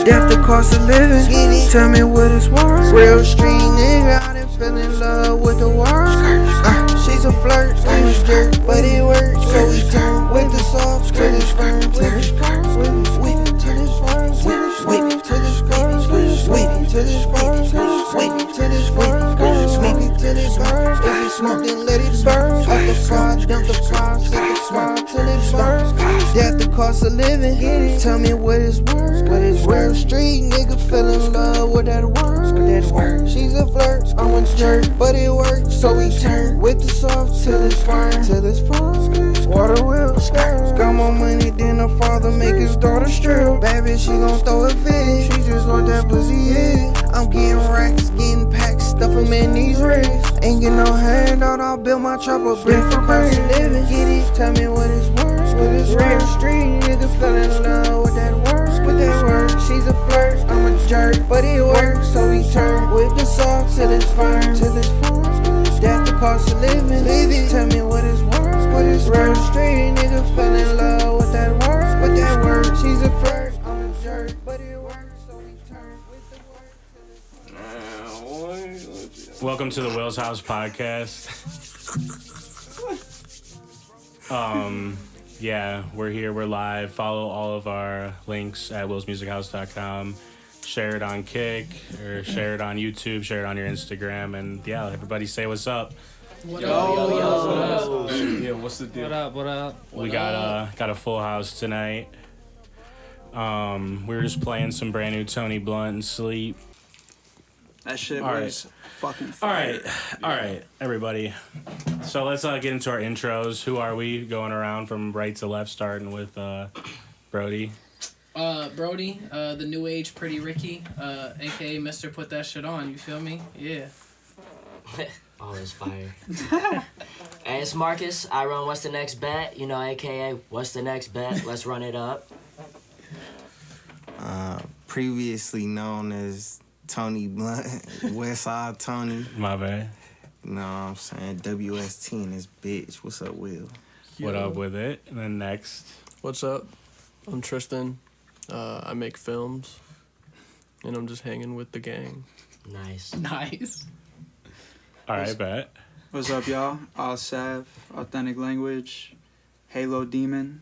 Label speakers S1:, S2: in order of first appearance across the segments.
S1: Death the cost of living. Tell me what it's worth. Real street nigga, I done fell in love with the word. She's a flirt, I'm a jerk, but it works. So we turn with the soft to this firm, to this firm, whip it to this firm, whip it to this firm, whip it to this firm, whip it to this firm, smoke it to this firm. If you smoke, then let it burn. Up the fire, dump the fire, set the fire till it burns. Death the cost of living. Tell me what it's worth. What is real street nigga fell in love with that word. She's a flirt, I'm a jerk, but it works. So we turn with the soft till it's fine, till it's fine. Water will skirt. Got more money than her father, make his daughter strip. Bad bitch, she gon' throw a fit. She just want that pussy, yeah. I'm getting racks, getting packs, stuff 'em in these wrists. Ain't get no handout, I'll build my chopper, brick for brick. Living, get it, tell me what it's worth. What is real street nigga fell in love with that word. With that word, she's a flirt, I'm a jerk, but it works. So we turn with the soft till it's firm, till it's firm. That's the cost of living. Tell me what it's worth. What is real street nigga fell in love with that word. With that word, she's a flirt, I'm a jerk, but it works. So we turn with the word till it's firm.
S2: Welcome to the Willshouse podcast. Yeah, we're here, we're live. Follow all of our links at willsmusichouse.com. Share it on Kick, or share it on YouTube, share it on your Instagram, and yeah, everybody say what's up.
S3: What up?
S4: Yeah, what's the deal?
S3: What up?
S2: We got a full house tonight. We were just playing some brand new Tony Blunt and Sleep.
S4: That shit
S2: All
S4: was fucking fire.
S2: All right, everybody. So let's get into our intros. Who are we? Going around from right to left, starting with Brody.
S3: Brody, the new age Pretty Ricky, aka Mr. Put That Shit On. You feel me? Yeah.
S5: Always fire. Hey, it's Marcus. I run What's the Next Bet? You know, aka What's the Next Bet? Let's run it up.
S6: Previously known as Tony Blunt, Westside Tony.
S2: My bad.
S6: You know what I'm saying? WST in this bitch. What's up, Will?
S2: What up with it? And then next.
S7: What's up? I'm Tristan. I make films, and I'm just hanging with the gang.
S5: Nice.
S3: Nice.
S2: All right, bet.
S4: What's up, y'all? All Sav, Authentic Language, Halo Demon.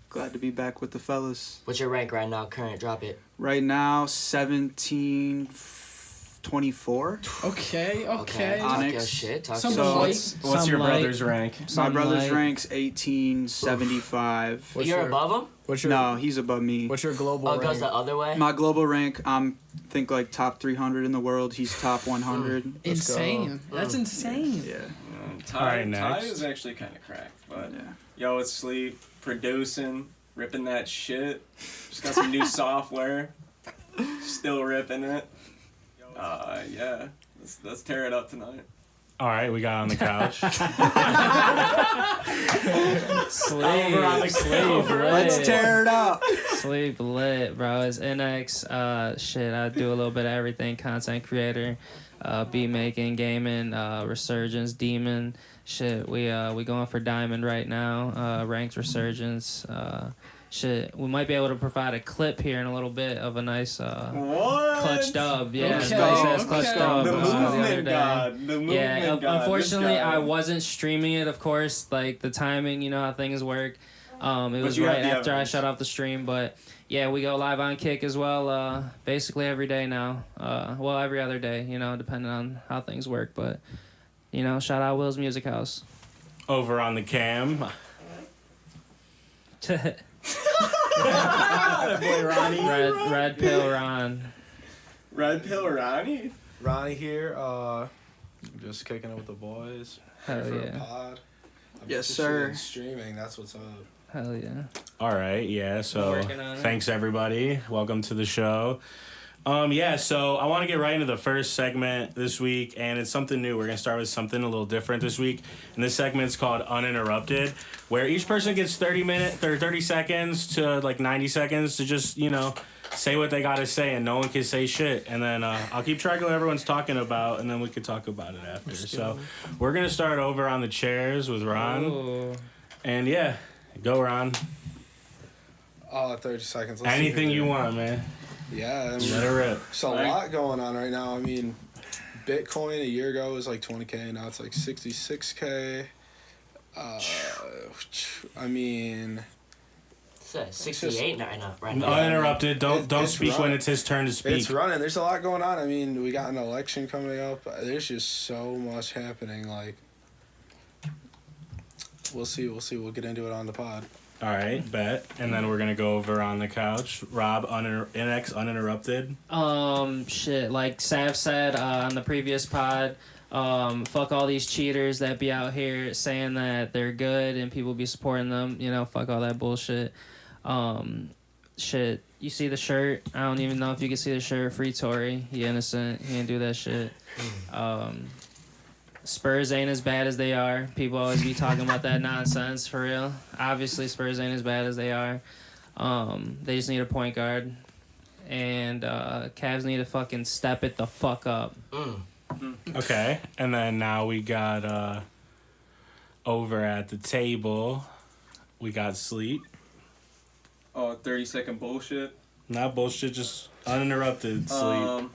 S4: Glad to be back with the fellas.
S5: What's your rank right now? Current, drop it.
S4: Right now, 1724.
S3: Okay.
S5: Talk
S4: Onyx.
S5: your shit. Talk
S3: Some
S5: your
S3: light.
S5: shit.
S4: What's
S2: your
S3: Some
S2: brother's
S3: light.
S2: rank?
S4: My
S3: Some
S4: brother's
S3: light.
S4: rank's 1875.
S7: What's
S5: You're
S7: your-
S5: above him?
S7: What's your
S4: No, he's above me.
S7: What's your global
S5: Oh, it goes
S7: rank?
S5: the other way?
S4: My global rank, I'm think like top 300 in the world. He's top 100.
S7: Let's go.
S3: Insane. That's insane.
S4: Yeah.
S2: All right,
S8: Ty
S2: next.
S8: is actually kind of cracked, but
S4: Yeah.
S8: yo, it's Sleep, producing, ripping that shit. Just got some new software, still ripping it. Yeah, let's tear it up tonight.
S2: All right, we got on the couch.
S3: Sleep.
S4: Let's tear it up.
S3: Sleep lit, bro. It's NX. Shit, I do a little bit of everything. Content creator, beat making, gaming, Resurgence, Demon. Shit, we going for Diamond right now. Ranked Resurgence. Shit, we might be able to provide a clip here in a little bit of a nice clutch dub. Yeah, Okay, nice ass clutch okay. dub.
S8: The
S3: the other
S8: movement
S3: day.
S8: god. The movement
S3: Yeah,
S8: god.
S3: unfortunately,
S8: This guy.
S3: I wasn't streaming it, of course. Like, the timing, you know how things work. It was
S8: you have
S3: right
S8: the
S3: after I
S8: evidence.
S3: shut off the stream. But, yeah, we go live on Kick as well, basically every day now. Well, every other day, you know, depending on how things work. But, you know, shout out Will's Music House.
S2: Over on the cam.
S7: That boy Ronnie.
S3: Red Pill Ron.
S8: Red Pill Ronnie?
S9: Ronnie here, just kicking it with the boys.
S3: Hell
S9: Ready for a
S3: yeah.
S9: pod. I
S4: Yes,
S9: bet this
S4: sir.
S9: shit ain't Streaming, that's what's up.
S3: Hell yeah.
S2: All right, yeah. So
S3: Working on it.
S2: thanks everybody. Welcome to the show. Yeah, so I want to get right into the first segment this week, and it's something new. We're going to start with something a little different this week. And this segment's called Uninterrupted, where each person gets 30 seconds to like 90 seconds to just, you know, say what they got to say, and no one can say shit. And then I'll keep track of what everyone's talking about, and then we can talk about it after. So we're going to start over on the chairs with Ron.
S3: Ooh.
S2: And yeah, go Ron.
S9: 30 seconds. Let's see
S2: Anything
S9: here.
S2: you want, man.
S9: Yeah, I
S2: Let
S9: mean,
S2: it rip.
S9: there's a lot going on right now. I mean, Bitcoin a year ago was like 20K, now it's like 66K. I mean,
S5: It's at 68 right now.
S2: Uninterrupted. Don't
S9: it's
S2: speak when
S9: running.
S2: it's his turn to speak.
S9: It's running. There's a lot going on. I mean, we got an election coming up. There's just so much happening. Like, we'll see. We'll get into it on the pod.
S2: All right, bet. And then we're gonna go over on the couch. Rob, NX uninterrupted.
S3: Shit, like Sav said on the previous pod, fuck all these cheaters that be out here saying that they're good and people be supporting them. You know, fuck all that bullshit. Shit, you see the shirt? I don't even know if you can see the shirt. Free Tory. He innocent. He didn't do that shit. Spurs ain't as bad as they are. People always be talking about that nonsense, for real. Obviously, Spurs ain't as bad as they are. They just need a point guard. And Cavs need to fucking step it the fuck up.
S2: Okay, and then now we got over at the table, we got Sleep.
S8: Oh, 30-second bullshit.
S2: Not bullshit, just uninterrupted Sleep.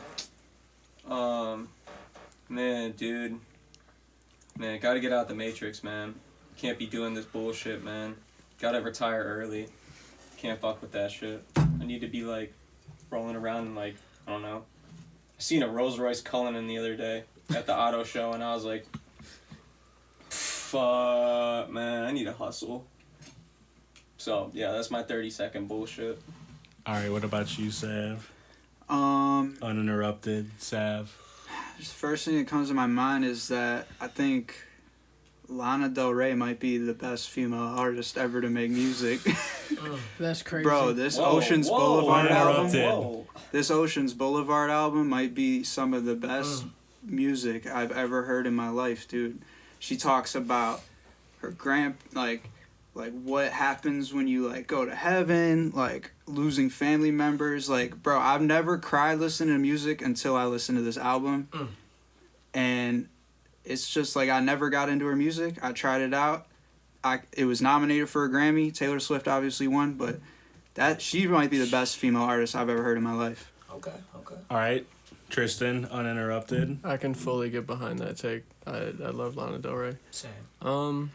S8: Man, dude. Man, gotta get out the Matrix, man. Can't be doing this bullshit, man. Gotta retire early. Can't fuck with that shit. I need to be, like, rolling around in, like, I don't know. I seen a Rolls Royce Cullinan the other day at the auto show, and I was like, fuck, man, I need to hustle. So, yeah, that's my 30-second bullshit.
S2: All right, what about you, Sav? Uninterrupted, Sav.
S4: Just first thing that comes to my mind is that I think Lana Del Rey might be the best female artist ever to make music.
S10: That's crazy.
S4: Bro, this Oceans Boulevard
S2: uninterrupted.
S4: album, this Oceans Boulevard album might be some of the best music I've ever heard in my life, dude. She talks about her like what happens when you like go to heaven, like losing family members. Like, bro, I've never cried listening to music until I listened to this album. And it's just like I never got into her music. I tried it out. It was nominated for a Grammy. Taylor Swift obviously won, but she might be the best female artist I've ever heard in my life.
S5: Okay.
S2: All right, Tristan, uninterrupted.
S7: I can fully get behind that take. I love Lana Del Rey.
S5: Same.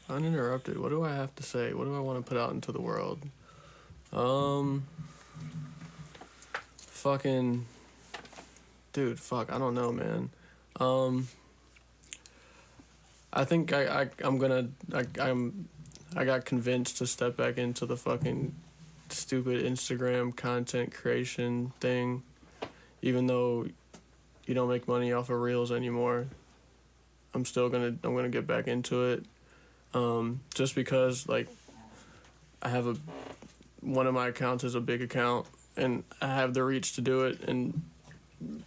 S7: Uninterrupted. What do I have to say? What do I want to put out into the world? Fucking, dude. Fuck. I don't know, man. I think I got convinced to step back into the fucking stupid Instagram content creation thing, even though you don't make money off of reels anymore. I'm gonna get back into it. Just because like I have one of my accounts is a big account and I have the reach to do it and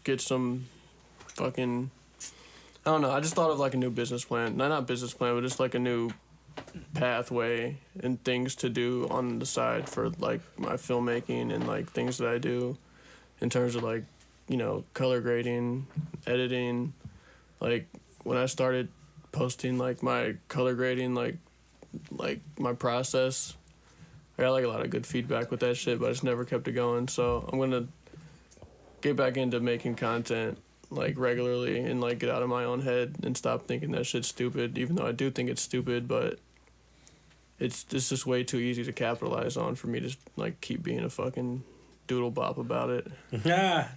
S7: get some fucking, I don't know, I just thought of like a new business plan. Not business plan, but just like a new pathway and things to do on the side for like my filmmaking and like things that I do in terms of like, you know, color grading, editing. Like when I started posting like my color grading, like my process, I got like a lot of good feedback with that shit, but I just never kept it going. So I'm gonna get back into making content like regularly and like get out of my own head and stop thinking that shit's stupid, even though I do think it's stupid, but it's just way too easy to capitalize on for me to like keep being a fucking doodle bop about it.
S2: Yeah.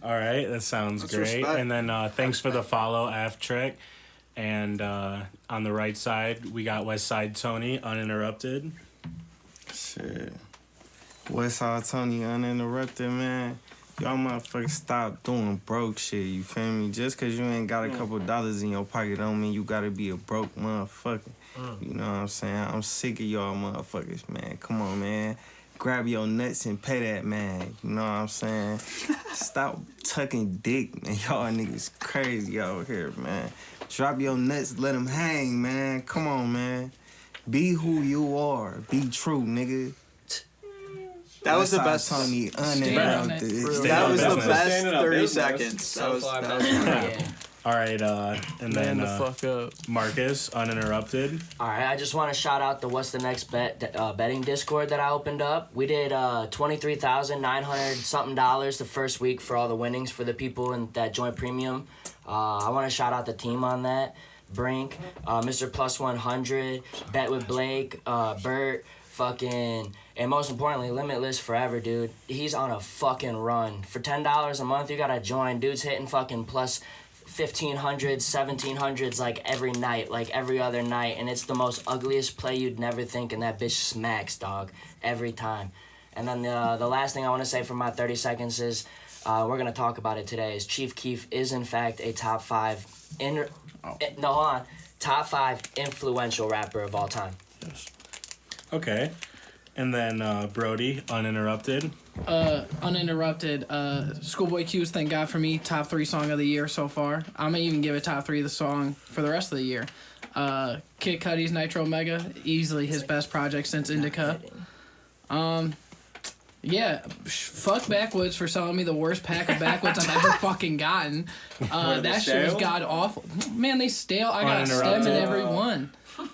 S2: All right, that sounds great.
S4: Respect.
S2: And then thanks for the follow, Aftrick. And on the right side, we got westsidetony, uninterrupted.
S6: Shit. westsidetony, uninterrupted, man. Y'all motherfuckers stop doing broke shit, you feel me? Just cause you ain't got a couple dollars in your pocket don't mean you gotta be a broke motherfucker. You know what I'm saying? I'm sick of y'all motherfuckers, man. Come on, man. Grab your nuts and pay that man. You know what I'm saying? Stop tucking dick, man. Y'all niggas crazy out here, man. Drop your nuts, let them hang, man. Come on, man. Be who you are. Be true, nigga.
S4: That was the best.
S6: Tony uninterrupted.
S4: That was the best
S8: Standing up
S4: 30
S8: business.
S4: seconds.
S5: So far,
S4: That was
S5: yeah.
S2: All right, and then
S7: Man the fuck up.
S2: Marcus, uninterrupted.
S5: All right, I just want to shout out the What's the Next Bet betting Discord that I opened up. We did $23,900 something the first week for all the winnings for the people that joined Premium. I want to shout out the team on that. Brink, Mr. Plus 100, Bet with Blake, Bert, fucking, and most importantly, Limitless Forever, dude. He's on a fucking run. For $10 a month, you gotta join. Dude's hitting fucking plus 1,500s, 1,700s like every night, like every other night, and it's the most ugliest play you'd never think, and that bitch smacks, dog, every time. And then the last thing I want to say for my 30 seconds is, we're gonna talk about it today, is Chief Keef is in fact a top 5 top 5 influential rapper of all time.
S7: Yes.
S2: Okay. And then Brody, uninterrupted.
S10: Uninterrupted. Schoolboy Q's Thank God For Me, top 3 song of the year so far. I'm gonna even give it top 3 of the song for the rest of the year. Kid Cudi's Nitro Mega, easily his best project since Indica. Yeah, fuck Backwoods for selling me the worst pack of Backwoods I've ever fucking gotten. That shit was god awful. Man, they stale. I got a stem in every one.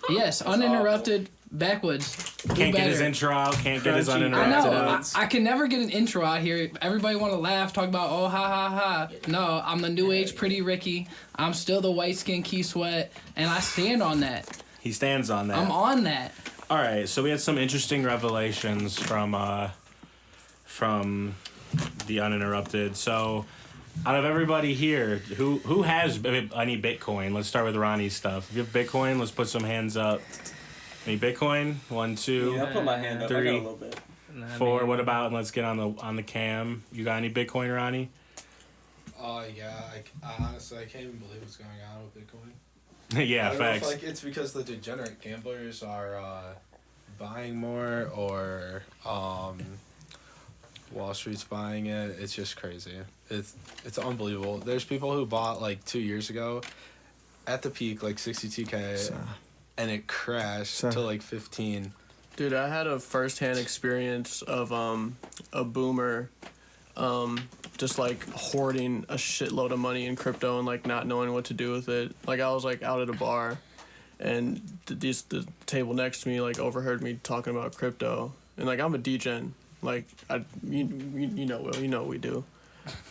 S10: Yes, uninterrupted. Backwoods.
S2: Can't get his intro out, can't get his uninterrupted
S10: I know.
S2: out.
S10: I can never get an intro out here. Everybody want to laugh, talk about, oh, ha, ha, ha. No, I'm the new age Pretty Ricky. I'm still the white skin Key Sweat, and I stand on that.
S2: He stands on that.
S10: I'm on that.
S2: All right, so we had some interesting revelations from the uninterrupted. So, out of everybody here, who has any Bitcoin? Let's start with Ronnie's stuff. If you have Bitcoin, let's put some hands up. Any Bitcoin? 1, 2,
S8: Yeah, I'll put my hand up.
S2: 3,
S8: I got a little bit.
S2: 4. What about? Let's get on the cam. You got any Bitcoin, Ronnie?
S9: Yeah, I honestly, I can't even believe what's going on with Bitcoin.
S2: Yeah,
S9: I don't
S2: facts.
S9: know if, it's because the degenerate gamblers are buying more, or Wall Street's buying it. It's just crazy. It's unbelievable. There's people who bought like 2 years ago at the peak, like 62K, and it crashed to like 15.
S7: Dude, I had a first-hand experience of a boomer just like hoarding a shitload of money in crypto and like not knowing what to do with it. Like I was like out at a bar, and the table next to me like overheard me talking about crypto, and like I'm a degen, like you know what we do,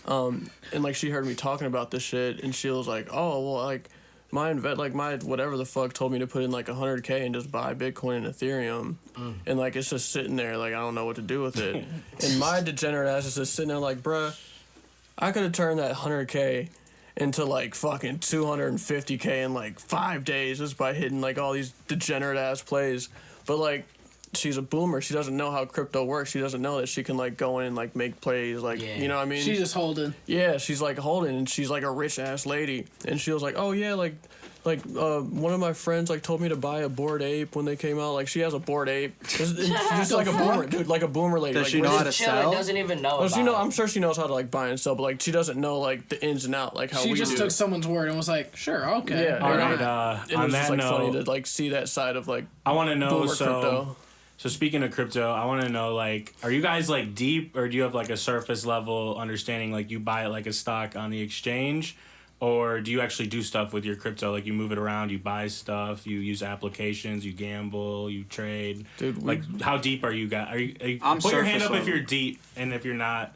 S7: and like she heard me talking about this shit, and she was like, oh well, like my whatever the fuck told me to put in like $100K and just buy Bitcoin and Ethereum, and like it's just sitting there like I don't know what to do with it, and my degenerate ass is just sitting there like, bruh, I could have turned that $100K into like fucking $250K in like 5 days just by hitting like all these degenerate ass plays, but like she's a boomer, she doesn't know how crypto works, she doesn't know that she can like go in and like make plays, like you know what I mean?
S10: She's just holding.
S7: Yeah, she's like holding, and she's like a rich ass lady, and she was like, oh yeah, like one of my friends like told me to buy a Bored Ape when they came out. Like she has a Bored Ape, just like a boomer, dude, like a boomer lady.
S4: Does
S7: like,
S4: she know how to
S5: Chill,
S4: sell?
S5: doesn't even know
S7: well,
S5: about
S7: I'm sure she knows how to like buy and sell, but like she doesn't know like the ins and out, like how
S10: She
S7: we
S10: just
S7: do.
S10: took someone's word and was like, sure, okay.
S7: Yeah,
S2: All
S7: and
S2: right.
S7: and it
S2: On
S7: was
S2: that
S7: just like funny
S2: note,
S7: to like see that side of like
S2: I want to know.
S7: boomer crypto.
S2: So speaking of crypto, I want to know, like, are you guys like deep, or do you have like a surface level understanding? Like you buy it like a stock on the exchange, or do you actually do stuff with your crypto? Like you move it around, you buy stuff, you use applications, you gamble, you trade.
S7: Dude,
S2: like how deep are you guys? Are you
S4: I'm
S2: put your hand
S4: surface
S2: up if
S4: level.
S2: you're deep, and if you're not.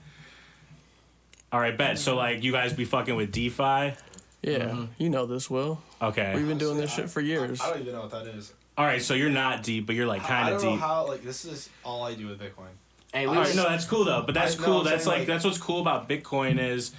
S2: All right, bet. So like you guys be fucking with DeFi?
S7: Yeah, you know this, Will.
S2: Okay.
S7: We've been doing this shit for years.
S9: I don't even know what that is.
S2: All right, so you're not deep, but you're like
S9: I
S2: kind of
S9: don't know
S2: deep.
S9: how, like, this is all I do with Bitcoin.
S5: Hey,
S2: All right, no, that's cool though. But that's
S9: I know,
S2: cool.
S9: I'm
S2: That's
S9: saying,
S2: like
S9: like-
S2: that's what's cool about Bitcoin is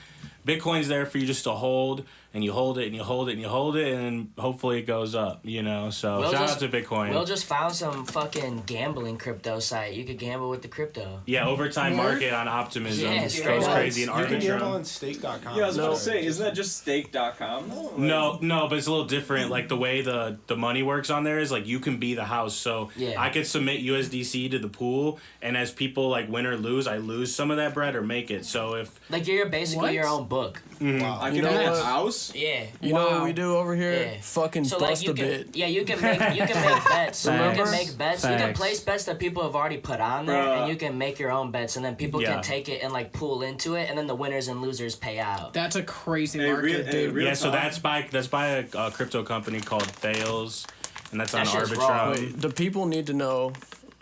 S2: Bitcoin's there for you just to hold, and you hold it and you hold it and you hold it, and then hopefully it goes up. You know, so
S5: Will
S2: shout
S5: just-
S2: out to Bitcoin.
S5: Will just found some fucking gambling crypto site. You could gamble with the crypto.
S2: Yeah, overtime
S10: Word?
S2: market on optimism
S5: Yeah,
S2: goes
S5: straight up.
S2: crazy in
S9: You can gamble
S2: Arbitrum.
S9: on stake.com.
S8: Yeah, I was about
S7: No.
S8: to say, isn't that just stake.com?
S2: No, but it's a little different. Like the way the money works on there is like you can be the house. So
S5: Yeah.
S2: I could submit USDC to the pool, and as people like win or lose, I lose some of that bread or make it. So if
S5: Like you're basically
S10: What?
S5: your own book.
S9: Wow.
S8: I
S7: You
S8: can
S7: know
S8: own a
S7: what?
S8: house.
S5: Yeah.
S7: You know what we do over here?
S5: Yeah.
S7: Fucking
S5: So like
S7: bust
S5: you
S7: a
S5: can,
S7: bit.
S5: yeah, you can make bets. You
S7: Remember?
S5: can make bets. You can
S3: Facts.
S5: place bets that people have already put on there,
S8: Bruh.
S5: and you can make your own bets, and then people
S2: Yeah.
S5: can take it and like pool into it, and then the winners and losers pay out.
S10: That's a crazy
S8: Hey,
S10: market, dude.
S8: real
S2: Yeah, so
S8: talk.
S2: that's by a crypto company called Thales, and that's
S5: That
S2: on
S5: shit's raw.
S2: Arbitrum.
S7: Wait, the people need to know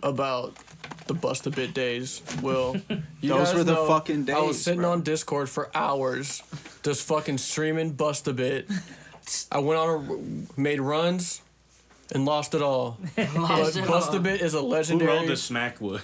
S7: about the Bust a Bit days. Will you
S4: Those
S7: guys
S4: were the
S7: know
S4: fucking
S7: I was
S4: days,
S7: sitting
S4: bro.
S7: on Discord for hours, just fucking streaming Bust a Bit. I went on made runs, and lost it all.
S5: Lost
S7: But
S5: it
S7: Bust a
S5: all.
S7: Bit is a
S2: Who rolled
S7: legendary.
S2: the Smackwood?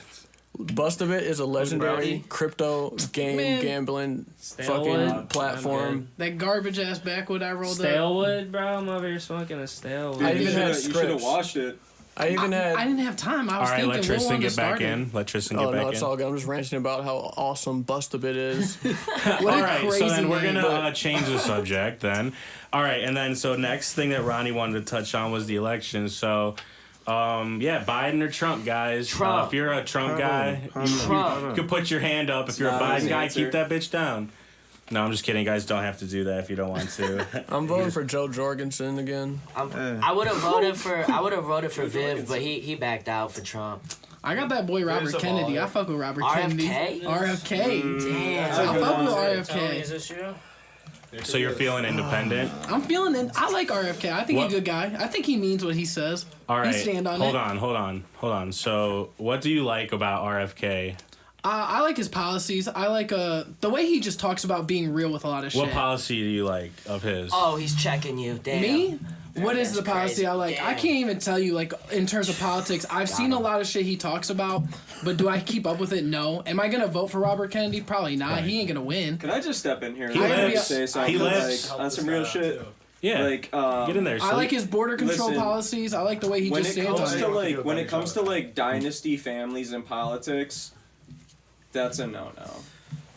S7: Bust a Bit is a legendary
S8: Brody?
S7: crypto game
S10: Man.
S7: gambling
S3: Stalewood?
S7: fucking platform.
S10: That garbage ass backwood I rolled up.
S3: Stalewood, bro. I'm over here smoking a Stalewood.
S7: I
S8: Dude,
S7: even had
S8: you should have
S7: scripts.
S8: watched it.
S7: I even had.
S10: I didn't have time. I
S2: All
S10: was
S2: right,
S10: thinking
S2: let
S10: what
S2: Tristan
S10: one to
S2: get back
S10: start
S2: in. Let Tristan get
S7: Oh
S2: back
S7: no,
S2: in.
S7: it's all good. I'm just ranting about how awesome Bust a Bit is.
S10: What
S2: All
S10: a
S2: right, so
S10: crazy
S2: then we're
S10: name.
S2: gonna change the subject then. All right, and then so next thing that Ronnie wanted to touch on was the election. So, yeah, Biden or Trump, guys.
S5: Trump.
S2: If you're a Trump guy,
S5: Trump.
S2: you could put your hand up. If you're a
S8: not an
S2: Biden
S8: easy
S2: guy,
S8: answer.
S2: keep that bitch down. No, I'm just kidding. Guys, don't have to do that if you don't want to.
S7: I'm voting for Joe Jorgensen again.
S5: I would have voted for Viv, but he backed out for Trump.
S10: I got that boy Robert
S9: There's a
S10: Kennedy.
S9: baller.
S10: I fuck with Robert
S5: RFK?
S10: Kennedy. RFK.
S5: Damn.
S10: I fuck with
S3: Tony's
S10: RFK.
S3: issue?
S2: So you're feeling independent?
S10: I'm feeling it. I like RFK. I think
S2: What?
S10: he's a good guy. I think he means what he says.
S2: All right.
S10: He stand on
S2: hold
S10: it.
S2: Hold on. So what do you like about RFK?
S10: I like his policies. I like the way he just talks about being real with a lot of shit.
S2: What policy do you like of his?
S5: Oh, he's checking you. Damn.
S10: Me? What is
S5: That's
S10: the policy
S5: crazy.
S10: I like? I
S5: Damn.
S10: can't even tell you, like, in terms of politics. I've seen a lot of shit he talks about, but do I keep up with it? No. Am I going to vote for Robert Kennedy? Probably not.
S2: Right.
S10: He ain't going to win.
S8: Can I just step in here
S2: He
S8: and
S2: lives-
S8: say something
S2: he lives-
S8: like, on some real shit?
S2: Yeah.
S8: Like,
S2: Get in there.
S10: I like his border control
S8: Listen,
S10: policies. I like the way he
S8: when
S10: just
S8: it
S10: stands
S8: comes
S10: on
S8: to
S10: it.
S8: like when it comes to like dynasty families and politics, that's a no-no.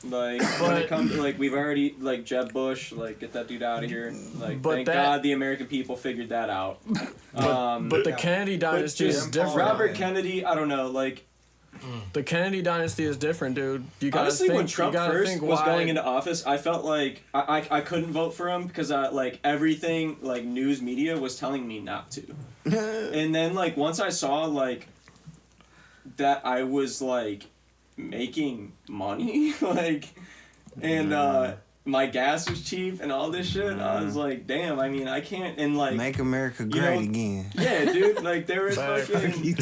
S8: Like when it comes to like we've already like Jeb Bush, like get that dude out of here. Like
S7: But
S8: thank
S7: that-
S8: God the American people figured that out.
S7: But the Kennedy dynasty is
S8: just
S7: different.
S8: Robert Kennedy, I don't know, like
S7: The Kennedy dynasty is different, dude. You gotta
S8: honestly,
S7: think.
S8: when Trump
S7: you gotta
S8: first
S7: think
S8: was
S7: why.
S8: going into office, I felt like I couldn't vote for him because like everything like news media was telling me not to. And then like once I saw like that I was like making money like and my gas was cheap and all this shit, I was like, damn, I mean I can't and like
S6: Make America
S8: you
S6: great
S8: know,
S6: again.
S8: yeah, dude, like there was
S7: Facts.
S8: fucking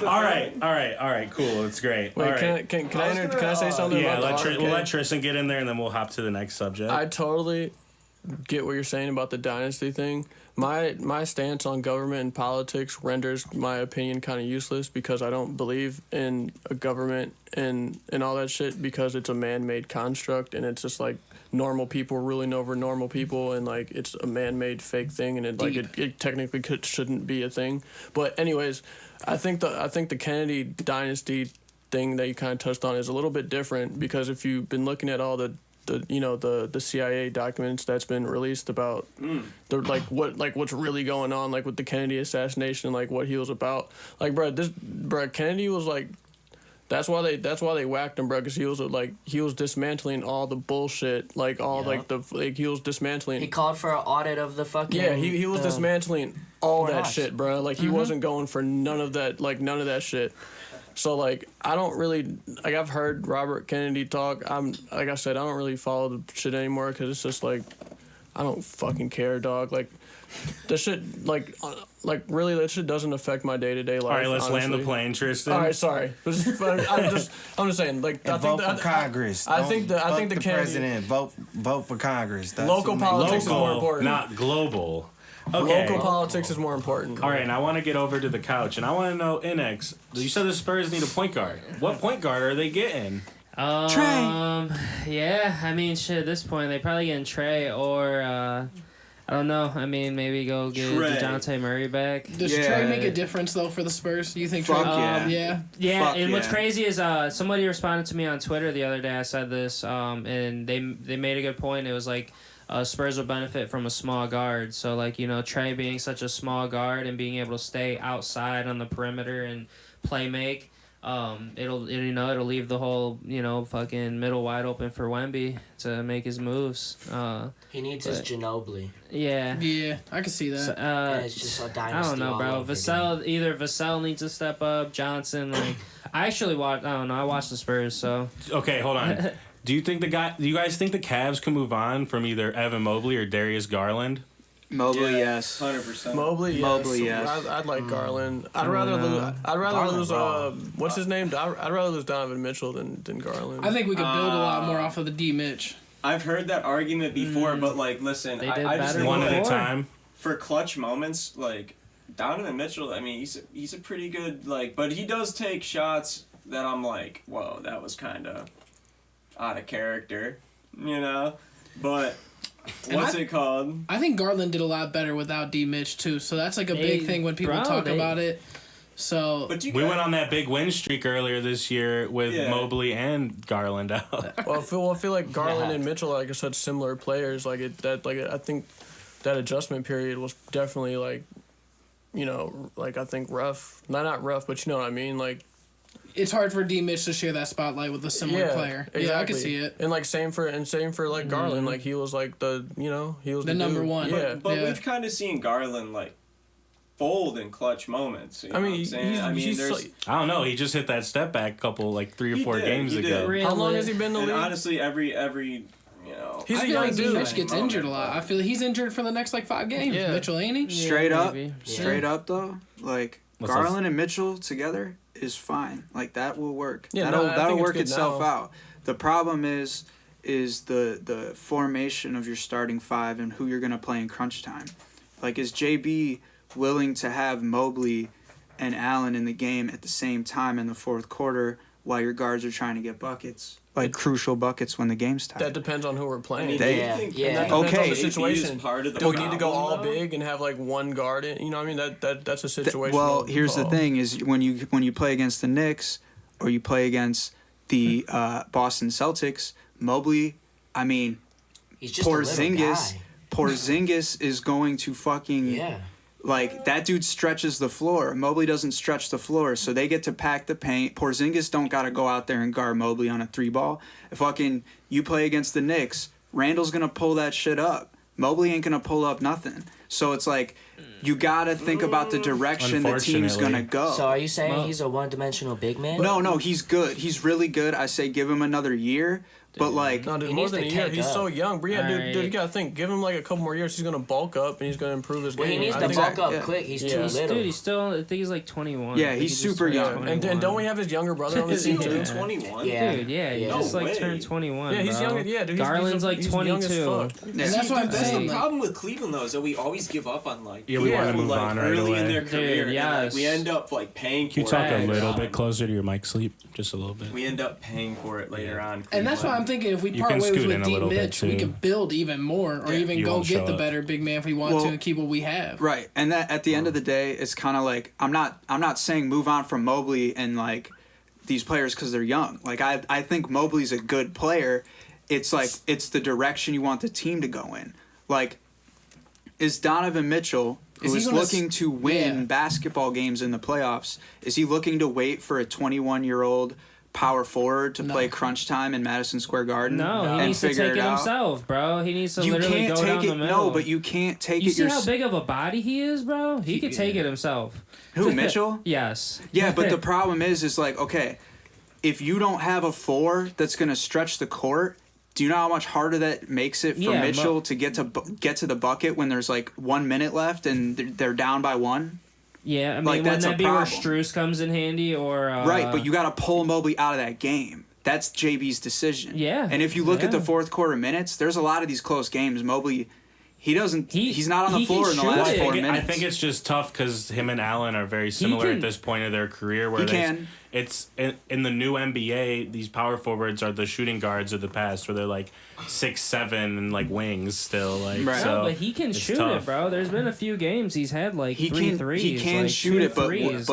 S2: all right, cool. It's great.
S7: Wait,
S2: all right.
S7: can I say something
S2: Yeah,
S7: about the
S2: we'll
S7: RFK?
S2: let Tristan get in there and then we'll hop to the next subject.
S7: I totally get what you're saying about the dynasty thing. My stance on government and politics renders my opinion kind of useless because I don't believe in a government and all that shit because it's a man-made construct and it's just like normal people ruling over normal people and like it's a man-made fake thing and it technically shouldn't be a thing. But anyways, I think the Kennedy dynasty thing that you kind of touched on is a little bit different because if you've been looking at all the CIA documents that's been released about the what's really going on like with the Kennedy assassination, like what he was about. Like bro, Kennedy was like that's why they whacked him, bro, because he was dismantling all the bullshit, like all he was dismantling.
S5: He called for an audit of the fucking.
S7: Yeah, he was dismantling all
S5: Foreign
S7: that
S5: House.
S7: shit, bro. Like he wasn't going for none of that shit. So like I don't really like I've heard Robert Kennedy talk. Like I said, I don't really follow the shit anymore because it's just like I don't fucking care, dog. Like the shit like really that shit doesn't affect my day-to-day life.
S2: all right, let's land the
S7: honestly.
S2: plane, Tristan.
S7: All right, sorry. I'm just saying like I
S6: And
S7: think
S6: vote for Congress.
S7: I think the
S6: Kennedy
S7: Kennedy
S6: president. Vote for Congress. That's
S7: Local
S6: what makes-
S7: politics is more
S2: Local,
S7: important.
S2: not global. Okay.
S7: Local politics is more important.
S2: All right, and I want to get over to the couch, and I want to know, Inex, you said the Spurs need a point guard. What point guard are they getting?
S3: Yeah, I mean, shit, at this point, they probably getting Trey or, I don't know. I mean, maybe go get
S8: Trey.
S3: DeJounte Murray back.
S10: Does
S4: Yeah.
S10: Trey make a difference, though, for the Spurs? You think Trey?
S4: Fuck yeah.
S10: Yeah.
S3: Yeah,
S4: Fuck
S3: and what's
S4: yeah.
S3: crazy is somebody responded to me on Twitter the other day. I said this, and they made a good point. It was like Spurs will benefit from a small guard. So, like, you know, Trey being such a small guard and being able to stay outside on the perimeter and play make, it'll leave the whole fucking middle wide open for Wemby to make his moves.
S5: He needs his Ginobili.
S3: Yeah.
S10: Yeah, I can see that.
S3: So,
S5: It's just a dynasty.
S3: I don't know,
S5: all
S3: bro.
S5: over
S3: Vassell needs to step up. Johnson, like, I actually watched. I don't know. I watched the Spurs, so.
S2: Okay, hold on. Do you guys think the Cavs can move on from either Evan Mobley or Darius Garland?
S4: Mobley, yes.
S8: 100%.
S7: Mobley, yes.
S4: Mobley, yes.
S7: I'd like Garland. I'd rather lose. What's his name? I'd rather lose Donovan Mitchell than Garland.
S10: I think we could build a lot more off of the D Mitch.
S8: I've heard that argument before, but like, listen,
S3: They did
S8: I just
S3: better
S8: think
S2: One
S3: before.
S2: at a time.
S8: for clutch moments, like Donovan Mitchell. I mean, he's a pretty good but he does take shots that I'm like, whoa, that was kind of out of character, But what's it called?
S10: I think Garland did a lot better without D Mitch too, so that's like a big thing when people talk about it. So
S8: But
S2: We went on that big win streak earlier this year with Mobley and Garland out.
S7: Well, I feel like Garland and Mitchell are such similar players. I think that adjustment period was definitely I think rough. Not rough, but you know what I mean. Like,
S10: it's hard for D Mitch to share that spotlight with a similar player.
S7: Exactly.
S10: Yeah, I can see it.
S7: And same for Garland. Like, he was like he was
S10: the number
S7: dude.
S10: one.
S7: Yeah.
S8: But we've kind of seen Garland fold in clutch moments. You know what I'm saying?
S2: I don't know. He just hit that step back couple 3 or 4 games ago.
S3: Really?
S7: How long has he been in the
S8: and
S7: league?
S8: honestly, every
S7: He's
S10: I
S7: a
S10: feel
S7: young
S10: like D
S7: dude.
S10: Mitch gets injured a lot. I feel he's injured for the next 5 games.
S7: Yeah.
S10: Mitchell, ain't he?
S4: Straight up,
S3: maybe.
S4: straight up though,
S2: What's
S4: Garland and Mitchell together is fine. That will work.
S7: Yeah,
S4: that'll
S7: I think it's
S4: work
S7: good
S4: itself
S7: now.
S4: out. The problem is the formation of your starting 5 and who you're gonna play in crunch time. Is JB willing to have Mobley and Allen in the game at the same time in the fourth quarter while your guards are trying to get buckets? Crucial buckets when the game's tied.
S7: That depends on who we're playing.
S8: And that
S7: And that depends
S4: Okay.
S7: on the
S8: JB is
S7: situation.
S8: part of the
S7: Do we need to go
S8: problem,
S7: all
S8: though?
S7: big and have one guard in? You know what I mean? That's a situation.
S4: Well, here's the thing: is when you play against the Knicks or you play against the Boston Celtics, Mobley, I mean,
S5: He's just a little
S4: Porzingis,
S5: guy.
S4: Porzingis is going to fucking that dude stretches the floor. Mobley doesn't stretch the floor, so they get to pack the paint. Porzingis don't gotta go out there and guard Mobley on a 3-ball. If fucking you play against the Knicks, Randall's gonna pull that shit up. Mobley ain't gonna pull up nothing. So it's you gotta think about the direction the team's gonna go.
S5: So are you saying he's a one-dimensional big man?
S4: No, he's good. He's really good. I say give him another year. But
S7: no, dude,
S5: He
S7: more
S5: needs
S7: than
S5: to
S7: a year.
S5: take
S7: He's
S5: up.
S7: so young. But yeah,
S3: Alright.
S7: dude, you gotta think. Give him a couple more years. He's gonna bulk up and he's gonna improve his
S5: Well,
S7: game.
S5: he needs
S7: I
S5: to
S7: think-
S5: bulk up
S4: yeah.
S5: quick. He's
S7: Yeah.
S5: too little.
S3: Dude, he's still. I think he's 21.
S4: Yeah,
S3: I think
S4: he's
S3: just
S4: super
S3: turned
S4: young.
S3: 21.
S7: And don't we have his younger brother on the
S8: Is he
S7: team too?
S8: only 21?
S5: Yeah.
S3: Dude, yeah, he
S5: Yeah.
S3: just
S8: No way.
S3: turned 21.
S7: Yeah, he's
S3: bro.
S7: young. Yeah, dude.
S3: Garland's
S7: he's young as
S3: 22.
S7: fuck.
S4: Yeah.
S10: And that's what I'm
S8: That's
S10: saying.
S8: the problem with Cleveland, though, is that we always give up on
S2: Yeah, we wanna
S8: people,
S2: move on right
S8: early in
S2: away.
S8: their career.
S3: Dude,
S8: and,
S3: yes.
S8: we end up paying for
S2: Can you talk
S8: it.
S2: a
S8: later
S2: little
S8: on.
S2: bit closer to your mic, Sleep? Just a little bit.
S8: We end up paying for it later on.
S10: And that's why I'm thinking if we
S2: You
S10: part
S2: can
S10: ways
S2: scoot in
S10: with
S2: a
S10: D
S2: little bit,
S10: Mitch, we
S2: too.
S10: can build even more, or even
S2: You
S10: go
S2: won't
S10: get
S2: show
S10: the
S2: up.
S10: better big man if we want
S4: Well,
S10: to and keep what we have.
S4: Right, and that at the end of the day, it's kind of I'm not saying move on from Mobley and these players because they're young. I think Mobley's a good player. It's it's the direction you want the team to go in. Is Donovan Mitchell, who is looking to win basketball games in the playoffs, is he looking to wait for a 21-year-old power forward to play crunch time in Madison Square Garden?
S3: No, he
S4: and
S3: needs to
S4: figure
S3: take it
S4: out?
S3: himself, bro. He needs to
S4: You
S3: literally
S4: can't
S3: go down
S4: take
S3: the
S4: it.
S3: middle.
S4: No, but you can't take
S3: You
S4: it
S3: see how
S4: yourself.
S3: big of a body he is, bro? He could take it himself.
S4: Who, Mitchell?
S3: Yes.
S4: Yeah, but the problem is okay, if you don't have a 4 that's gonna stretch the court, do you know how much harder that makes it for
S3: Yeah,
S4: Mitchell to get to the bucket when there's 1 minute left and they're down by 1?
S3: Yeah, I mean,
S4: Like,
S3: wouldn't
S4: that's a
S3: that be where
S4: problem.
S3: Strus comes in handy, or
S4: Right, but you got to pull Mobley out of that game. That's JB's decision.
S3: Yeah,
S4: And if you look at the
S3: yeah.
S4: fourth quarter minutes, there's a lot of these close games. Mobley, he's not on the
S3: he can
S4: floor in the
S3: shoot
S4: last
S3: it.
S4: 4
S2: I
S4: minutes.
S2: think it's just tough because him and Allen are very similar
S3: can-
S2: at this point of their career. Where
S4: He can.
S2: It's in the new NBA. These power forwards are the shooting guards of the past, where they're 6'7" and wings still.
S4: Right.
S2: So
S3: No, but he can
S2: it's
S3: shoot
S2: tough.
S3: it, bro. There's been a few games he's had three threes.
S4: He can shoot
S3: 2
S4: it, but
S3: threes,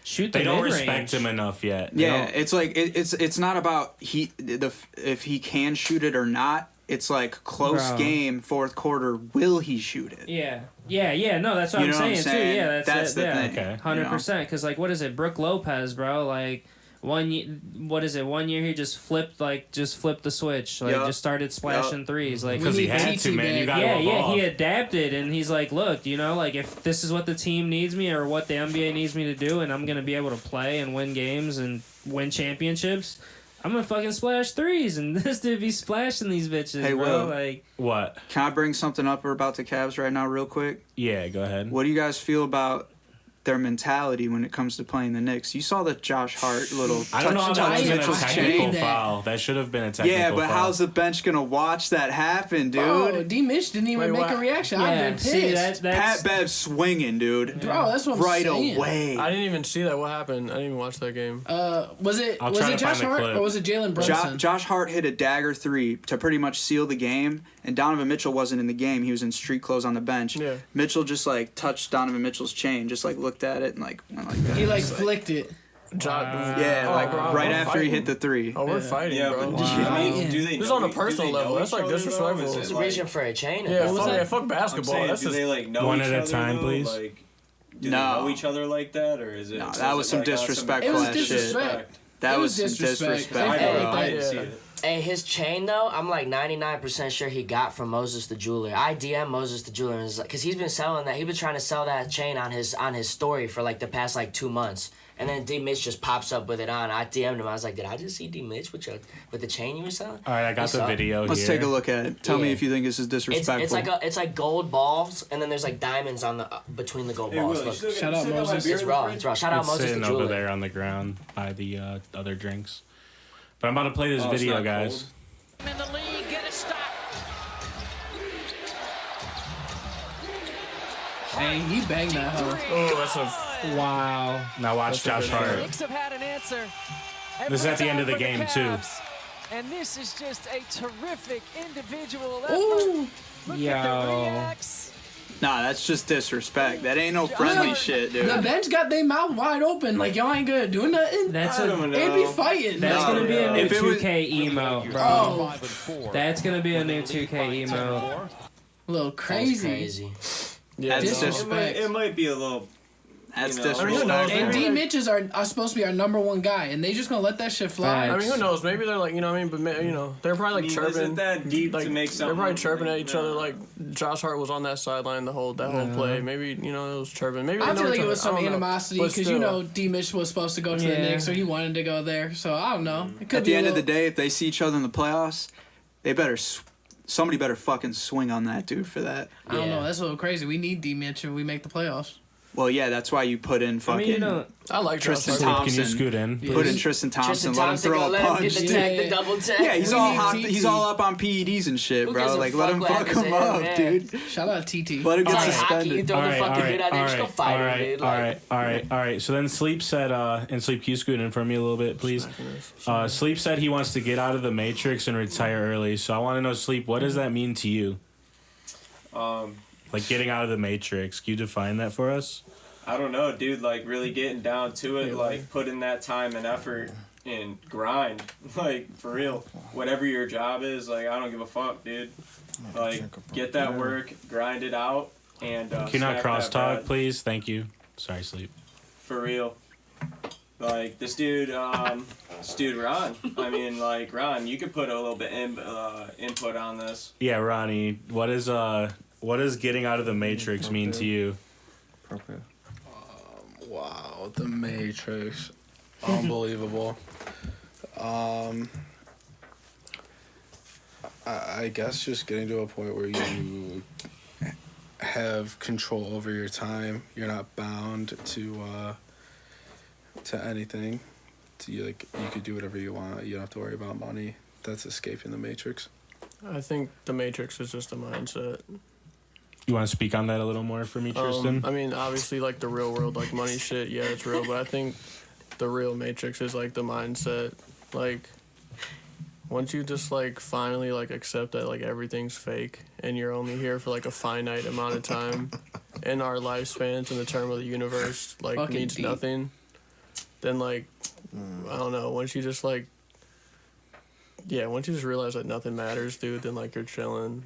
S3: shoot the
S2: They don't
S3: mid-range.
S2: respect him enough yet. They
S4: yeah,
S2: don't-
S4: it's not about if he can shoot it or not. It's close
S3: Bro.
S4: game, fourth quarter. Will he shoot it?
S3: Yeah. Yeah, no, that's what
S4: You
S3: I'm
S4: know what I'm
S3: saying,
S4: saying?
S3: too. Yeah,
S4: That's the thing.
S2: Okay.
S3: 100%. Because, like, what is it? Brooke Lopez, bro. Like, 1 year, what is it? 1 year he just flipped the switch. Like, just started splashing threes. Like,
S2: Because he had to, man. You gotta evolve.
S3: he adapted, and he's like, look, you know, like, if this is what the team needs me or what the NBA needs me to do, and I'm gonna be able to play and win games and win championships, I'm gonna fucking splash threes, and this dude be splashing these bitches,
S4: Hey,
S3: bro.
S4: Will.
S3: Like,
S2: What?
S4: Can I bring something up about the Cavs right now real quick?
S2: Yeah, go ahead.
S4: What do you guys feel about their mentality when it comes to playing the Knicks? You saw the Josh Hart little
S2: I don't know how that
S4: touch
S2: was a
S4: Mitchell's
S2: technical
S4: chain.
S2: foul. That should have been a technical
S4: Yeah, but
S2: foul.
S4: how's the bench gonna watch that happen, dude?
S10: Oh, D. Mitch didn't even make a reaction. I've been pissed.
S3: see, that's
S4: Pat Bev swinging, dude.
S10: Bro, that's what I'm
S4: right
S10: saying.
S4: away.
S7: I didn't even see that. What happened? I didn't even watch that game.
S10: Was it
S2: I'll try to
S10: Josh
S2: find the
S10: Hart
S2: clip.
S10: or was it Jalen Brunson?
S4: Josh Hart hit a dagger 3 to pretty much seal the game, and Donovan Mitchell wasn't in the game. He was in street clothes on the bench.
S7: Yeah.
S4: Mitchell just like touched Donovan Mitchell's chain, just like looked at it and like went like that.
S10: He like
S4: It's
S10: flicked it.
S4: yeah,
S7: Oh,
S4: like
S7: bro,
S4: right
S7: we're
S4: after he
S7: fighting.
S4: hit the 3.
S7: Oh, we're fighting,
S8: Yeah,
S7: bro.
S8: but I mean, do they
S7: This is
S8: know
S7: on a
S8: do
S7: personal
S8: they know
S7: level. That's
S8: each
S7: like
S8: other, though?
S7: disrespectful.
S8: Is it
S5: It's
S8: like-
S5: reaching for a chain.
S7: Yeah,
S10: was
S7: fuck,
S10: that?
S7: yeah, fuck
S8: I'm
S7: basketball.
S8: saying,
S7: That's
S8: do
S7: just
S8: they like know
S2: One
S8: each
S2: at a
S8: other,
S2: time,
S8: though?
S2: please.
S8: Like, do
S4: No.
S8: they know each other like that, or is it?
S4: No,
S8: is
S4: that
S8: it
S4: was some
S8: like on
S4: disrespectful
S10: It was
S4: ass shit.
S10: disrespect.
S4: That
S10: It
S4: was
S10: was
S4: some
S10: disrespect.
S4: disrespect.
S8: I
S10: Hey,
S8: don't know. I
S10: hey,
S8: didn't see it.
S5: Hey, his chain though, I'm like 99% sure he got from Moses the jeweler. I DM Moses the jeweler because he's been selling that. He's been trying to sell that chain on his story for like the past like 2 months. And then D Mitch just pops up with it on. I DM'd him. I was like, did I just see D Mitch with the chain you were selling?
S2: All right, I got
S5: He
S2: the
S5: saw-
S2: video
S4: Let's
S2: here.
S4: take a look at it. Tell me
S5: Yeah.
S4: if you think this is disrespectful.
S5: It's like gold balls, and then there's like diamonds on the between the gold
S8: Hey,
S5: balls.
S8: Will, you
S5: Look,
S8: still
S10: Shout
S8: got-
S10: out
S8: still got my
S10: Moses.
S8: beer
S5: it's
S8: in the
S5: raw.
S8: fridge?
S5: It's raw. Shout out
S2: It's
S5: Moses the
S2: sitting over
S5: jeweler.
S2: there on the ground by the other drinks. But I'm about to play this
S8: Oh, it's
S2: video,
S8: not
S2: guys.
S8: cold?
S11: In the lead, get a stop.
S10: Hey, he banged that hoe.
S7: oh, that's a
S3: wow.
S2: Now watch Josh
S11: The
S2: Hart.
S11: Knicks have had an answer.
S2: This is at the end of the game, too.
S11: And this is just a terrific individual
S10: Ooh.
S11: effort. Look
S3: Yo.
S11: at the reacts.
S4: Nah, that's just disrespect. That ain't no friendly shit, dude.
S10: The bench got their mouth wide open, like y'all ain't gonna do nothing.
S3: That's
S8: I
S3: a
S8: don't
S10: They
S8: know.
S10: be fighting.
S3: that's
S4: No,
S3: gonna be a new
S4: if it was-
S3: 2K emo, bro.
S10: Oh,
S3: That's gonna be a new 2K emo.
S10: a little
S5: That's
S10: crazy.
S5: crazy.
S7: yeah.
S4: That's
S7: no.
S4: disrespect.
S8: It might be a little.
S4: That's
S8: You know,
S7: I mean, who knows?
S4: disrespect.
S10: And
S7: Maybe
S10: D Mitch are supposed to be our #1 guy, and they just gonna let that shit fly.
S3: Facts.
S7: I mean, who knows? Maybe they're like, you know what I mean? But, you know, they're probably like
S8: I mean,
S7: chirping.
S8: is it that deep
S7: like,
S8: to make
S7: they're
S8: something?
S7: probably chirping at each
S8: no.
S7: other like Josh Hart was on that sideline that whole play. Maybe, you know, it was chirping. Maybe they
S10: I
S7: know
S10: feel like
S7: each
S10: it
S7: other.
S10: was some
S7: I don't know.
S10: animosity
S7: But
S10: because you
S7: still.
S10: know D Mitch was supposed to go to the
S3: Yeah.
S10: Knicks, so he wanted to go there. So I don't know. It could
S4: At
S10: be
S4: the
S10: a
S4: end of the
S10: little-
S4: day, if they see each other in the playoffs, they better. Somebody better fucking swing on that dude for that.
S10: I don't know.
S5: Yeah.
S10: That's a little crazy. We need D Mitch if we make the playoffs.
S4: Well, yeah, that's why you put in
S3: I
S4: fucking.
S3: mean, you know,
S7: I like
S4: Tristan
S7: Josh Hart.
S4: Thompson.
S2: Can you scoot in?
S4: Put in Tristan Thompson.
S5: Tristan
S4: Let him
S5: Thompson
S4: throw
S5: go
S4: a
S5: let him get
S4: punch.
S5: the
S10: Yeah.
S5: tag, the double tag.
S4: Yeah, he's
S10: We
S4: all
S10: need
S4: hot.
S10: TT.
S4: He's all up on PEDs and shit,
S5: Who
S4: bro.
S5: gives a
S4: Like, let
S5: fuck
S4: him
S5: what
S4: fuck
S5: happens
S4: him
S5: to him,
S4: up,
S5: man?
S4: dude.
S10: Shout out TT.
S4: Let him
S5: It's
S4: get
S5: like hockey. You
S4: suspended.
S5: throw the fucking dude out there, just go fight him, dude. Like,
S2: all right. So then Sleep said, and Sleep, can you scoot in for me a little bit, please? Sleep said he wants to get out of the Matrix and retire early. So I want to know, Sleep, what does that mean to you? Like getting out of the Matrix. Can you define that for us?
S8: I don't know, dude. Like really getting down to it, like putting that time and effort and grind, like for real. Whatever your job is, like I don't give a fuck, dude. Like get that work, grind it out, and
S2: Can you not
S8: stack
S2: crosstalk,
S8: that bread.
S2: please? Thank you. Sorry, Sleep.
S8: For real. Like this dude Ron. I mean, like Ron, you could put a little bit input on this.
S2: Yeah, Ronnie, what does getting out of the Matrix mean to you?
S9: Wow, the Matrix. Unbelievable. I guess just getting to a point where you have control over your time. You're not bound to anything. You could do whatever you want. You don't have to worry about money. That's escaping the Matrix.
S7: I think the Matrix is just a mindset.
S2: You want to speak on that a little more for me, Tristan?
S7: I mean, obviously, like the real world, like money shit, yeah, it's real. But I think the real Matrix is like the mindset. Like, once you just like finally like accept that like everything's fake and you're only here for like a finite amount of time, and our lifespans in the term of the universe like
S10: Fucking
S7: means
S10: deep.
S7: nothing, then like I don't know. Once you just like once you just realize that nothing matters, dude, then like you're chilling.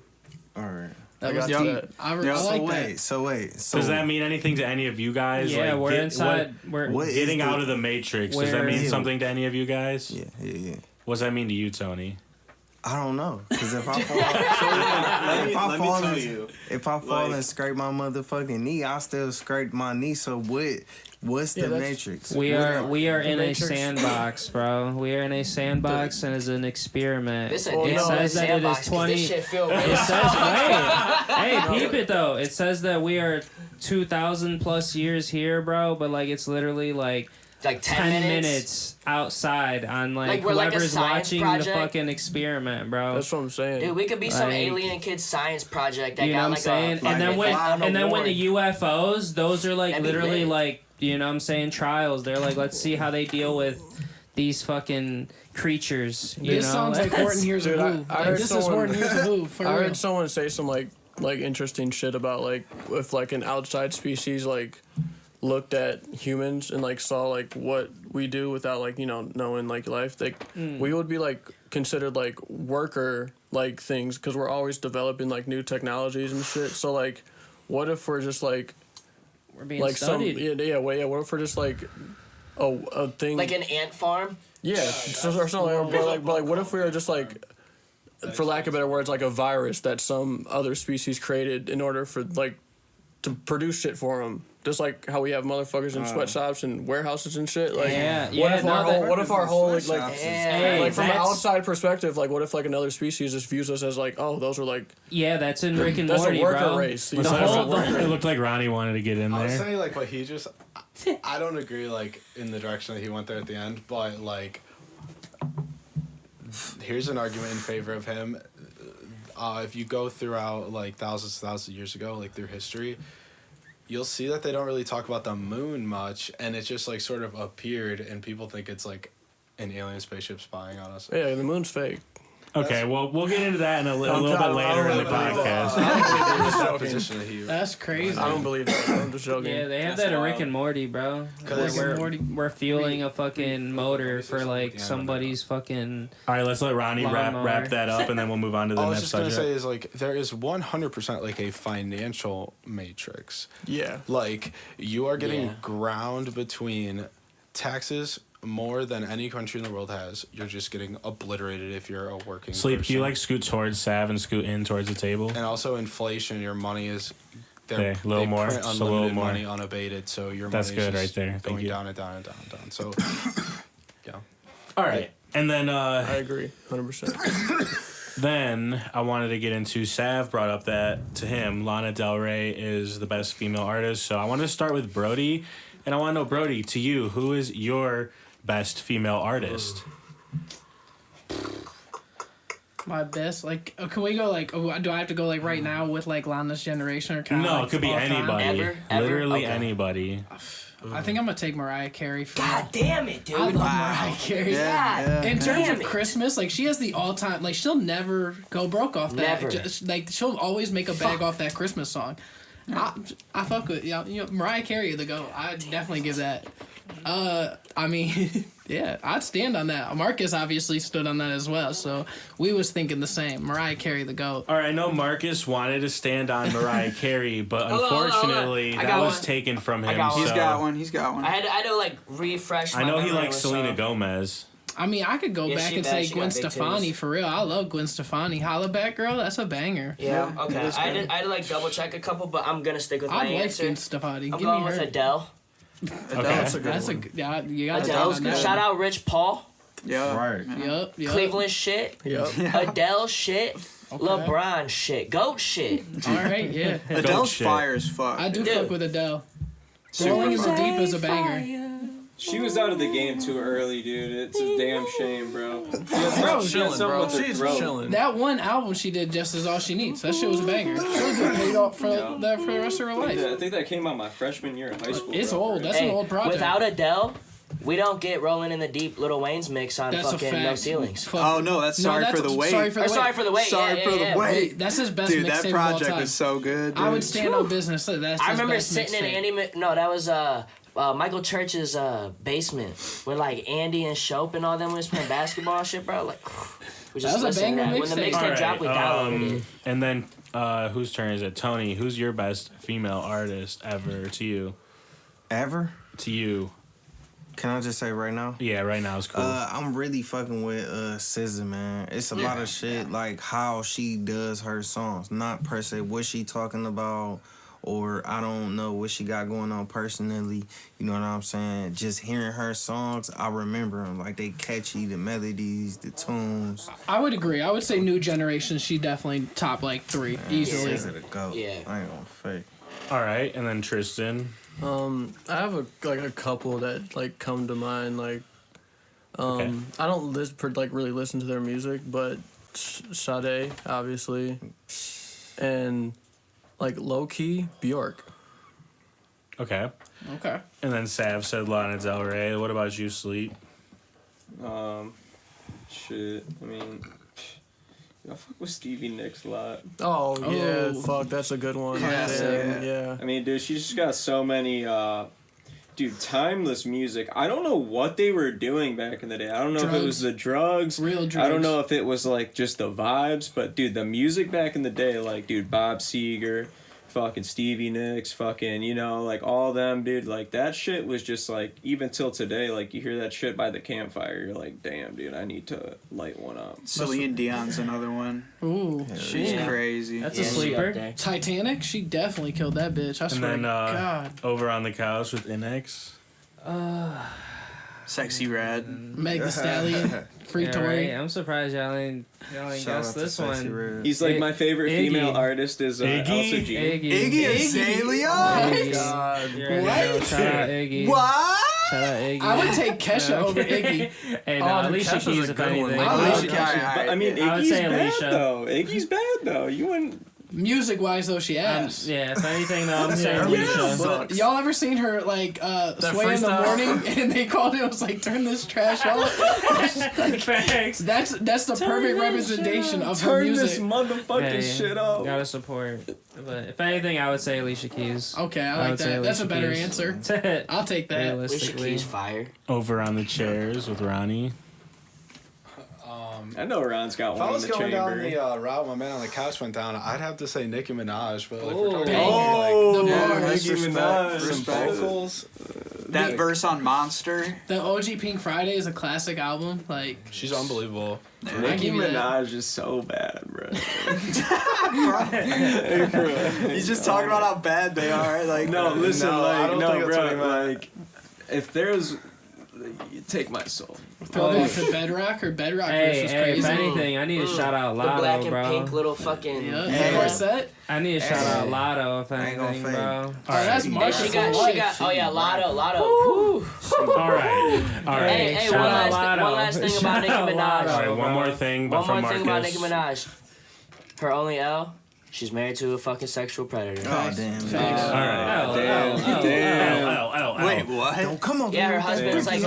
S6: All right.
S10: That was
S7: got
S10: deep.
S7: that.
S10: I
S6: So
S10: like
S6: wait,
S10: that.
S6: so wait. So
S2: Does that mean anything to any of you guys?
S3: Yeah,
S2: like,
S3: we're inside.
S6: what is
S2: getting
S6: the-
S2: out of the matrix. Does that
S3: We're-
S2: mean something to any of you guys?
S6: Yeah.
S2: What does that mean to you, Tony?
S6: I don't know, cause if I fall,
S8: Let me
S6: fall
S8: tell
S6: and,
S8: you.
S6: if I fall
S8: Like-
S6: and scrape my motherfucking knee, I still scrape my knee. So what's the
S7: that's-
S6: matrix?
S3: We are in a
S7: Matrix.
S3: sandbox, bro. We are in a sandbox and it's an experiment.
S5: This a
S3: It
S5: damn
S3: says that it
S5: sandbox,
S3: is
S5: 'cause
S3: 20.
S5: This shit feel
S3: It
S5: real.
S3: says, wait, hey, peep it though. It says that we are 2,000 plus years here, bro. But like, it's literally like
S5: like 10
S3: minutes outside on like
S5: Like, we're like a
S3: whoever's
S5: science
S3: watching
S5: project.
S3: the fucking experiment, bro.
S7: That's what I'm saying.
S5: Dude, we could be some
S3: Like-
S5: alien kid science project that
S3: You know
S5: got
S3: what I'm
S5: like
S3: saying?
S5: a
S3: And then when
S5: fucking
S3: and then when
S5: award.
S3: the UFOs, those are like
S5: That'd be
S3: literally
S5: lit.
S3: like, you know what I'm saying, trials. They're like, let's see how they deal with these fucking creatures. You
S10: This
S3: know?
S10: sounds like Horton Hears a
S7: Dude,
S10: Who.
S7: I
S10: Like,
S7: heard
S10: this is
S7: someone-
S10: Horton Hears a Who, for
S7: I
S10: real.
S7: heard someone say some like interesting shit about like if like an outside species like looked at humans and like saw like what we do without like knowing like life, like we would be like considered like worker like things because we're always developing like new technologies and shit. So like, what if we're just like
S3: We're being
S7: like
S3: studied.
S7: what if we're just like a thing
S5: like an ant farm.
S7: yeah, or something. But like, what if we were just like, for lack of better words, like a virus that some other species created in order for like to produce shit for them, just like how we have motherfuckers in sweatshops and warehouses and shit. Like,
S3: Yeah,
S7: what
S3: yeah,
S7: if
S3: no,
S7: our
S3: that-
S7: whole, what if our whole like
S5: Yeah.
S7: like from an
S3: that's-
S7: outside perspective, like what if like another species just views us as like, oh, those are like
S3: Yeah, that's in Rick and
S7: that's
S3: Morty,
S7: a worker
S3: bro.
S7: race.
S3: The
S7: You know?
S3: whole-
S2: It looked like Ronnie wanted to get in
S9: I was
S2: there.
S9: saying like what he just. I don't agree like in the direction that he went there at the end, but like, here's an argument in favor of him. If you go throughout like thousands of years ago, like through history, you'll see that they don't really talk about the moon much, and it just like sort of appeared, and people think it's like an alien spaceship spying on us.
S7: Yeah, the moon's fake.
S2: Okay, well, we'll get into that in a little bit later in the podcast.
S10: That's crazy.
S7: I don't believe that. I'm just joking.
S3: Yeah, they have
S8: That's
S3: that in Rick
S8: wild.
S3: and Morty, bro.
S10: Rick and Morty.
S3: We're fueling a fucking motor for like somebody's fucking.
S2: All right, let's let Ronnie wrap
S3: Lawnmower.
S2: that up, and then we'll move on to the
S9: All I was
S2: next
S9: just gonna
S2: subject.
S9: say is like there is 100% like a financial matrix.
S7: Yeah.
S9: Like you are getting
S5: Yeah.
S9: ground between taxes more than any country in the world has. You're just getting obliterated if you're a working
S2: Sleep,
S9: person.
S2: do you like scoot towards Sav and scoot in towards the table?
S9: And also inflation, your money is
S2: Okay, a little
S9: they
S2: more,
S9: print
S2: just a little
S9: unlimited
S2: more.
S9: money unabated, so your
S2: That's
S9: money is
S2: good
S9: just
S2: right there. Thank
S9: going
S2: you.
S9: down and down and down and down. So yeah.
S2: All right, and then
S7: I agree, 100%.
S2: then I wanted to get into Sav brought up that to him Lana Del Rey is the best female artist. So I want to start with Brody, and I want to know, Brody, to you, who is your best female artist?
S10: My best, like, can we go like? Oh, do I have to go like right now with like Lana's generation or kind of?
S2: No,
S10: like,
S2: it could be
S10: all time?
S2: anybody.
S5: Ever?
S2: Literally
S5: Okay.
S2: anybody.
S10: I think I'm gonna take Mariah Carey for.
S5: God damn it, dude.
S10: I love Mariah Carey.
S5: Yeah.
S10: In terms
S5: Damn
S10: of
S5: it.
S10: Christmas, like she has the all-time, like she'll never go broke off that.
S5: Never.
S10: Just, like she'll always make a bag off that Christmas song. I fuck with Mariah Carey the go. I definitely give that. I mean, yeah, I'd stand on that. Marcus obviously stood on that as well, so we was thinking the same. Mariah Carey the goat.
S2: All right, I know Marcus wanted to stand on Mariah Carey, but
S5: Hold on, hold on, hold on.
S2: unfortunately
S5: I
S2: that
S5: got
S2: was
S5: one.
S2: taken from
S5: I
S2: him.
S5: got one.
S4: He's
S2: so-
S4: got one. He's got one.
S5: I had to like refresh.
S2: I
S5: my
S2: know he
S5: memory
S2: likes
S5: with
S2: Selena
S5: some-
S2: Gomez.
S10: I mean, I could go
S5: Yeah,
S10: back
S5: she
S10: and
S5: bad.
S10: say
S5: She
S10: Gwen
S5: got big
S10: Stefani
S5: titties.
S10: for real. I love Gwen Stefani. Holla back, girl. That's a banger.
S5: Yeah.
S4: Yeah,
S5: Okay.
S4: it is
S5: I
S4: good.
S5: had to like double check a couple, but I'm gonna stick with my
S10: I'd like
S5: answer.
S10: Gwen Stefani.
S5: I'm
S10: Give
S5: going
S10: me
S5: with
S10: her.
S5: Adele.
S2: Okay.
S7: That's a good
S10: That's
S7: one.
S10: a yeah. You got
S5: Adele's
S10: to
S5: good. Shout out Rich Paul.
S4: Yeah.
S6: Right.
S10: Yup.
S5: Cleveland shit.
S7: Yep.
S5: Adele shit. LeBron shit. Goat shit.
S10: All right. Yeah.
S4: Adele's
S2: shit.
S4: fire as fuck.
S10: I do
S5: Dude.
S10: fuck with Adele. Rolling in the Deep is a banger.
S8: She was out of the game too early, dude. It's a damn shame, bro.
S10: Bro,
S8: She had
S7: Chilling,
S8: something
S7: bro.
S8: with her
S7: She's
S8: throat.
S7: chilling.
S10: that one album she did, Just Is All She Needs. That shit was a banger. She'll get paid off for that for the rest of her life.
S8: I think that came out my freshman year in high school.
S10: It's
S8: bro.
S10: old. That's
S5: Hey,
S10: an old project.
S5: without Adele, we don't get Rolling in the Deep Lil Wayne's mix on
S10: That's a
S5: fucking
S10: fact.
S5: No Ceilings.
S10: Fuck.
S4: Oh no, that's Sorry for the Wait.
S10: Sorry for
S5: Or
S10: the
S5: Sorry
S10: Wait.
S5: for the Wait.
S4: Sorry
S5: yeah,
S4: for
S5: yeah,
S4: the
S5: yeah.
S4: Wait.
S10: That's his best
S4: Dude,
S10: mixtape
S4: that
S10: of all
S4: project
S10: time.
S4: is so good. Dude.
S10: I would stand on business. That's his
S5: I remember
S10: best
S5: sitting in
S10: mixtape.
S5: Andy. No, that was Michael Church's basement with like Andy and Shope and all them was playing basketball and shit, bro. Like, We
S10: That
S5: just
S10: was a
S5: listened to
S10: banger
S5: that. When the
S10: mixtape.
S5: mixtape dropped, we downloaded it.
S2: And then whose turn is it? Tony, who's your best female artist ever to you?
S6: Ever?
S2: To you.
S6: Can I just say right now?
S2: Yeah, right now is cool.
S6: I'm really fucking with SZA, man. It's a lot of shit like how she does her songs, not per se what she talking about, or I don't know what she got going on personally. You know what I'm saying? Just hearing her songs, I remember them. Like, they catchy, the melodies, the tunes.
S10: I would agree. I would say new generation, she definitely top like 3 easily.
S6: SZA the GOAT.
S5: Yeah.
S6: I ain't gonna fake.
S2: All right, and then Tristan.
S7: I have a couple that like come to mind. Like,
S2: Okay.
S7: I don't really listen to their music, but Sade obviously, and like low key Bjork.
S2: Okay.
S10: Okay.
S2: And then Sav said Lana Del Rey. What about you, Sleep?
S8: Shit. I mean, I fuck with Stevie Nicks a lot.
S7: Oh yeah,
S10: Oh.
S7: fuck, that's a good one.
S4: Classic.
S7: Yeah.
S8: I mean, dude, she's just got so many, timeless music. I don't know what they were doing back in the day. I don't know if it was the drugs.
S10: Real drugs.
S8: I don't know if it was, like, just the vibes. But, dude, the music back in the day, like, dude, Bob Seger, fucking Stevie Nicks, fucking, you know, like, all them, dude. Like, that shit was just, like, even till today, like, you hear that shit by the campfire, you're like, damn, dude, I need to light one up.
S4: Celine Dion's another one.
S10: Ooh.
S4: She's crazy.
S3: That's
S5: Yeah,
S3: a
S5: she up
S3: sleeper.
S5: there.
S10: Titanic, she definitely killed that bitch. I
S2: And
S10: swear
S2: then
S10: to God.
S2: over on the couch with Inex.
S4: Sexy Red.
S10: Meg Thee Stallion, Free
S3: Yeah,
S10: Tory.
S3: right. I'm surprised y'all ain't
S6: Shout
S3: guessed
S6: out to
S3: this
S6: Sexy
S3: one.
S6: Red.
S8: He's, like, my favorite
S3: Iggy.
S8: female artist is
S2: Iggy?
S8: Elsa G.
S10: Iggy Azalea.
S3: Iggy. You already know. Shout out Iggy.
S10: What?
S3: Shout out Iggy.
S10: I would take Kesha over Iggy.
S3: Hey, no,
S7: Oh, dude,
S3: Alicia
S7: Kesha's
S3: Keys
S7: a
S3: if
S7: good one.
S3: anything.
S10: Alicia
S4: Okay,
S8: But, I mean,
S3: I would
S8: Iggy's
S3: say
S8: bad,
S3: Alicia.
S8: though. Iggy's bad, though. You wouldn't...
S10: Music wise though, she ass.
S3: Yeah, if anything, though, I'm saying
S8: Yeah.
S3: Alicia.
S10: Y'all ever seen her like sway in the
S7: freestyle?
S10: morning and they called it was like turn this trash off?
S3: Facts.
S10: That's the perfect representation of her
S8: Turn this
S10: music.
S8: motherfucking
S3: Hey,
S8: shit up.
S3: Gotta support. But if anything, I would say Alicia Keys.
S10: Okay, I
S3: I
S10: like
S3: would say
S10: that. That's a
S3: Alicia
S10: better
S3: Keys.
S10: answer. I'll take that.
S5: Alicia
S3: Realistically.
S5: Keys fire.
S2: Over on the chairs with Ronnie.
S8: I know Ron's got
S9: If I
S8: one in
S9: was
S8: the
S9: going
S8: chamber.
S9: down the route my man on the couch went down, I'd have to say Nicki Minaj. But like,
S3: Oh.
S9: we're talking
S8: Oh,
S10: The
S8: yeah,
S10: bars.
S8: Nicki Minaj.
S9: some
S8: Respect.
S9: vocals,
S4: That verse on Monster.
S10: The OG Pink Friday is a classic album. Like
S9: she's unbelievable.
S10: I
S8: Nicki
S10: give you that.
S8: Minaj is so bad, bro.
S4: He's just talking about how bad they are. Like,
S8: No, listen,
S9: No, I
S8: like,
S9: don't
S8: no,
S9: think that's what he
S8: bro,
S9: meant.
S8: like, if there's, you take my soul.
S10: throwback to Bedrock or Bedrock verse
S3: Hey,
S10: was
S3: hey,
S10: crazy.
S3: if anything, I need to shout out
S5: The black
S3: Lotto,
S5: and
S3: bro.
S5: pink little fucking.
S10: Yeah, corset.
S3: I need to shout out Lotto, if
S6: I ain't gonna
S3: anything,
S6: fake.
S3: bro.
S10: Oh, that's
S5: Hey,
S10: Marshall
S5: she got,
S10: for
S5: she
S10: life.
S5: got. Oh yeah, Lotto. Whew.
S2: All right. All right.
S5: Hey,
S3: shout
S5: one
S3: out
S5: last thing about Nicki
S3: Shout out
S5: Minaj.
S2: All right,
S3: Lotto,
S2: one more
S3: bro.
S2: thing, but
S5: One
S2: from
S5: more thing about
S2: Marcus.
S5: Nicki Minaj. Her only L, she's married to a fucking sexual predator.
S6: Oh, damn.
S10: Facts.
S2: All right.
S8: Damn.
S4: wait, what?
S6: Don't come over
S5: Yeah, her
S6: here.
S5: husband's like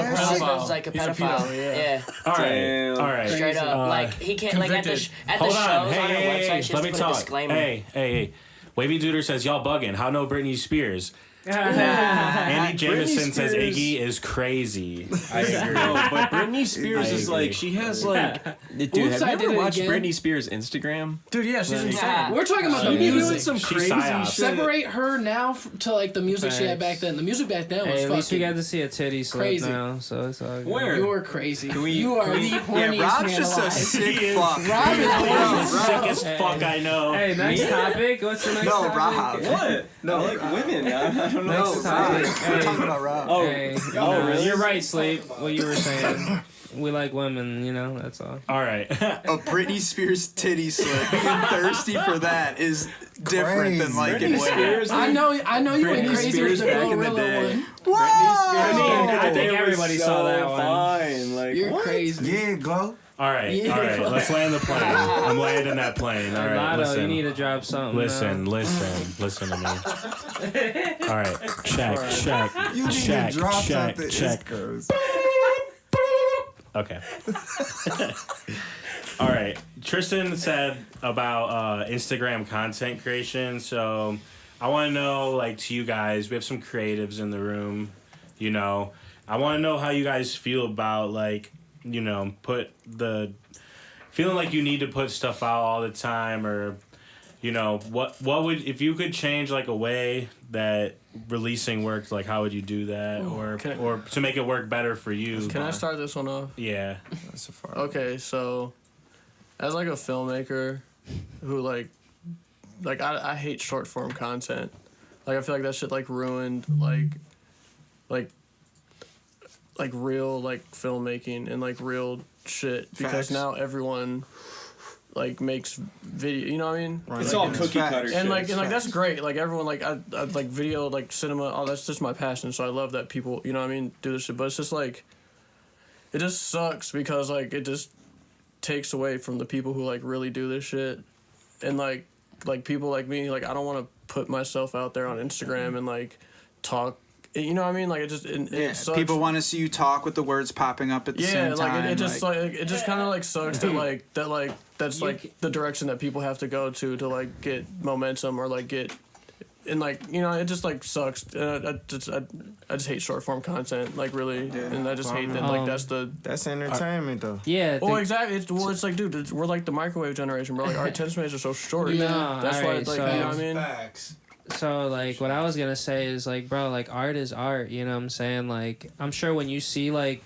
S5: a pedophile. Yeah,
S2: All right.
S8: Damn.
S2: All right.
S5: straight up. Like he can't like at the
S2: Hold
S5: shows
S2: on.
S5: on her
S2: Hey,
S5: website. She has
S2: let
S5: to
S2: me
S5: put a
S2: talk.
S5: disclaimer.
S2: Hey. Wavy Duder says, y'all bugging. How no Britney Spears?
S3: Nah.
S2: Andy Jameson says
S8: Spears-
S2: Iggy is crazy. I agree.
S8: No, but Britney Spears
S2: I
S8: is
S2: agree.
S8: like, she has like, dude,
S10: Oops,
S8: have
S10: I
S8: you
S10: did
S8: ever
S10: it
S8: watched
S10: again.
S8: Britney Spears' Instagram?
S7: Dude, yeah, she's insane.
S5: Yeah.
S10: We're talking about the
S8: She be doing
S10: music.
S8: some
S2: She's
S8: crazy
S2: psyop.
S8: shit.
S10: Separate her now to like the music she had back then. The music back then was
S3: Hey, at least we
S10: fucking
S3: got to see a titty slip
S10: crazy.
S3: now, so it's all good.
S8: Where?
S10: You're crazy.
S8: we-
S10: you are
S8: can we-
S10: the horniest
S4: Yeah, Rob's
S10: man
S4: just a
S10: alive.
S4: sick
S2: He is.
S4: fuck.
S10: Rob is
S2: the
S10: horny.
S2: sickest fuck I know.
S3: Hey, next topic. What's the next
S4: No,
S3: topic?
S4: Rob.
S8: What? No, I like women. I don't know.
S3: Next topic.
S4: We're talking
S3: Hey,
S4: about Rob.
S8: Oh,
S3: hey,
S8: oh, really?
S3: You're right, Sleep. What you were saying. We like women, you know. That's all.
S2: All right.
S4: A Britney Spears titty slip. Being thirsty for that is different than
S6: Crazy.
S4: liking
S8: Britney
S4: women.
S8: Spears.
S10: I know you went
S8: Britney
S10: crazy
S8: Spears
S10: with the
S8: back in the
S10: Glorilla
S8: day.
S10: one.
S2: I mean, I think
S8: They were
S2: everybody saw that one.
S8: Fine. Like,
S10: You're
S8: what?
S10: crazy.
S6: Yeah, Glow.
S2: All right.
S10: Yeah.
S2: All right. Let's land the plane. I'm landing that plane. All right.
S3: Lotto,
S2: Listen.
S3: you need to drop something.
S2: Listen
S3: now.
S2: to me. All right, check.
S6: You need
S2: Check,
S6: to drop
S2: check,
S6: something.
S2: check.
S6: It's goes.
S2: Okay. All right. Tristan said about Instagram content creation. So I want to know, like, to you guys, we have some creatives in the room. You know, I want to know how you guys feel about, like, you know, put the feeling like you need to put stuff out all the time, or you know, what would, if you could change like a way that releasing worked, like how would you do that, or to make it work better for you?
S7: Can I start this one off?
S2: Yeah.
S6: That's a far.
S7: Okay, so as like a filmmaker who like I hate short form content. Like I feel like that shit like ruined like real like filmmaking and like real shit, because
S4: Facts.
S7: now everyone like makes video, you know what I mean?
S8: It's all cookie cutter shit.
S7: And like that's great. Like everyone like I like video, like cinema, oh that's just my passion. So I love that people, you know what I mean, do this shit. But it's just like it just sucks because like it just takes away from the people who like really do this shit. And like people like me, like I don't want to put myself out there on Instagram and like talk. You know what I mean? Like it sucks.
S4: People want to see you talk with the words popping up at the same time.
S7: It just it just kind of like sucks that that's like the direction that people have to go to like get momentum or like get, and like, you know, it just like sucks. I just hate short form content, like really, and I just hate that like
S6: that's entertainment though.
S3: Yeah.
S7: Well, exactly. It's like, dude, we're like the microwave generation, bro. Like our attention spans are so short.
S3: Yeah,
S7: that's why.
S3: alright,
S7: Like,
S3: so-
S7: you know what I mean?
S9: Facts.
S3: So, like, what I was gonna say is, like, bro, like, art is art, you know what I'm saying? Like, I'm sure when you see, like,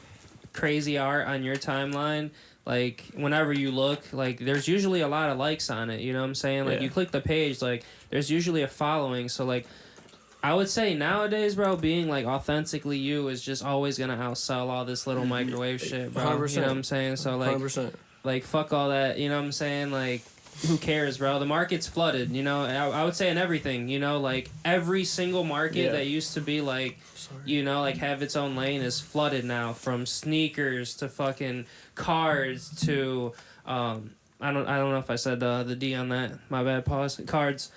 S3: crazy art on your timeline, like, whenever you look, like, there's usually a lot of likes on it, you know what I'm saying? Like,
S7: Yeah.
S3: you click the page, like, there's usually a following, so, like, I would say nowadays, bro, being, like, authentically you is just always gonna outsell all this little microwave shit, bro.
S7: 100%.
S3: You know what I'm saying? So, like,
S7: 100%.
S3: like, fuck all that, you know what I'm saying? Like, who cares, bro? The market's flooded, you know? I would say in everything, you know? Like, every single market that used to be, like, you know, like, have its own lane is flooded now. From sneakers to fucking cars to, I don't know if I said the D on that. My bad, pause. Cards.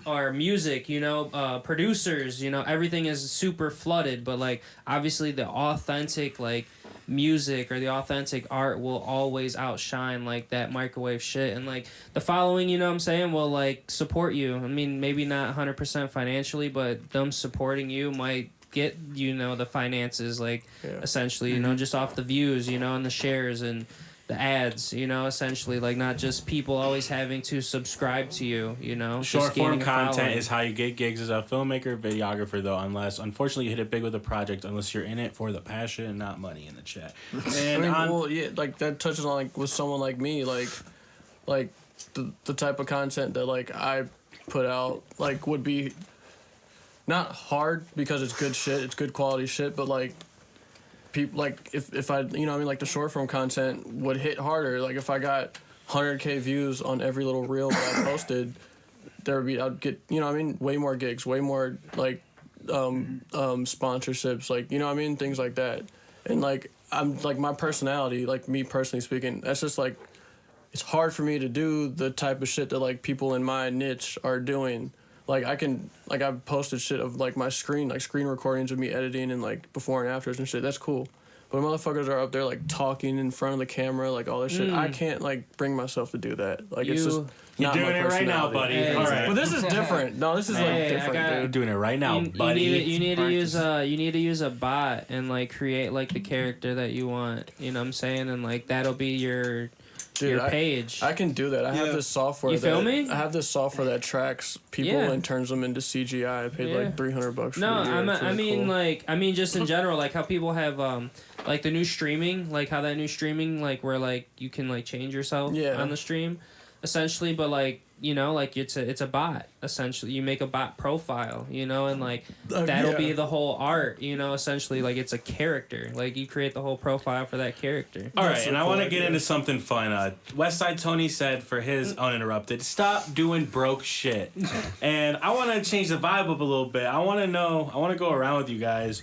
S3: Or music, you know, producers, you know, everything is super flooded. But, like, obviously the authentic, like, music or the authentic art will always outshine like that microwave shit, and like the following, you know what I'm saying, will like support you. I mean, maybe not 100% financially, but them supporting you might get, you know, the finances, like essentially, you know, just off the views, you know, and the shares and the ads, you know, essentially, like not just people always having to subscribe to you, you know.
S2: Short
S3: just
S2: form
S3: gaining a
S2: content
S3: following.
S2: is how you get gigs as a filmmaker, videographer, though, unless, unfortunately, you hit it big with a project, unless you're in it for the passion and not money in the chat. And
S7: well, yeah, like that touches on like with someone like me, like the type of content that like I put out, like would be not hard because it's good shit, it's good quality shit, but like people, like if I, you know what I mean, like the short form content would hit harder. Like if I got 100K views on every little reel that I posted, I'd get, you know what I mean, way more gigs, way more like sponsorships, like, you know what I mean, things like that. And like I'm like, my personality, like me personally speaking, that's just like, it's hard for me to do the type of shit that like people in my niche are doing. Like I can, like I've posted shit of like my screen recordings of me editing and like before and afters and shit. That's cool. But motherfuckers are up there like talking in front of the camera, like all this shit. I can't like bring myself to do that. Like it's just
S2: you're
S7: not my
S2: doing it right now, buddy.
S7: personality.
S2: All right.
S7: But this is different. No, this is like different,
S2: You're
S7: dude.
S2: doing it right now, buddy.
S3: You need to use a bot and like create like the character that you want. You know what I'm saying? And like that'll be your page.
S7: I can do that. I have this software.
S3: You feel me?
S7: I have this software that tracks people and turns them into CGI. I paid like $300 for
S3: No,
S7: a year. It's really cool.
S3: I mean just in general, like how people have like the new streaming, like how that new streaming, like where like you can like change yourself on the stream, essentially. But like, you know, like it's a bot essentially. You make a bot profile, you know, and like that'll be the whole art, you know, essentially. Like it's a character. Like you create the whole profile for that character.
S2: All right, and I want to get into something fun. Westside Tony said for his Uninterrupted, stop doing broke shit. And I want to change the vibe up a little bit. I want to go around with you guys.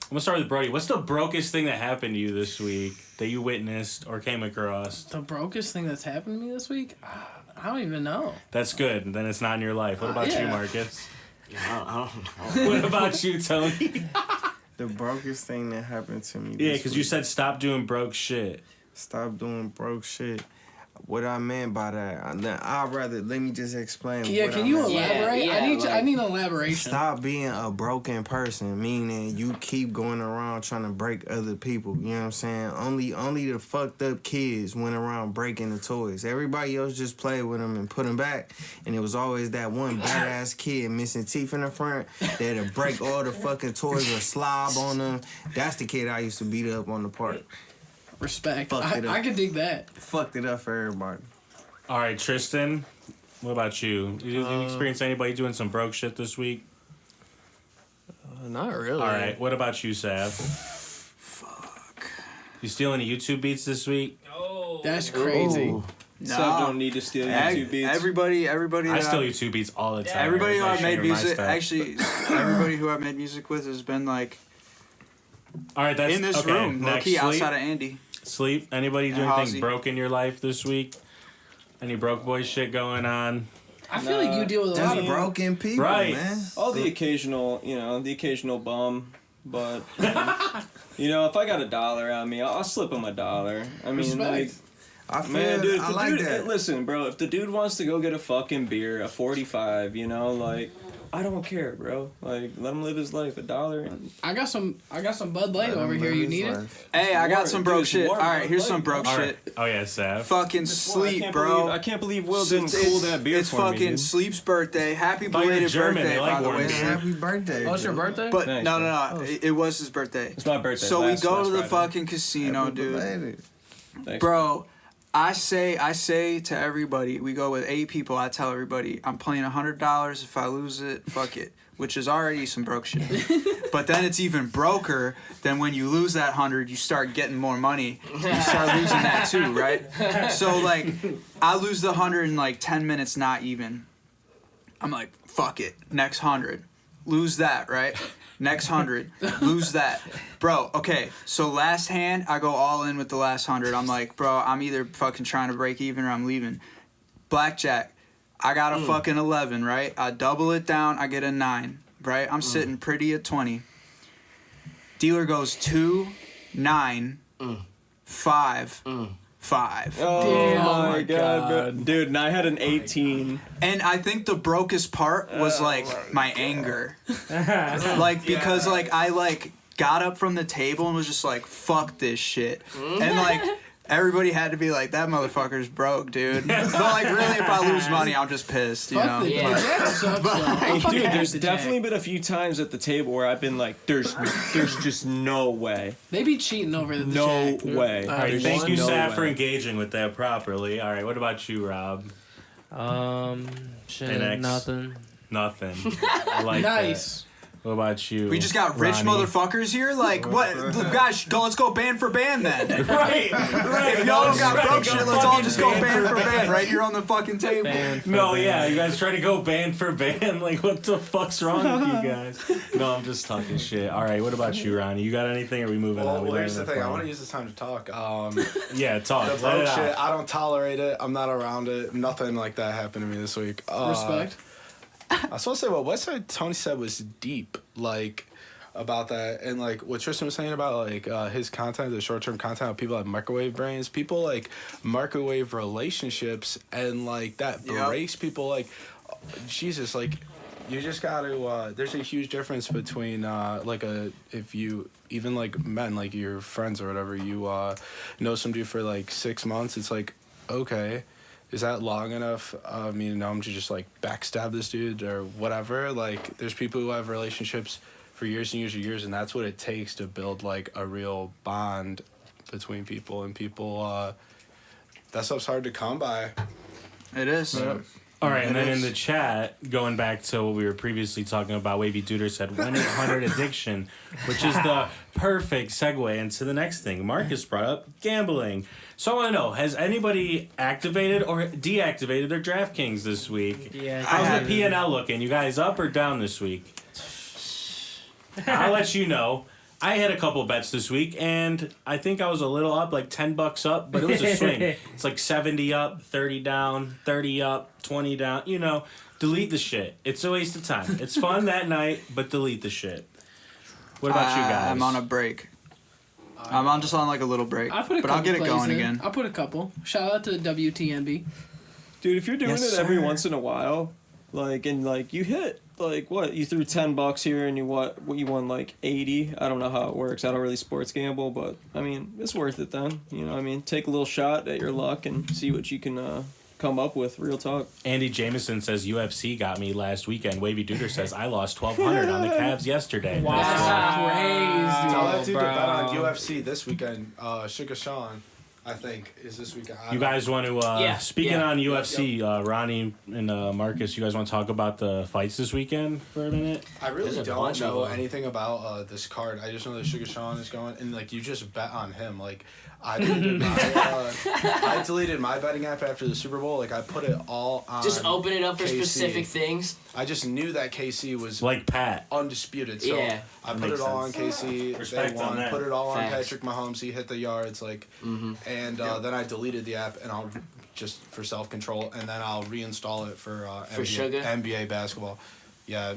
S2: I'm going to start with Brody. What's the brokest thing that happened to you this week that you witnessed or came across?
S10: The brokest thing that's happened to me this week? I don't even know.
S2: That's good. Then it's not in your life. What about you, Marcus?
S5: I don't know.
S2: What about you, Tony?
S6: The brokest thing that happened to me.
S2: Yeah, because you said stop doing broke shit.
S6: Stop doing broke shit. what I meant by that. I'd rather let me just explain.
S10: Yeah,
S6: what
S10: can
S6: I
S10: you
S6: meant.
S10: elaborate?
S5: Yeah,
S10: I need an elaboration.
S6: Stop being a broken person, meaning you keep going around trying to break other people. You know what I'm saying? Only the fucked up kids went around breaking the toys. Everybody else just played with them and put them back. And it was always that one badass kid missing teeth in the front that'd break all the fucking toys or slob on them. That's the kid I used to beat up on the park.
S10: Respect.
S6: Fucked it up.
S10: I can dig that.
S6: Fucked it up for everybody.
S2: All right, Tristan, what about you? Did you experience anybody doing some broke shit this week?
S7: Not really.
S2: All right, what about you, Sav?
S4: Fuck.
S2: You steal any YouTube beats this week?
S10: That's crazy.
S4: No.
S8: Some don't need to steal YouTube beats.
S4: Everybody.
S2: I steal YouTube beats all the time.
S4: Everybody who I've made
S2: sharing my
S4: music,
S2: stuff.
S4: actually, everybody who I've made music with has been like
S2: All right, that's
S4: in this
S2: okay,
S4: room, low
S2: next,
S4: key,
S2: Sleep.
S4: outside of Andy.
S2: Sleep. Anybody do
S4: And
S2: anything
S4: Halsey.
S2: broke in your life this week? Any broke boy shit going on?
S10: I feel like you deal with a lot
S6: Just
S10: of
S6: broken people,
S2: Right.
S6: man.
S8: All the occasional, the occasional bum, but if I got $1 on me, I'll slip him $1. I mean, like,
S6: I feel,
S8: man, dude, if
S6: I
S8: the
S6: like
S8: dude,
S6: that.
S8: listen, bro, if the dude wants to go get a fucking beer, a 45, like, I don't care, bro. Like, let him live his life. $1.
S10: I got some Bud Light over here. You need it?
S4: Hey, I got some broke
S8: Dude,
S4: shit. All
S8: warm,
S4: right, here's
S8: like,
S4: some broke
S2: All
S4: shit.
S2: right. Oh yeah, Sav.
S4: Fucking sleep, bro.
S8: I can't believe Will didn't cool that beer
S4: It's
S8: for me,
S4: fucking
S8: dude.
S4: Sleep's birthday. Happy
S2: Thought you were
S4: belated
S2: German,
S4: birthday,
S2: they like
S4: by the
S2: warm
S4: way.
S2: beer.
S6: Happy birthday.
S10: Oh, it's your
S6: dude.
S10: birthday?
S4: But
S8: Thanks,
S4: no,
S8: bro.
S4: it was his birthday.
S8: It's my birthday.
S4: So we
S8: last
S4: go to the
S8: Friday.
S4: fucking casino,
S6: Happy
S4: dude.
S6: belated.
S8: Thanks,
S4: Bro, I say to everybody, we go with 8 people. I tell everybody, I'm playing $100. If I lose it, fuck it. Which is already some broke shit. But then it's even broker than when you lose that 100, you start getting more money. You start losing that too, right? So like, I lose the 100 in like 10 minutes, not even. I'm like, fuck it, next 100. Lose that, right? Next 100, lose that. Bro, okay, so last hand, I go all in with the last 100. I'm like, bro, I'm either fucking trying to break even or I'm leaving. Blackjack, I got a fucking 11, right? I double it down, I get a 9, right? I'm sitting pretty at 20. Dealer goes 2, 9, 5, 5.
S8: Oh
S10: Damn.
S8: my god, bro. Dude, and I had an 18.
S4: And I think the brokest part was like my anger. Like because like I like got up from the table and was just like, fuck this shit. And like everybody had to be like, that motherfucker's broke, dude. But like really if I lose money, I'm just pissed, you know?
S10: Fuck the Jack sucks, though. I fucking
S8: Dude,
S10: hate
S8: there's
S10: the
S8: definitely
S10: Jack.
S8: been a few times at the table where I've been like, there's just no way.
S10: They be cheating over the
S8: No
S10: Jack.
S8: way.
S2: All right,
S8: There's
S2: thank you,
S8: no
S2: Sav,
S8: way.
S2: for engaging with that properly. All right, what about you, Rob?
S3: Shit,
S2: NX.
S3: nothing.
S2: Nothing. I like
S10: Nice.
S2: that. What about you?
S4: We just got rich
S2: Ronnie?
S4: motherfuckers here? Like, what? Guys, let's go band for band then.
S2: Right.
S4: If y'all don't got broke shit, let's all just go band for band right here on the fucking table.
S3: Band for
S2: No,
S3: band.
S2: yeah, you guys try to go band for band. Like, what the fuck's wrong with you guys? No, I'm just talking shit. All right, what about you, Ronnie? You got anything? Or are we moving on? We
S9: Well, here's the
S2: learning
S9: thing. I
S2: that
S9: want to
S2: from-
S9: use this time to talk.
S2: Yeah, talk.
S9: The
S2: Let
S9: broke
S2: it out.
S9: shit, I don't tolerate it. I'm not around it. Nothing like that happened to me this week.
S10: Respect.
S9: I was supposed to say what Westside Tony said was deep, like, about that. And, like, what Tristan was saying about, like, his content, the short-term content of people have microwave brains. People, like, microwave relationships, and, like, that breaks people. Like, Jesus, like, you just got to, there's a huge difference between, like, if you, even, like, men, like, your friends or whatever, you know some dude for, like, 6 months, it's like, okay, is that long enough? I mean, I'm to just, like, backstab this dude or whatever. Like, there's people who have relationships for years and years and years, and that's what it takes to build, like, a real bond between people. And people, that stuff's hard to come by.
S4: It is.
S2: All right, and then in
S4: is.
S2: the chat, going back to what we were previously talking about, Wavy Duder said 1-800-ADDICTION, which is the perfect segue into the next thing. Marcus brought up gambling. So I want to know, has anybody activated or deactivated their DraftKings this week?
S3: Yeah.
S2: How's the P&L looking? You guys up or down this week? I'll let you know. I had a couple bets this week, and I think I was a little up, like $10 up, but it was a swing. It's like 70 up, 30 down, 30 up, 20 down. You know, delete the shit. It's a waste of time. It's fun that night, but delete the shit. What about you guys?
S4: I'm on a break. I'm just on like a little break,
S10: I put a
S4: but
S10: couple
S4: I'll get it
S10: plays
S4: going
S10: in.
S4: again.
S10: I'll put a couple. Shout out to WTNB.
S8: Dude, if you're doing
S4: Yes,
S8: it every
S4: sir.
S8: once in a while, like, and like you hit, like, what, you threw $10 here and you won like 80. I don't know how it works. I don't really sports gamble, but I mean, it's worth it then. You know what I mean? Take a little shot at your luck and see what you can come up with. Real talk.
S2: Andy Jameson says UFC got me last weekend. Wavy Duder says I lost 1,200 on the Cavs yesterday.
S3: Wow.
S10: That's
S9: Tell that
S10: crazy.
S9: dude to bet on
S3: bro.
S9: UFC this weekend. Sugar Sean, I think, is this weekend.
S2: You guys want to, speaking
S3: yeah.
S2: on UFC, Ronnie and Marcus, you guys want to talk about the fights this weekend for a minute?
S9: I really
S5: There's a
S9: don't
S5: bunch of
S9: know
S5: them.
S9: anything about this card. I just know that Sugar Sean is going, and like you just bet on him. Like I deleted I deleted my betting app after the Super Bowl. Like I put it all on.
S5: Just open it up for
S9: KC.
S5: specific things.
S9: I just knew that KC was
S2: Like Pat.
S9: undisputed. So
S5: Yeah.
S9: I put
S2: Makes
S9: it all
S2: sense.
S9: on KC.
S2: Respect
S9: They
S2: on
S9: won.
S2: that.
S9: Put it all on
S5: Facts.
S9: Patrick Mahomes. He hit the yards. Like, and then I deleted the app and I'll just for self control, and then I'll reinstall it for
S5: Sugar?
S9: NBA basketball. Yeah.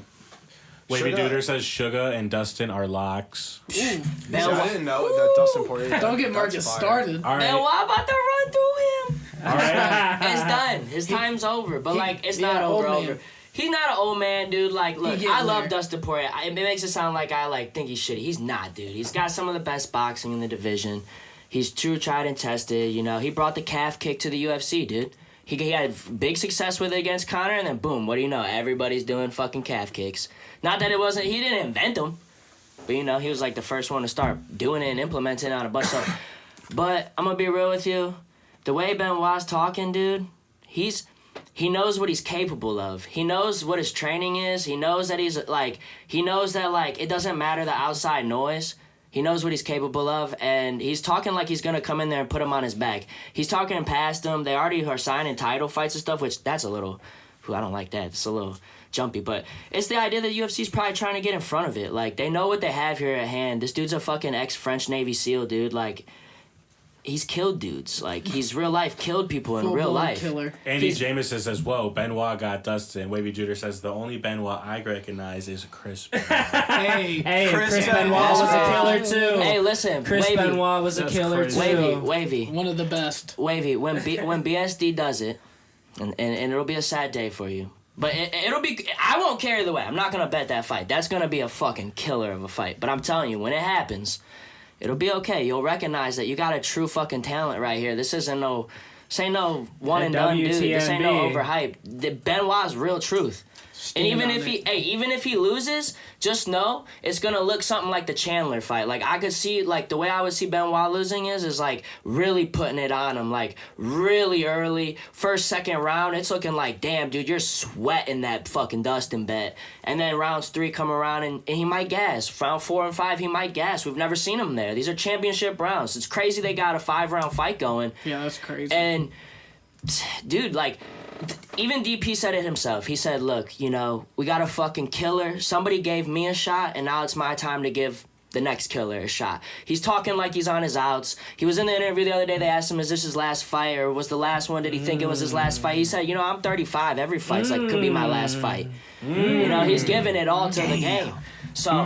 S2: Wavy
S9: Sugar-
S2: Duder says Suga and Dustin are locks.
S9: So I didn't know that Dustin Poirier.
S10: Don't get
S9: that's
S10: Marcus
S9: fire.
S10: started.
S2: All
S5: Man,
S2: right.
S5: why about to run through him?
S2: All right.
S5: It's done. His time's over. But like, it's not
S10: old
S5: over.
S10: man.
S5: Over. He's not an old man, dude. Like, look,
S10: getting
S5: I love
S10: there.
S5: Dustin Poirier. It makes it sound like I like think he's shitty. He's not, dude. He's got some of the best boxing in the division. He's true, tried and tested. You know, he brought the calf kick to the UFC, dude. He had big success with it against Conor, and then boom, what do you know? Everybody's doing fucking calf kicks. Not that it wasn't, he didn't invent them, but you know, he was like the first one to start doing it and implementing it on a bunch of stuff. But I'm gonna be real with you, the way Benoit's talking, dude, he knows what he's capable of. He knows what his training is. He knows that he knows that like it doesn't matter the outside noise. He knows what he's capable of, and he's talking like he's gonna come in there and put him on his back. He's talking past him. They already are signing title fights and stuff, which that's a little, I don't like that. It's a little jumpy, but it's the idea that UFC's probably trying to get in front of it. Like, they know what they have here at hand. This dude's a fucking ex-French Navy SEAL, dude. Like, he's killed dudes. Like, he's real life killed people in real
S10: Full-blown
S5: life.
S10: killer.
S2: Andy
S5: He's-
S2: Jameson says, whoa, Benoit got Dustin. Wavy Juder says, the only Benoit I recognize is Chris Benoit.
S10: Hey,
S3: Chris Benoit was a killer too.
S5: Hey, listen,
S3: Chris
S5: Wavy,
S3: Benoit was a
S7: That's
S3: killer
S7: crazy.
S3: too.
S5: Wavy,
S10: one of the best.
S5: Wavy. When BSD does it, and it'll be a sad day for you. But it'll be. I won't care either way. I'm not gonna bet that fight. That's gonna be a fucking killer of a fight. But I'm telling you, when it happens, it'll be okay. You'll recognize that you got a true fucking talent right here. This ain't no one and done dude. This ain't no
S3: WTNB.
S5: overhype. Benoit's real truth. And even
S10: on
S5: if
S10: it.
S5: even if he loses, just know it's gonna look something like the Chandler fight. Like, I could see, like, the way I would see Benoit losing is like really putting it on him, like really early, first, second round. It's looking like, damn, dude, you're sweating that fucking Dustin bet. And then rounds 3 come around and he might gas. Round 4 and 5, he might gas. We've never seen him there. These are championship rounds. It's crazy they got a 5-round fight going.
S10: Yeah, that's crazy.
S5: And, dude, like, even DP said it himself. He said, look, you know, we got a fucking killer. Somebody gave me a shot, and now it's my time to give the next killer a shot. He's talking like he's on his outs. He was in the interview the other day. They asked him, is this his last fight, or was the last one? Did he think it was his last fight? He said, you know, I'm 35. Every fight's like, could be my last fight. You know, he's giving it all to the game. So,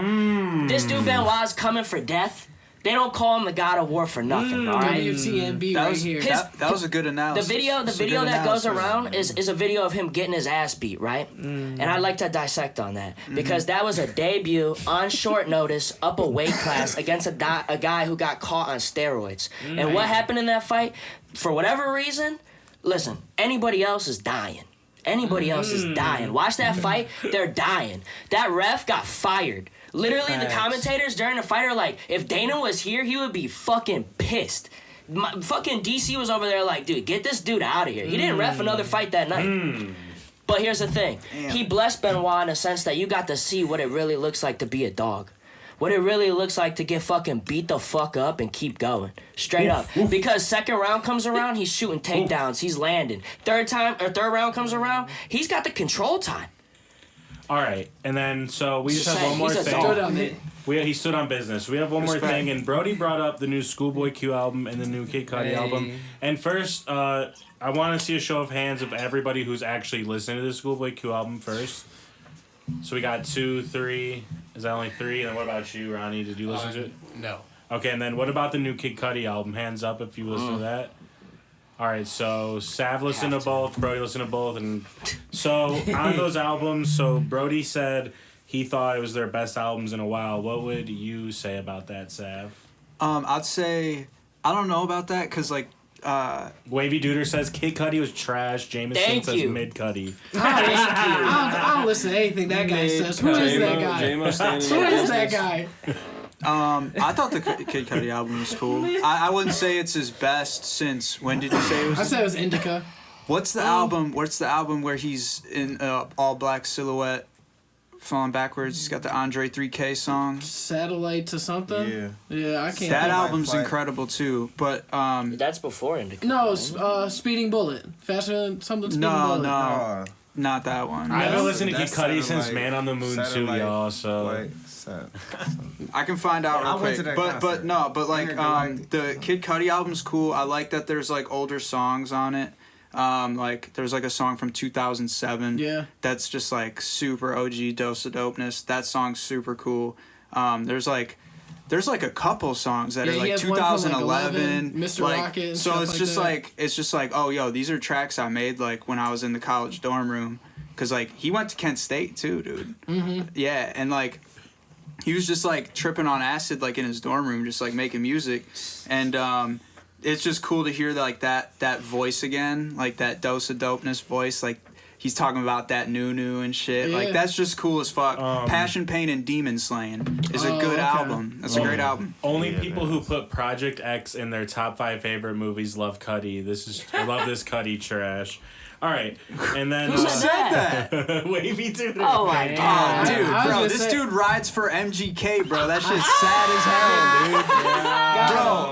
S5: this dude Benoit's coming for death. They don't call him the God of War for nothing, all right?
S10: WTNB
S4: That
S10: right
S4: was,
S10: here.
S4: that was a good
S5: The
S4: analysis.
S5: video
S4: It's a good
S5: that goes
S4: analysis.
S5: around is a video of him getting his ass beat, right? And I'd like to dissect on that because that was a debut on short notice, up a weight class against a guy who got caught on steroids. And what happened in that fight? For whatever reason, listen, anybody else is dying. Anybody else is dying. Watch that fight, they're dying. That ref got fired. Literally, the commentators during the fight are like, if Dana was here, he would be fucking pissed. Fucking DC was over there like, dude, get this dude out of here. He didn't ref another fight that night. But here's the thing.
S4: Damn.
S5: He blessed Benoit in a sense that you got to see what it really looks like to be a dog. What it really looks like to get fucking beat the fuck up and keep going. Straight up. Because second round comes around, he's shooting takedowns, he's landing. Third round comes around, he's got the control time.
S2: All right, and then so we just
S5: Just
S2: have one
S5: saying,
S2: more
S5: he's a
S2: thing.
S10: Stood on it.
S2: He stood on business. We have one more
S4: Respect.
S2: thing, and Brody brought up the new Schoolboy Q album and the new Kid Cudi album. And first, I want to see a show of hands of everybody who's actually listened to the Schoolboy Q album first. So we got 2, 3. Is that only 3? And then what about you, Ronnie? Did you listen to it?
S9: No.
S2: Okay, and then what about the new Kid Cudi album? Hands up if you listen to that. All right, so Sav listened to both, Brody listened to both, and so on those albums, so Brody said he thought it was their best albums in a while. What would you say about that, Sav?
S4: I'd say I don't know about that because like
S2: Wavy Duder says Kid Cudi was trash. Jameson
S5: Thank
S2: says
S5: you.
S2: Mid Cudi.
S10: I don't listen to anything that guy says. Who is that guy?
S7: J-Mo standing
S10: Who
S7: in
S10: is that
S7: business.
S10: guy?
S4: I thought the Kid Cudi album was cool. I wouldn't say it's his best since when did you say it was?
S10: I said it was Indica.
S4: What's the album? What's the album where he's in all black silhouette, falling backwards? He's got the Andre 3K song.
S10: Satellite to something.
S6: Yeah.
S10: I can't.
S4: That
S10: think.
S4: album's
S6: Flight.
S4: incredible too. But
S5: That's before Indica.
S10: No, Speeding Bullet. Faster than something. Speeding Bullet.
S4: no, not that one.
S2: I haven't listened to Kid
S6: That's
S2: Cudi since
S6: Satellite-
S2: Man on the Moon 2,
S6: Satellite
S2: y'all, so...
S6: Flight, Sat-
S4: I can find out
S6: I
S4: real
S6: went to
S4: quick.
S6: that concert.
S4: But like the Kid Cudi album's cool. I like that there's like older songs on it. Like there's like a song from 2007.
S10: Yeah.
S4: That's just like super OG dose of dopeness. That song's super cool. There's like a couple songs that
S10: Yeah,
S4: are
S10: he
S4: like
S10: has one from, like,
S4: 2011,
S10: 11, Mr.
S4: like,
S10: Rocket and
S4: so
S10: stuff
S4: it's
S10: like
S4: just
S10: that.
S4: like it's just like, oh yo, these are tracks I made like when I was in the college dorm room, cause like he went to Kent State too, dude.
S10: Mm-hmm.
S4: Yeah, and like he was just like tripping on acid like in his dorm room, just like making music, and it's just cool to hear like that voice again, like that dose of dopeness voice, like. He's talking about that new and shit.
S10: Yeah.
S4: Like that's just cool as fuck. Passion, Pain, and Demon Slaying is a good
S10: okay.
S4: album. That's a great album.
S2: Only people who put Project X in their top 5 favorite movies love Cudi. I love this Cudi trash. All right, and then
S5: Who said that?
S2: Wavy Dude.
S5: Oh my
S4: Oh,
S5: god.
S4: dude,
S10: I was
S4: bro,
S10: gonna
S4: this
S10: say-
S4: dude rides for MGK, bro. That shit's sad as hell,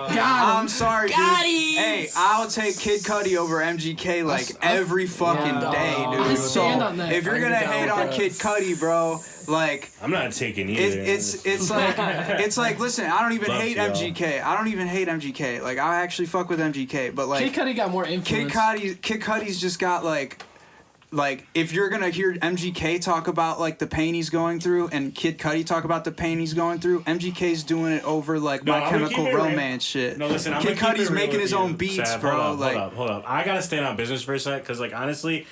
S4: dude. Bro, I'm sorry, dude.
S5: Goties.
S4: Hey, I'll take Kid Cudi over MGK like every fucking day, dude.
S10: I
S4: So
S10: stand on that.
S4: if you're gonna hate on Kid Cudi, bro, like.
S2: I'm not taking either.
S4: It's like listen, I don't even
S2: Love
S4: hate
S2: y'all.
S4: MGK. I don't even hate MGK. Like I actually fuck with MGK, but like
S10: Kid Cudi got more
S4: Kid
S10: influence.
S4: Cudi's just got like if you're gonna hear MGK talk about like the pain he's going through and Kid Cudi talk about the pain he's going through, MGK's doing it over like
S2: No,
S4: My
S2: I'm gonna
S4: Chemical
S2: keep it real.
S4: Romance shit.
S2: No, listen, I'm
S4: Kid
S2: gonna keep
S4: Cudi's
S2: it real
S4: making
S2: with
S4: his
S2: you,
S4: own beats,
S2: Sav.
S4: bro.
S2: Hold up. I gotta stand on business for a sec, because like honestly,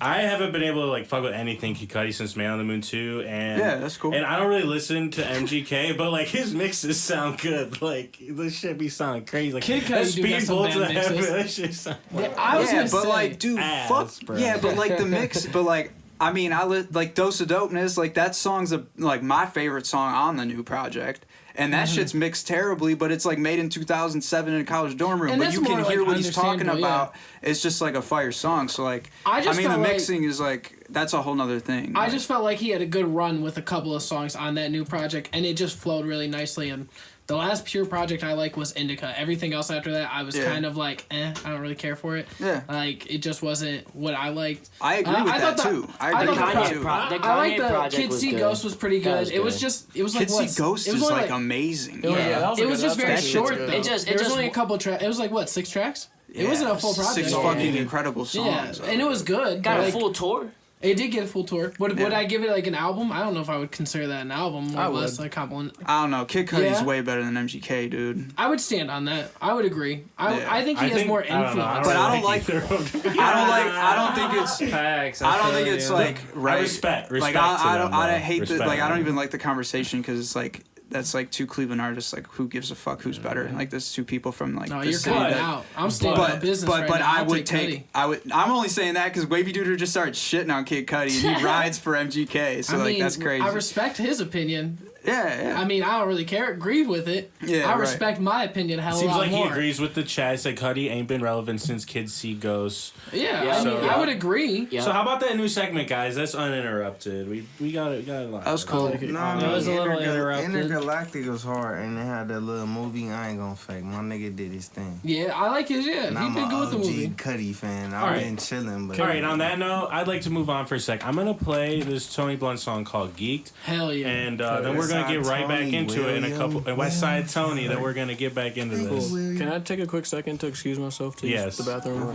S2: I haven't been able to like fuck with anything Kid Cudi since Man on the Moon 2, and
S4: Yeah, that's cool.
S2: And I don't really listen to MGK, but like his mixes sound good. Like this shit be sounding crazy. Like
S10: Kid
S2: that
S10: Cudi do got
S2: Speed
S10: some
S2: Bullet to the
S10: bad
S2: Heaven,
S10: mixes.
S2: that shit sound like
S10: I was
S4: Yeah,
S10: gonna
S4: but
S10: say,
S4: like, dude,
S2: ass,
S4: fuck.
S2: bro.
S4: Yeah, but like the mix, but like. I mean, like Dose of Dopeness, like that song's like my favorite song on the new project, and that shit's mixed terribly, but it's like made in 2007 in a college dorm room.
S10: And
S4: But
S10: that's
S4: you can
S10: more,
S4: hear
S10: like,
S4: what he's talking
S10: understandable,
S4: about. It's just like a fire song. So like,
S10: I just
S4: mean, the
S10: felt like-
S4: mixing is like that's a whole nother thing.
S10: I
S4: Like,
S10: just felt like he had a good run with a couple of songs on that new project, and it just flowed really nicely. And the last pure project I like was Indica. Everything else after that, I was
S4: Yeah.
S10: kind of like, I don't really care for it.
S4: Yeah.
S10: Like, it just wasn't what I liked.
S4: I agree with
S10: I
S4: that
S10: thought
S4: too. I
S10: I
S4: agree
S10: thought
S4: with
S10: the
S4: that
S5: Kanye
S4: too.
S5: pro- the
S10: I like
S5: Kanye
S10: the
S5: project
S10: Kid
S5: was
S10: See
S5: good.
S10: Ghost was pretty
S5: That
S10: good.
S5: was
S10: It was
S5: good.
S10: just, it was like
S4: Kid
S10: what?
S4: See Ghost
S10: it was
S4: is
S10: only
S4: like amazing.
S10: It was,
S7: Yeah, that was a
S10: it was
S7: good-
S10: just
S7: that
S10: very
S7: was
S4: good.
S10: short
S7: It
S10: though.
S7: just-
S10: There was
S5: just-
S10: only a couple tracks. It was like what, 6 tracks? It
S4: Yeah.
S10: wasn't a full project.
S4: 6
S5: Yeah.
S4: fucking incredible songs.
S10: Yeah, and it was good.
S5: Got a
S10: Like,
S5: full tour.
S10: It did get a full tour. Would
S4: Yeah.
S10: I give it like an album? I don't know if I would consider that an album. More
S7: I
S10: or less
S7: would.
S10: like compliment.
S4: I don't know. Kid Cudi's
S10: Yeah.
S4: way better than MGK, dude.
S10: I would stand on that. I would agree.
S4: Yeah.
S10: I think he has more
S2: I don't know,
S10: influence.
S4: But I don't like-
S2: either of them.
S4: I don't think it's.
S3: Facts.
S4: I don't
S3: feel
S4: think it's
S3: you.
S4: like right.
S2: respect
S4: Like
S2: to
S4: I
S2: them,
S4: don't. I
S2: though.
S4: hate the
S2: Respect
S4: like. I don't
S2: them.
S4: even like the conversation because it's like that's like two Cleveland artists. Like who gives a fuck who's better? Like there's two people from like
S10: No,
S4: the
S10: you're
S4: city
S10: cutting
S4: that-
S10: out. I'm standing on business right
S4: but
S10: now.
S4: I
S10: I'll
S4: would
S10: take
S4: take. I'm only saying that because Wavy Duder just started shitting on Kid Cudi and he rides for MGK. So
S10: I
S4: like
S10: mean,
S4: that's crazy.
S10: I respect his opinion.
S4: yeah.
S10: I mean, I don't really care. Agree with it.
S4: Yeah,
S10: I
S4: right.
S10: respect my opinion a hell of a
S2: Seems
S10: lot
S2: like
S10: more.
S2: he agrees with the chat. Said Cudi ain't been relevant since Kids See Ghosts.
S10: Yeah,
S5: Yeah.
S10: I mean,
S2: So-
S10: I would agree.
S5: Yeah.
S2: So how about that new segment, guys? That's uninterrupted. We got it.
S4: That was cool.
S6: No, I
S3: It
S6: mean,
S3: was a little interrupted.
S6: Intergalactic was hard, and they had that little movie. I ain't gonna fake. My nigga did his thing.
S10: Yeah, I like his. Yeah,
S6: And
S10: he
S6: I'm
S10: been
S6: a
S10: good with the
S6: OG
S10: movie.
S6: Cudi fan. I've
S2: Alright.
S6: been chilling, but
S2: All right. On that note, I'd like to move on for a sec. I'm gonna play this Tony Blunt song called "Geeked,"
S10: Hell yeah.
S2: and then we're gonna get right back
S6: Tony,
S2: into it in a couple.
S6: William,
S2: West Side Tony. Then we're gonna get back into this.
S7: Can I take a quick second to excuse myself to
S2: Yes.
S7: use the bathroom?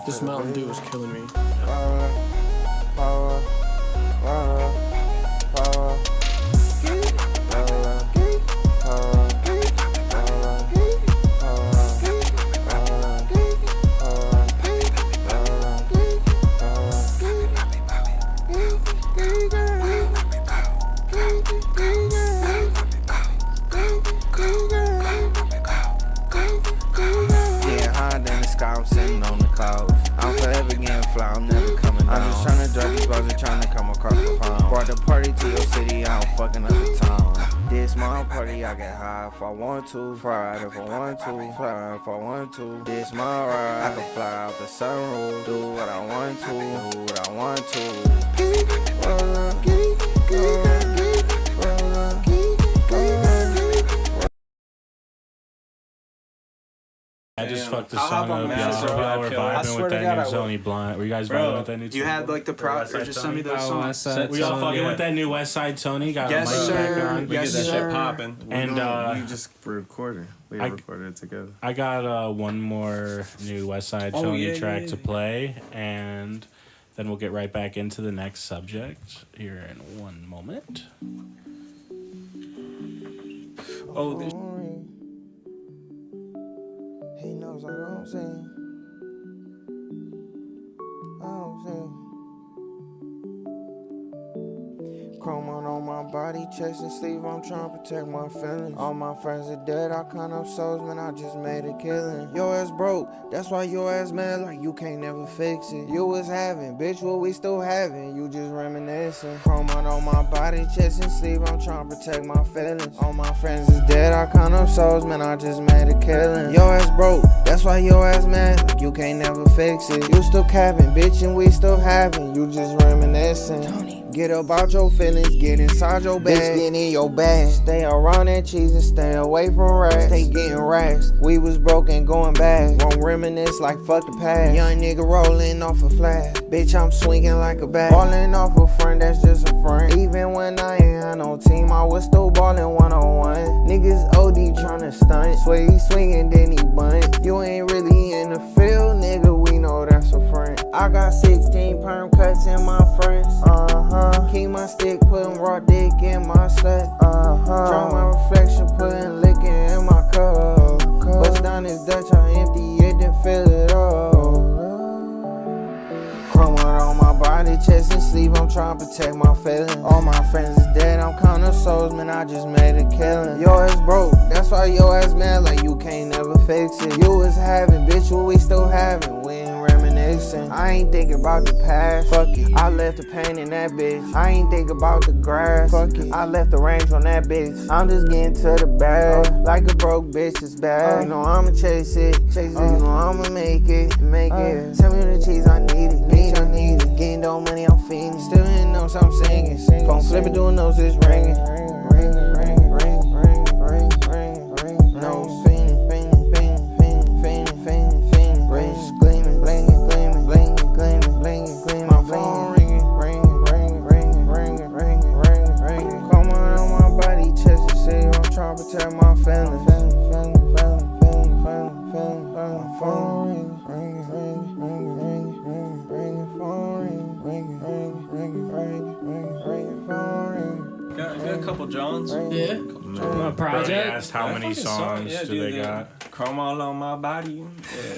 S7: This Mountain Dew is killing me.
S1: sky, I'm sitting on the clouds. I'm forever getting fly, I'm never coming down. I'm just trying to drop these balls and trying to come across the pond. Brought the party to your city, I'm fucking up the town. This my party, I get high if I want to. Fried if I want to, fly if I want to. This my ride, I can fly out the sunroof. Do what I want to, do what I want to. Roll up, roll up.
S2: I just fucked the
S4: I'll
S2: song
S4: hop on
S2: up.
S4: Master
S2: Y'all
S4: Rap
S2: were
S4: Killer. I
S2: vibing
S4: swear
S2: with
S4: to
S2: that
S4: God,
S2: new
S4: I will.
S2: Sony Blind. Were you guys
S4: Bro,
S2: vibing with that new?
S4: you had like the or just send me those songs.
S2: We all fucking with that new West Side Tony. Got
S4: Yes,
S2: a mic
S4: sir.
S2: back on.
S8: We
S4: Yes,
S8: get that
S4: sir.
S8: shit popping.
S2: And
S6: we just recorded. We recorded it together.
S2: I got one more new West Side Tony track to play, and then we'll get right back into the next subject here in one moment.
S1: Oh, this. He knows I don't sing. I don't sing. Chrome on my body, chest and sleeve, I'm trying to protect my feelings. All my friends are dead, I count up souls, man, I just made a killing. Your ass broke, that's why your ass mad like you can't never fix it. You was having, bitch, what we still having, you just reminiscing. Chrome on my body, chest and sleeve, I'm trying to protect my feelings. All my friends is dead, I count up souls, man, I just made a killing. Your ass broke, that's why your ass mad like you can't never fix it. You still capping, bitch, and we still having, you just reminiscing. Get up out your feelings, get inside your bag, bitch, get in your bag. Stay around that cheese and stay away from rats. Stay getting racks, we was broken going back. Won't reminisce like fuck the past. Young nigga rolling off a flag, bitch, I'm swinging like a bat. Ballin' off a friend, that's just a friend. Even when I ain't had no team, I was still ballin' one-on-one. Niggas OD tryna stunt, swear he swinging then he bunt. You ain't really in the field, nigga, we know that's a friend. I got 16 perm cuts in my friends, keep my stick, putting raw dick in my slut, Draw my reflection, putting liquor in my cup. Bust down this Dutch, I empty it, then fill it up. Chrome on my body, chest and sleeve, I'm trying to protect my feelings. All my friends is dead, I'm counting souls, man, I just made a killing. Your ass broke, that's why your ass mad like you can't never fix it. You was having, bitch, what we still having, we ain't reminiscing. I ain't thinking about the past, fuck it, I left the pain in that bitch. I ain't think about the grass, fuck it, I left the range on that bitch. I'm just getting to the bag, like a broke bitch is bad. You know I'ma chase it, you know I'ma make it. Tell me the cheese, I need it, bitch, I need it. Getting no money, I'm fiending, still in notes, I'm singing. Phone flipping, doing notes, it's ringing. Nose fiending, wrist gleaming, blinging. My phone ringing. Come on my body, chest and say I'm trying to protect my feelings. My phone
S8: Got a couple Johns.
S10: Yeah.
S2: Brody
S3: Project.
S2: asked how many songs do they got?
S8: Chrome all on my body. Yeah.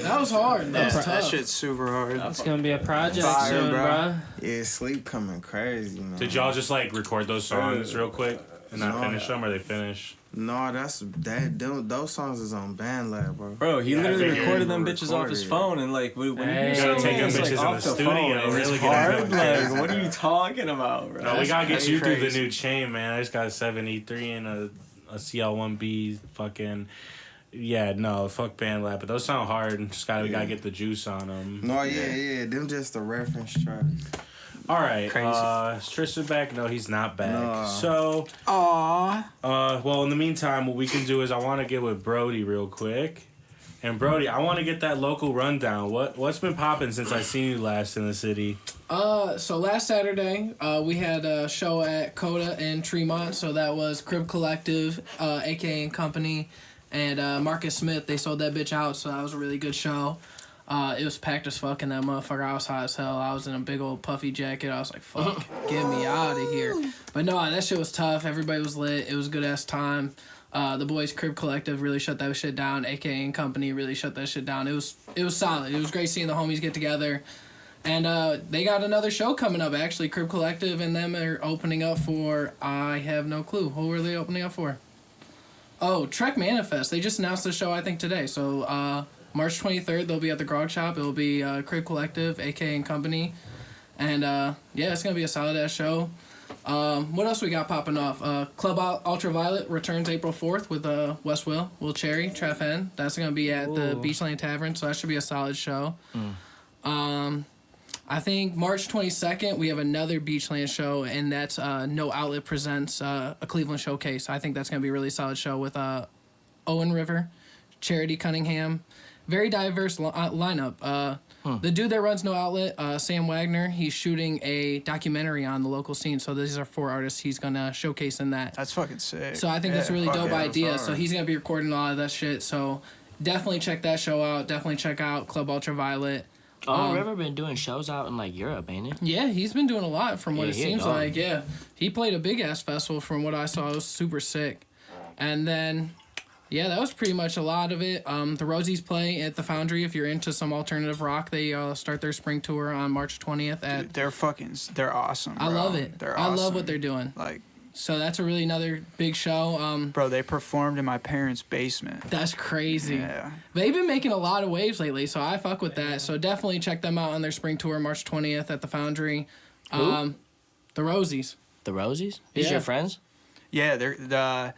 S10: That was hard. That was
S4: That
S10: tough.
S4: shit's super hard.
S3: It's gonna be a project
S4: Fire,
S3: soon,
S4: bro.
S3: bro.
S6: Yeah, sleep coming crazy, man.
S2: Did y'all just like record those songs real quick and not
S6: No.
S2: finish them, or they finish?
S6: No, those songs is on bandlab, bro.
S8: Bro, he
S2: Yeah,
S8: literally
S2: I figured.
S8: recorded them bitches off his phone, and like when
S3: Hey.
S8: you
S3: You gotta
S2: take them
S8: it's,
S2: bitches in
S8: off
S2: the studio,
S8: phone,
S2: really
S8: it's
S2: get
S8: hard.
S2: it going.
S8: Like, what are you talking about, bro?
S2: No, we gotta get you through the
S4: crazy.
S2: new chain, man. I just got a 7E3 and a CL1B fucking. Yeah, no, fuck bandlab, but those sound hard. And just we gotta get the juice on them.
S6: No, yeah, them just the reference tracks.
S2: All right,
S4: Crazy.
S2: is Tristan back? No, he's not back.
S6: No.
S2: So, well, in the meantime, what we can do is I want to get with Brody real quick. And Brody, I want to get that local rundown. What's been popping since I seen you last in the city?
S10: So last Saturday, we had a show at Coda in Tremont. So that was Crib Collective, aka and Company, and Marcus Smith. They sold that bitch out, so that was a really good show. It was packed as fuck in that motherfucker. I was hot as hell. I was in a big old puffy jacket. I was like, fuck, get me out of here. But no, that shit was tough. Everybody was lit. It was a good ass time. The boys Crib Collective really shut that shit down. aka and Company really shut that shit down. It was solid. It was great seeing the homies get together. And they got another show coming up, actually. Crib Collective and them are opening up for, I have no clue. Who are they opening up for? Oh, Trek Manifest. They just announced the show, I think, today. So, March 23rd, they'll be at the Grog Shop. It'll be Crib Collective, AK and Company. And yeah, it's going to be a solid ass show. What else we got popping off? Club Ultraviolet returns April 4th with West Will Cherry, Treff N. That's going to be at the Beachland Tavern, so that should be a solid show. I think March 22nd, we have another Beachland show, and that's No Outlet Presents a Cleveland Showcase. I think that's going to be a really solid show with Owen River, Charity Cunningham. Very diverse lineup. The dude that runs No Outlet, Sam Wagner, he's shooting a documentary on the local scene. So these are 4 artists he's going to showcase in that.
S4: That's fucking sick.
S10: So I think that's a really dope idea. So he's going to be recording a lot of that shit. So definitely check that show out. Definitely check out Club Ultraviolet.
S5: River been doing shows out in like Europe, ain't it?
S10: Yeah, he's been doing a lot from what it seems
S5: done.
S10: like. Yeah, he played a big ass festival from what I saw. It was super sick. And then, yeah, that was pretty much a lot of it. The Rosies play at the Foundry. If you're into some alternative rock, they start their spring tour on March 20th.
S4: Dude, they're awesome. Bro.
S10: I love it.
S4: They're
S10: I
S4: awesome.
S10: love what they're doing.
S4: Like,
S10: so that's a really another big show.
S4: bro, they performed in my parents' basement.
S10: That's crazy.
S4: Yeah.
S10: They've been making a lot of waves lately, so I fuck with that. So definitely check them out on their spring tour, March 20th at the Foundry.
S5: Who?
S10: The Rosies.
S5: The Rosies? These
S10: Yeah.
S5: your friends?
S4: Yeah, they're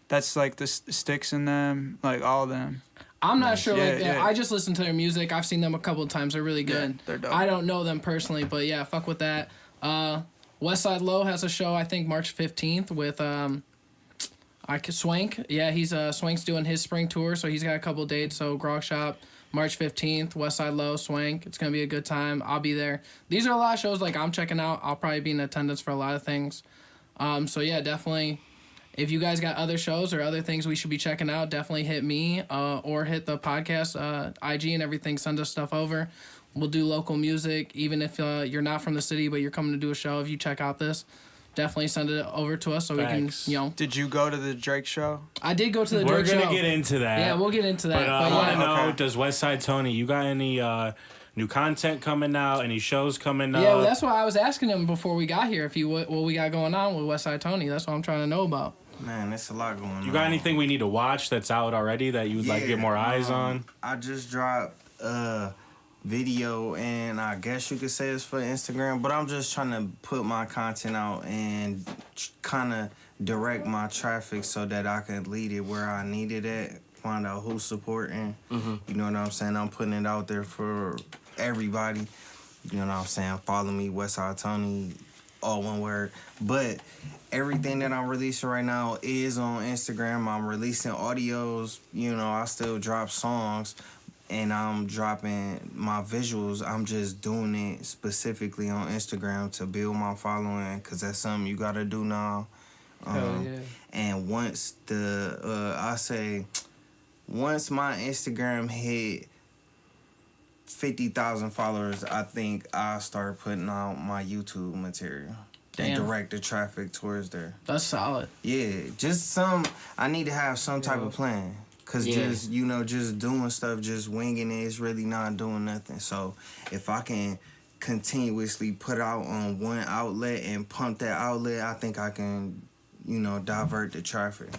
S4: that's like the sticks in them, like all of them.
S10: I'm not sure.
S4: Yeah,
S10: Like
S4: yeah.
S10: I just listen to their music. I've seen them a couple of times. They're really good.
S4: Yeah, they're dope.
S10: I don't know them personally, but yeah, fuck with that. Westside Low has a show, I think March 15th with Swank. Yeah, Swank's doing his spring tour, so he's got a couple dates. So Grog Shop, March 15th, Westside Low, Swank. It's gonna be a good time. I'll be there. These are a lot of shows like I'm checking out. I'll probably be in attendance for a lot of things. So yeah, definitely. If you guys got other shows or other things we should be checking out, definitely hit me or hit the podcast IG and everything. Send us stuff over. We'll do local music, even if you're not from the city, but you're coming to do a show. If you check out this, definitely send it over to us so
S2: Facts.
S10: we can,
S4: Did you go to the Drake show?
S10: I did go to the
S2: We're
S10: Drake show.
S2: gonna get into that.
S10: Yeah, we'll get into that.
S2: But I want to know,
S4: Okay.
S2: does Westside Tony, you got any new content coming out? Any shows coming out?
S10: Yeah, well, that's why I was asking him before we got here what we got going on with Westside Tony. That's what I'm trying to know about.
S6: Man, there's a lot going on.
S2: You got anything we need to watch that's out already that you would like to get more eyes on?
S6: I just dropped video, and I guess you could say it's for Instagram, but I'm just trying to put my content out and kind of direct my traffic so that I can lead it where I need it at, find out who's supporting. You know what I'm saying? I'm putting it out there for everybody. You know what I'm saying? Follow me, Westside Tony, all one word. But everything that I'm releasing right now is on Instagram. I'm releasing audios. You know, I still drop songs. And I'm dropping my visuals. I'm just doing it specifically on Instagram to build my following, because that's something you got to do now.
S3: Hell yeah.
S6: And once once my Instagram hit 50,000 followers, I think I'll start putting out my YouTube material. And
S10: Damn.
S6: direct the traffic towards there.
S10: That's solid.
S6: Yeah, I need to have some type of plan. Because just doing stuff, just winging it is really not doing nothing. So if I can continuously put out on one outlet and pump that outlet, I think I can, divert the traffic.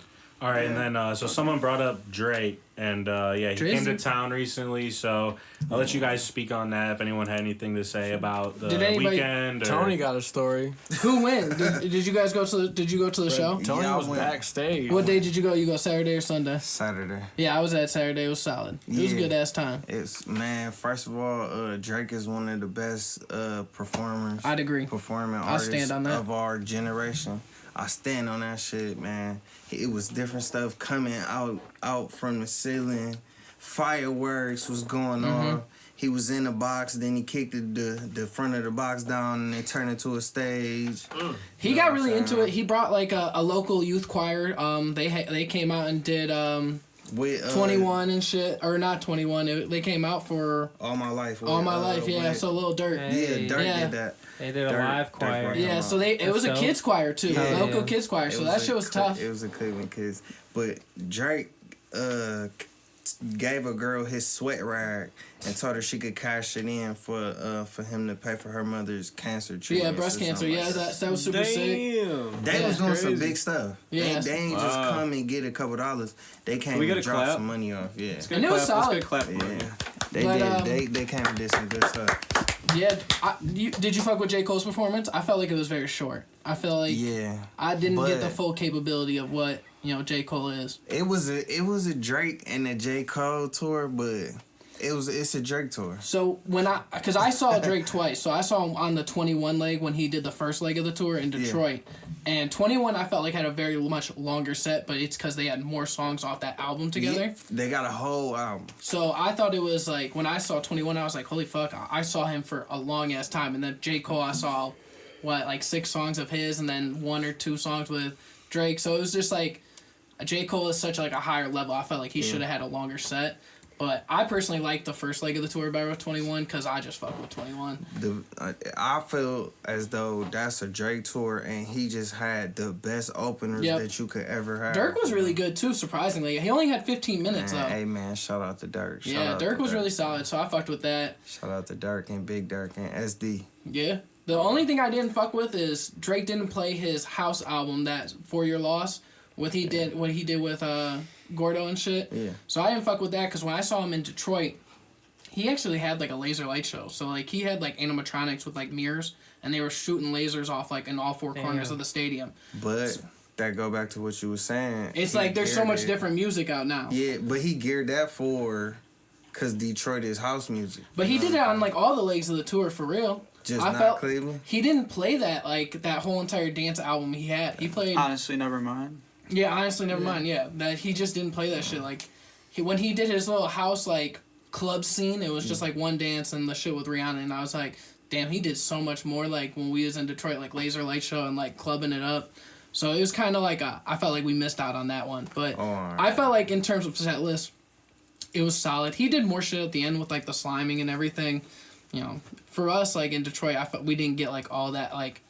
S2: All right, and then so someone brought up Drake, and he came to town recently, so I'll let you guys speak on that if anyone had anything to say about the weekend. Or...
S7: Tony got a story.
S10: Who went? Did you guys go to the show?
S7: Tony was
S6: went.
S7: backstage.
S10: What day did you go? You go Saturday or Sunday?
S6: Saturday.
S10: Yeah, I was at Saturday. It was solid. It was a good ass time.
S6: First of all, Drake is one of the best performers.
S10: I'd agree.
S6: Performing
S10: I'll
S6: artists
S10: stand on that.
S6: of our generation. I stand on that shit, man. It was different stuff coming out from the ceiling. Fireworks was going on. He was in the box, then he kicked the front of the box down, and it turned into a stage.
S10: He got really into it. He brought like a local youth choir. They came out and did
S6: with
S10: 21 and shit, or not 21. They came out for
S6: All My Life.
S10: All My Life. Yeah,
S6: with,
S10: so Lil Durk.
S6: Yeah, Durk did that.
S3: They did a live choir.
S6: Durk
S10: Yeah, so it was a kids choir too, local kids choir. So that shit was tough.
S6: It was a Cleveland kids, but Drake gave a girl his sweat rag and told her she could cash it in for him to pay for her mother's cancer treatment.
S10: Yeah, breast cancer. Yeah, that was super sick.
S6: They was doing some big stuff.
S10: Yeah,
S6: they ain't just come and get a couple dollars. They came and dropped some money off. Yeah,
S10: and it was solid.
S6: Yeah, they came and did some good stuff.
S10: Yeah, did you fuck with J. Cole's performance? I felt like it was very short. I felt like I didn't get the full capability of what J. Cole is.
S6: It was a Drake and a J. Cole tour, but it's a Drake tour.
S10: So because I saw Drake twice, so I saw him on the 21 leg when he did the first leg of the tour in Detroit, and 21 I felt like had a very much longer set, but it's because they had more songs off that album together.
S6: Yeah, they got a whole album.
S10: So I thought it was like when I saw 21, I was like, holy fuck! I saw him for a long ass time, and then J. Cole I saw, 6 songs of his, and then 1 or 2 songs with Drake. So it was just like J. Cole is such like a higher level. I felt like he should have had a longer set. But I personally like the first leg of the tour by 21 because I just fuck with 21.
S6: I feel as though that's a Drake tour and he just had the best openers that you could ever have.
S10: Dirk was really good too, surprisingly. He only had 15 minutes though.
S6: Hey man, shout out to Dirk.
S10: Dirk was really solid, so I fucked with that.
S6: Shout out to Dirk and Big Dirk and SD.
S10: Yeah. The only thing I didn't fuck with is Drake didn't play his house album, that 4 Year Loss, what he did with Gordo and shit. Yeah. So I didn't fuck with that because when I saw him in Detroit, he actually had like a laser light show. So like he had like animatronics with like mirrors and they were shooting lasers off like in all 4 corners of the stadium.
S6: But that go back to what you were saying.
S10: It's like there's so much different music out now.
S6: Yeah, but he geared that for because Detroit is house music.
S10: But he did it on like all the legs of the tour for real.
S6: Cleveland.
S10: He didn't play that whole entire dance album he had. He played
S4: Honestly Never Mind.
S10: Yeah, honestly, never mind. Yeah, that he just didn't play that shit. Like, when he did his little house like club scene, it was just like one dance and the shit with Rihanna, and I was like, damn, he did so much more. Like when we was in Detroit, like laser light show and like clubbing it up. So it was kind of like I felt like we missed out on that one. But I felt like in terms of set list, it was solid. He did more shit at the end with like the sliming and everything. For us, like in Detroit, I felt we didn't get like all that like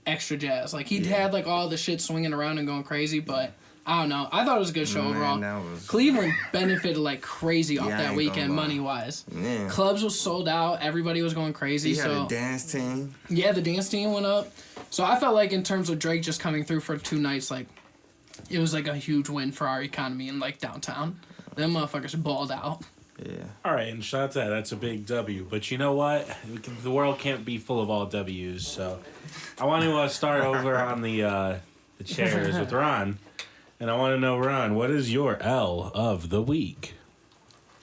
S10: extra jazz. Like he had like all the shit swinging around and going crazy, but I don't know. I thought it was a good show overall. Cleveland benefited like crazy off that weekend money wise. Yeah. Clubs was sold out. Everybody was going crazy.
S6: He had a dance team.
S10: Yeah, the dance team went up. So I felt like in terms of Drake just coming through for 2 nights, like it was like a huge win for our economy in like downtown. Them motherfuckers balled out.
S6: Yeah.
S2: All right, and shout out to that. That's a big W. But you know what? The world can't be full of all W's. So I want to start over on the chairs with Ron. And I want to know, Ron, what is your L of the week?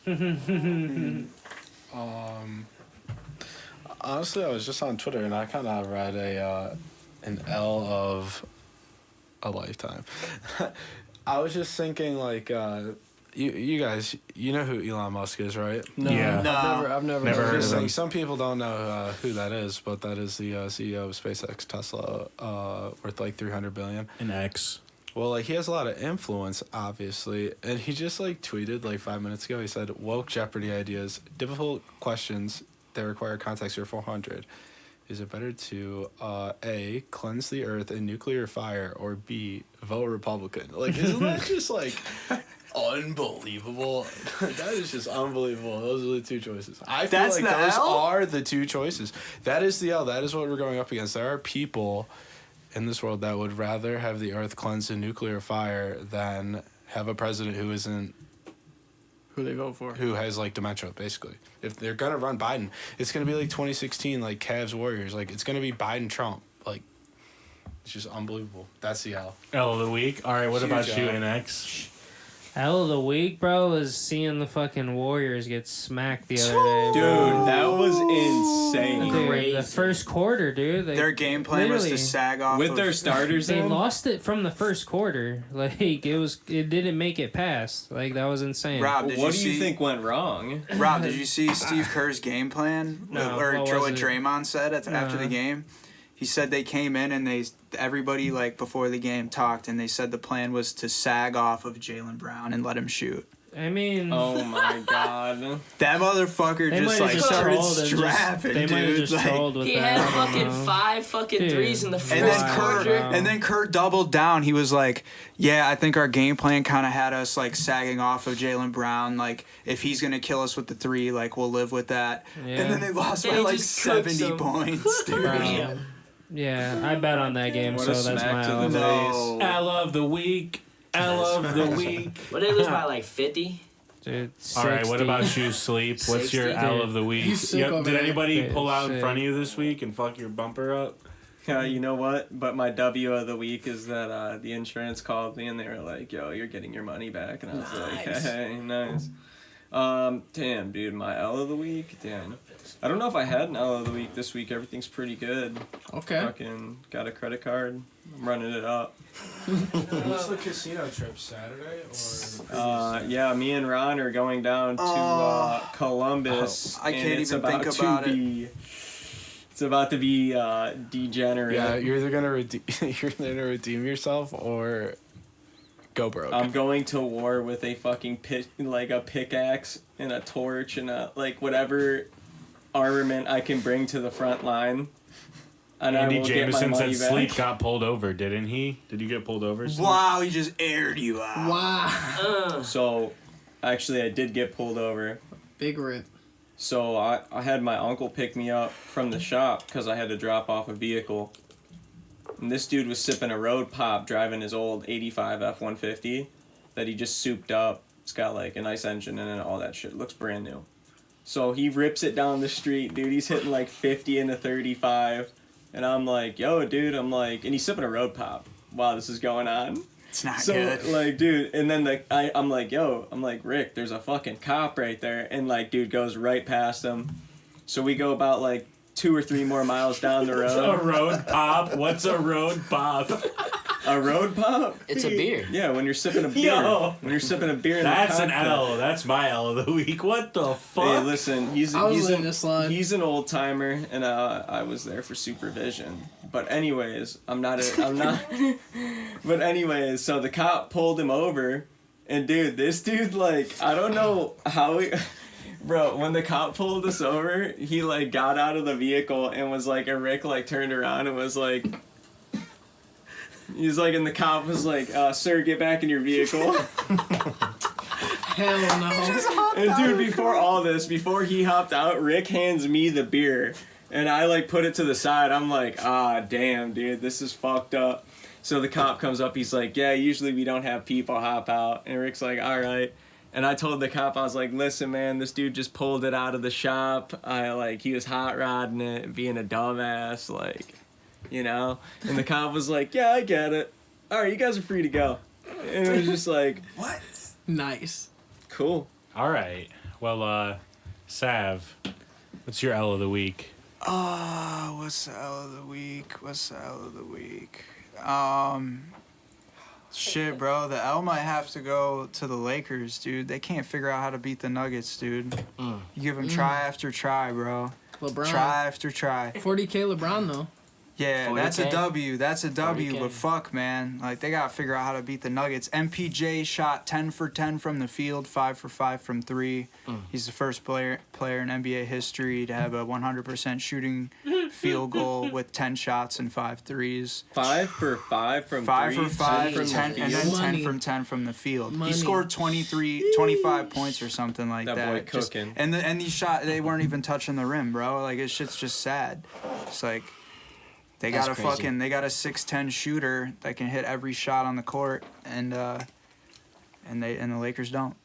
S9: Honestly, I was just on Twitter and I kind of read an L of a lifetime. I was just thinking like. You guys, you know who Elon Musk is, right?
S7: No,
S2: yeah.
S7: I've never heard of him.
S9: Some people don't know who that is, but that is the CEO of SpaceX, Tesla, worth like $300 billion.
S2: An X.
S9: Well, like he has a lot of influence, obviously, and he just like tweeted like 5 minutes ago. He said, "Woke Jeopardy ideas, difficult questions that require context are 400. Is it better to A, cleanse the earth in nuclear fire, or B, vote Republican?" Like, isn't that just like unbelievable? That is just unbelievable. Those are the 2 choices. I feel like those are the 2 choices. That is the L. That is what we're going up against. There are people in this world that would rather have the earth cleansed in nuclear fire than have a president who isn't
S7: who they vote for,
S9: who has like dementia, basically. If they're gonna run Biden, it's gonna be like 2016, like Cavs Warriors. Like it's gonna be Biden Trump. Like it's just unbelievable. That's the L.
S2: L of the week. All right, what
S9: Huge
S2: about you,
S9: L.
S2: NX?
S3: Hell of the week, bro, was seeing the fucking Warriors get smacked the other day.
S8: Dude, that was insane.
S3: Dude, the first quarter, dude.
S4: Their game plan was to sag off
S8: with their starters.
S3: They lost it from the first quarter. Like it didn't make it past. Like that was insane.
S4: Rob,
S8: what do you think went wrong?
S4: Rob, did you see Steve Kerr's game plan?
S3: No,
S4: or what Draymond said after the game? He said they came in and everybody like before the game talked and they said the plan was to sag off of Jaylen Brown and let him shoot.
S3: I mean,
S8: Oh my god.
S4: That motherfucker
S3: they
S4: just
S3: might
S4: like
S3: have just
S4: started
S3: trolled and
S4: strapping,
S3: they might have
S4: dude.
S3: just
S4: Like,
S3: trolled with
S5: He
S3: that.
S5: had
S3: I don't
S5: fucking
S3: know.
S5: 5 fucking
S3: Dude.
S5: threes in the first
S4: and then
S5: quarter.
S4: Kurt doubled down. He was like, "Yeah, I think our game plan kind of had us like sagging off of Jaylen Brown. Like, if he's gonna kill us with the 3, like we'll live with that."
S3: Yeah.
S4: And then they lost
S5: And
S4: by
S5: he
S4: like
S5: just cooked
S4: 70
S5: some.
S4: points, dude.
S3: Bro. Yeah, I bet on that game,
S8: What
S3: so
S8: a
S3: that's
S8: smack
S3: my
S8: to the
S3: L.
S4: No.
S2: L of the week. L of the week.
S5: What did they lose by like 50?
S3: Dude,
S2: All right, what
S3: 60.
S2: about you, Sleep? What's your
S5: 60?
S2: L of the week?
S10: He's sick over
S2: Did
S10: there.
S2: anybody
S3: Dude,
S2: pull out in
S3: shit.
S2: front of you this week and fuck your bumper up?
S8: You know what? But my W of the week is that the insurance called me and they were like, "Yo, you're getting your money back," and I was like,
S5: Nice.
S8: "Hey, nice." Damn, dude, my L of the week. Damn, I don't know if I had an L of the week this week. Everything's pretty good.
S10: Okay.
S8: Fucking got a credit card. I'm running it up.
S9: What's the casino trip, Saturday or?
S8: Yeah, me and Ron are going down to Columbus.
S4: I can't
S8: and it's
S4: even think
S8: about
S4: about
S8: to
S4: it.
S8: be. It's about to be degenerate.
S9: Yeah, you're either gonna redeem yourself or go broke.
S8: I'm going to war with a fucking a pickaxe and a torch and a whatever armament I can bring to the front line. And
S2: Andy
S8: I will get my
S2: Jameson said
S8: money
S2: Sleep
S8: back.
S2: got pulled over, didn't he? Did you get pulled over? Sleep?
S4: Wow, he just aired you out.
S10: Wow.
S8: So, actually, I did get pulled over.
S10: Big rip.
S8: So I had my uncle pick me up from the shop because I had to drop off a vehicle. And this dude was sipping a road pop driving his old 85 F-150 that he just souped up. It's got like a nice engine in it and all that shit. Looks brand new. So he rips it down the street, dude. He's hitting like 50 into 35. And I'm like, yo, dude, and he's sipping a road pop while this is going on.
S4: It's not
S8: So,
S4: good.
S8: like, dude, and then I'm like, Rick, there's a fucking cop right there. And, like, dude goes right past him. So we go about, like, 2 or 3 more miles down the
S2: A
S8: road.
S2: road pop? What's a road pop?
S8: A road pop?
S5: It's a beer.
S8: Yeah, when you're sipping a beer.
S2: Yo.
S8: When you're sipping a beer in
S2: That's
S8: the
S2: an
S8: cockpit.
S2: L. That's my L of the week. What the fuck?
S8: Hey, listen, he's
S10: I was letting this slide.
S8: he's an old timer, and I was there for supervision. But anyways, I'm not. But anyways, so the cop pulled him over, and dude, this dude I don't know how he. Bro, when the cop pulled us over, he got out of the vehicle and was like, and Rick turned around and was like. He's and the cop was like, "Sir, get back in your vehicle."
S10: Hell no.
S8: And dude, before he hopped out, Rick hands me the beer. And I put it to the side. I'm like, damn, dude, this is fucked up. So the cop comes up, he's like, yeah, usually we don't have people hop out. And Rick's like, all right. And I told the cop, I was like, listen, man, this dude just pulled it out of the shop. He was hot rodding it, being a dumbass, you know? And the cop was like, yeah, I get it. All right, you guys are free to go. And it was just like,
S4: What?
S10: Nice.
S8: cool.
S2: All right. Well, Sav, what's your L of the week?
S4: What's the L of the week? Shit, bro. The L might have to go to the Lakers, dude. They can't figure out how to beat the Nuggets, dude. You give them try after try, bro.
S10: LeBron.
S4: Try after try.
S10: 40K LeBron though.
S4: Yeah,
S5: 40K?
S4: that's a W. That's a W,
S5: 40K.
S4: but fuck, man. They gotta figure out how to beat the Nuggets. MPJ shot 10 for 10 from the field, 5 for 5 from 3. He's the first player in NBA history to have a 100% shooting field goal with 10 shots and 5 threes.
S8: 5 for 5 from
S4: 5
S8: 3.
S4: for 5,
S8: 10 from
S4: 10,
S8: the
S4: and
S8: field.
S4: then
S10: Money.
S4: 10 from 10 from the field.
S10: Money.
S4: He scored 25 points or something like that.
S8: That boy
S4: Just-
S8: cooking.
S4: and these they weren't even touching the rim, bro. His shit's just sad. It's they got
S5: That's
S4: a
S5: crazy.
S4: they got a 6'10" shooter that can hit every shot on the court, and the Lakers don't.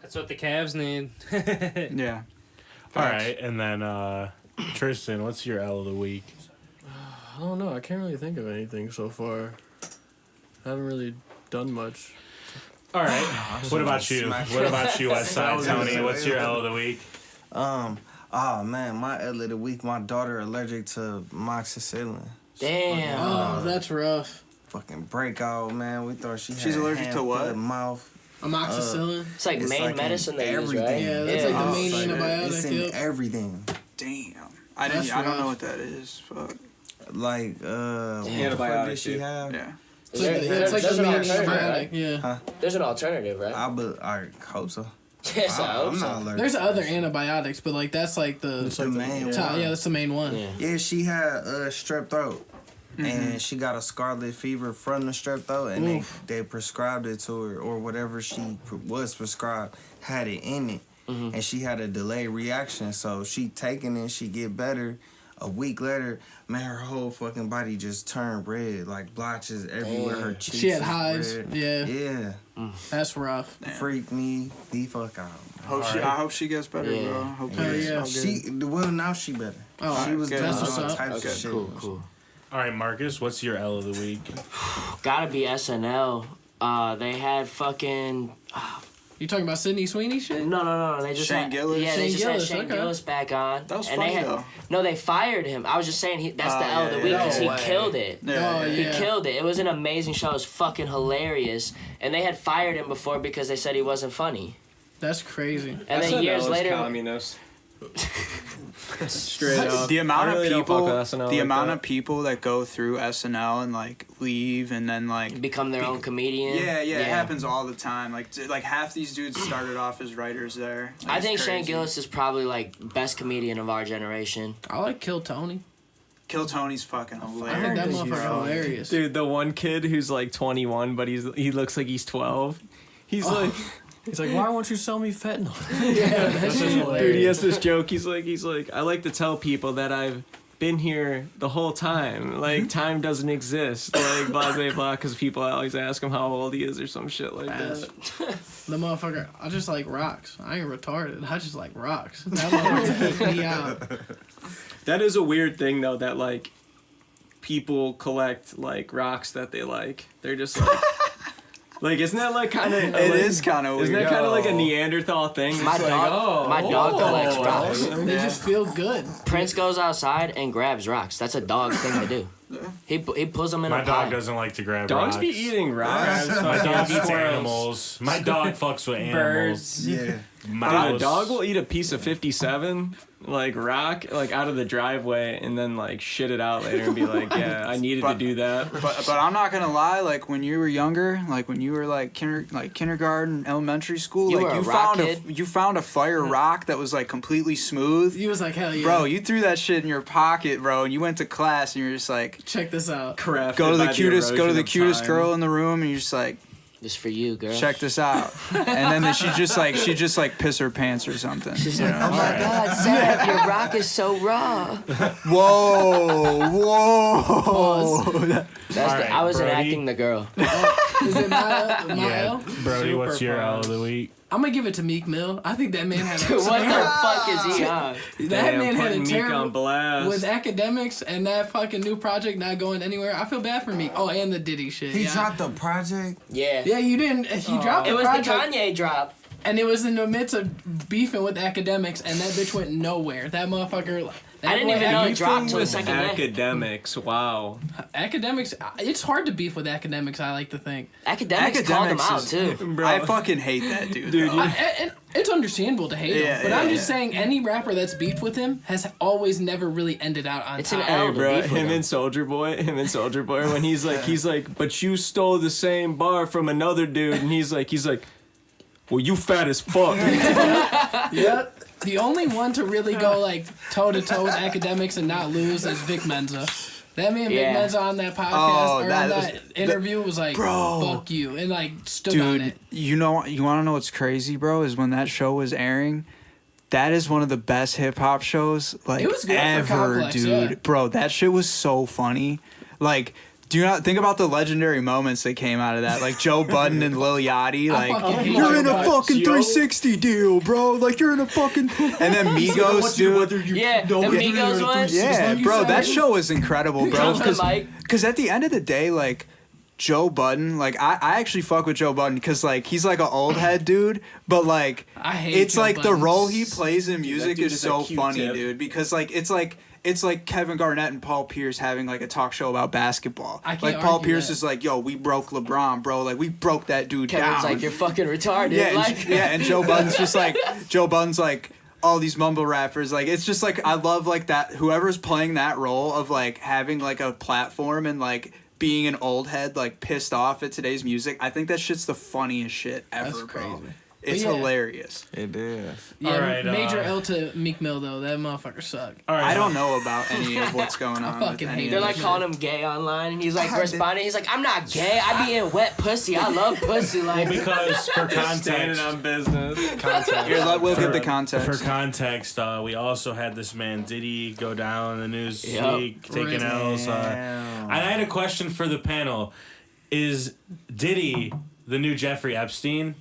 S3: That's what the Cavs need.
S4: Yeah.
S2: All right. And then, Tristan, what's your L of the week?
S7: I don't know. I can't really think of anything so far. I haven't really done much.
S2: All right. What about you? What about you, Westside Tony? What's your L of the week?
S6: Oh man, my L of the week. My daughter allergic to amoxicillin.
S5: Damn.
S10: Oh, that's rough.
S6: Fucking breakout, man. We thought she's
S4: She's allergic to what?
S6: Mouth.
S10: Amoxicillin.
S5: It's like
S6: It's
S5: main
S6: in
S5: medicine they use, right?
S6: everything.
S10: Yeah, that's like the main
S6: It's
S10: antibiotic.
S6: in
S10: Yep.
S6: everything.
S4: Damn.
S10: That's
S4: I don't
S10: rough.
S4: know what that is. Fuck.
S6: Like, what the fuck
S8: Antibiotic,
S6: did she
S8: dude.
S6: have?
S4: Yeah.
S10: It's like the
S5: There's
S10: main
S5: an alternative,
S10: antibiotic.
S5: right?
S10: Yeah.
S5: There's an alternative, right?
S6: I hope so.
S5: Yes, I hope
S6: I'm
S5: so.
S6: not allergic.
S10: There's other antibiotics, but like that's like the
S6: main
S10: top,
S6: one.
S10: yeah, that's the main one.
S5: Yeah.
S6: Yeah, she had strep throat. And she got a scarlet fever from the strep throat, and they prescribed it to her, or whatever she was prescribed had it in it. And she had a delayed reaction, so she taking it, she get better. A week later, man, her whole fucking body just turned red, like blotches everywhere. Her cheeks.
S10: She had
S6: was
S10: hives.
S6: red.
S10: Yeah,
S6: Yeah.
S10: that's rough.
S6: Freaked me the fuck out.
S4: I hope she gets better,
S5: Yeah.
S4: bro. Hope
S10: Hell
S4: it's
S10: yeah.
S4: all good.
S6: Well, now she better.
S10: Oh,
S6: She was
S4: good.
S6: doing
S10: That's what's
S6: all
S10: up.
S6: types of
S5: Okay,
S6: shit.
S5: cool.
S2: All right, Marcus, what's your L of the week?
S5: Gotta be SNL. They had fucking.
S10: You talking about Sydney Sweeney shit?
S5: No. They just
S4: Shane
S5: had,
S4: Gillis?
S5: Yeah, they
S10: Shane
S5: just
S10: Gillis,
S5: had Shane
S10: okay.
S5: Gillis back on.
S4: That was
S5: and
S4: funny,
S5: they had,
S4: though.
S5: No, they fired him. I was just saying that's the L of the week because he killed it.
S4: Yeah.
S5: He killed it. It was an amazing show. It was fucking hilarious. And they had fired him before because they said he wasn't funny.
S10: That's crazy.
S5: And then years later,
S8: communist. Straight up.
S4: The amount
S8: I really
S4: of
S8: don't fuck
S4: people,
S8: with SNL
S4: the
S8: like
S4: amount
S8: that.
S4: of people that go through SNL and like leave and then like
S5: become their own comedian.
S4: Yeah, it happens all the time. Like half these dudes started off as writers there. Like,
S5: I think
S4: it's
S5: Shane
S4: crazy.
S5: Gillis is probably like best comedian of our generation.
S10: I like Kill Tony.
S4: Kill Tony's fucking
S10: I
S4: hilarious.
S10: think that
S4: bro.
S10: motherfucker hilarious.
S12: Dude, the one kid who's like 21, but he looks like he's 12. He's like, why won't you sell me fentanyl?
S10: Yeah, that's just hilarious.
S12: Dude, he has this joke. He's like, I like to tell people that I've been here the whole time. Like, time doesn't exist. Like, blah, blah, blah, because people always ask him how old he is or some shit like that.
S10: The motherfucker, I just like rocks. I ain't retarded. I just like rocks. That motherfucker freaked me out.
S12: That is a weird thing, though, that, like, people collect, like, rocks that they like. They're just like... Like, isn't that like kind of?
S4: It is kind of weird.
S12: Isn't that kind of like a Neanderthal thing?
S5: My dog collects rocks.
S10: They just feel good.
S5: Prince goes outside and grabs rocks. That's a dog thing to do. He pulls them in
S2: My
S5: a
S2: dog
S5: pie.
S2: doesn't like to grab
S12: Dogs
S2: rocks.
S12: be eating rocks.
S2: My dog eats
S12: Squirrels.
S2: animals. My dog fucks with animals.
S10: Birds.
S6: Yeah.
S2: Mouse.
S12: Dude, a dog will eat a piece of 57, like rock, like out of the driveway, and then like shit it out later and be like, yeah, I needed to do that.
S4: But I'm not gonna lie. Like when you were younger, like when you were like kindergarten, elementary school,
S5: You
S4: like
S5: were a
S4: you
S5: rock
S4: found
S5: kid?
S4: you found a fire rock that was like completely smooth.
S10: He was like, hell yeah.
S4: Bro, you threw that shit in your pocket, bro, and you went to class and you're just like,
S10: Check this out.
S12: Crafted
S4: go to the
S12: by
S4: cutest
S12: erosion of
S4: cutest
S12: time.
S4: girl in the room, and you're just like,
S5: This for you, girl.
S4: check this out. And then she just like piss her pants or something.
S5: She's
S4: you
S5: like,
S4: know?
S5: oh my God, Seth, your rock is so raw.
S4: Whoa.
S5: I was
S2: Brody.
S5: enacting the girl.
S10: Is it my L?
S2: Brody, what's
S10: Super
S2: your L
S10: proud.
S2: of the week?
S10: I'm gonna give it to Meek Mill. I think that man had a
S5: What the fuck is he on?
S10: that
S12: Damn,
S10: man had
S12: putting
S10: a
S12: Meek
S10: terrible
S12: on blast.
S10: with academics and that fucking new project not going anywhere. I feel bad for Meek. Oh, and the Diddy shit.
S6: He
S10: yeah.
S6: dropped the project.
S5: Yeah.
S10: Yeah, you didn't. He dropped
S5: It
S10: the
S5: was the
S10: project,
S5: Kanye drop.
S10: and it was in the midst of beefing with academics, and that bitch went nowhere. That motherfucker. That
S5: I didn't
S10: boy
S5: even know
S10: had-
S5: it dropped till the
S12: With
S5: second day.
S12: academics, wow.
S10: Academics. It's hard to beef with academics. I like to think.
S5: Academics called him out,
S4: is-
S5: too.
S12: Bro.
S4: I fucking hate that dude.
S12: Dude,
S4: though.
S10: And it's understandable to hate
S4: Yeah,
S10: him, but
S4: yeah,
S10: I'm just
S4: yeah.
S10: saying any rapper that's beefed with him has always never really ended out on
S5: It's an
S10: top.
S5: L.
S12: Hey, bro,
S5: beef with
S12: him
S5: him.
S12: and Soldier Boy, when he's like, but you stole the same bar from another dude, and he's like, well, you fat as fuck.
S10: Yeah. The only one to really go like toe to toe with academics and not lose is Vic Mensa. That man,
S5: Yeah.
S10: Vic Mensa, on that podcast
S4: Oh,
S10: or
S4: that
S10: on
S4: was-
S10: that interview was like,
S4: Bro.
S10: "Fuck you," and like stood on
S4: Dude,
S10: it.
S4: you want to know what's crazy, bro? Is when that show was airing, that is one of the best hip hop shows like
S10: It was good for
S4: ever,
S10: Complex,
S4: dude.
S10: yeah.
S4: Bro, that shit was so funny. Like, do you not think about the legendary moments that came out of that? Like Joe Budden and Lil Yachty,
S10: I fucking
S4: like
S10: hate
S4: you're
S10: Joe
S4: in a
S10: Budden.
S4: fucking 360 deal, bro. Like you're in a fucking and then Migos, dude.
S5: Yeah, the Migos one.
S4: Yeah,
S10: Like you
S4: bro,
S10: said.
S4: that show was incredible, bro.
S5: Drop the mic.
S4: Because at the end of the day, like, Joe Budden, like, I actually fuck with Joe Budden because, like, he's like an old head dude, but, like,
S10: I hate
S4: it's
S10: Joe
S4: like the
S10: Budden.
S4: role he plays in music
S12: dude
S4: is
S12: is
S4: so
S12: a cute
S4: funny,
S12: tip.
S4: dude, because, like, it's like Kevin Garnett and Paul Pierce having, like, a talk show about basketball.
S10: I can't
S4: Like, Paul
S10: argue
S4: Pierce
S10: that.
S4: is like, yo, we broke LeBron, bro. Like, we broke that dude
S5: Kevin's
S4: down.
S5: like, you're fucking retarded.
S4: Yeah,
S5: like,
S4: and Joe Budden's just like all these mumble rappers. Like, it's just like I love like that whoever's playing that role of like having like a platform and like being an old head like pissed off at today's music. I think that shit's the funniest shit ever,
S10: That's
S4: bro.
S10: crazy.
S4: It's
S10: yeah.
S4: hilarious.
S6: It is.
S10: Yeah,
S2: All right,
S10: major L to Meek Mill though. That motherfucker suck.
S2: All right,
S4: I don't know about any of what's going on.
S10: fucking
S4: with any
S10: hate
S4: of
S5: They're
S4: this
S5: like
S4: shit.
S5: calling him gay online, and he's like responding. He's like, I'm not gay. I be in wet pussy. I love pussy. Like,
S2: because for
S12: Standing
S2: context,
S12: on business.
S4: Here, we'll give the
S2: for
S4: context.
S2: context, we also had this man Diddy go down in the news this
S5: Yep.
S2: week, taking
S10: Really?
S2: L's. And I had a question for the panel: is Diddy the new Jeffrey Epstein?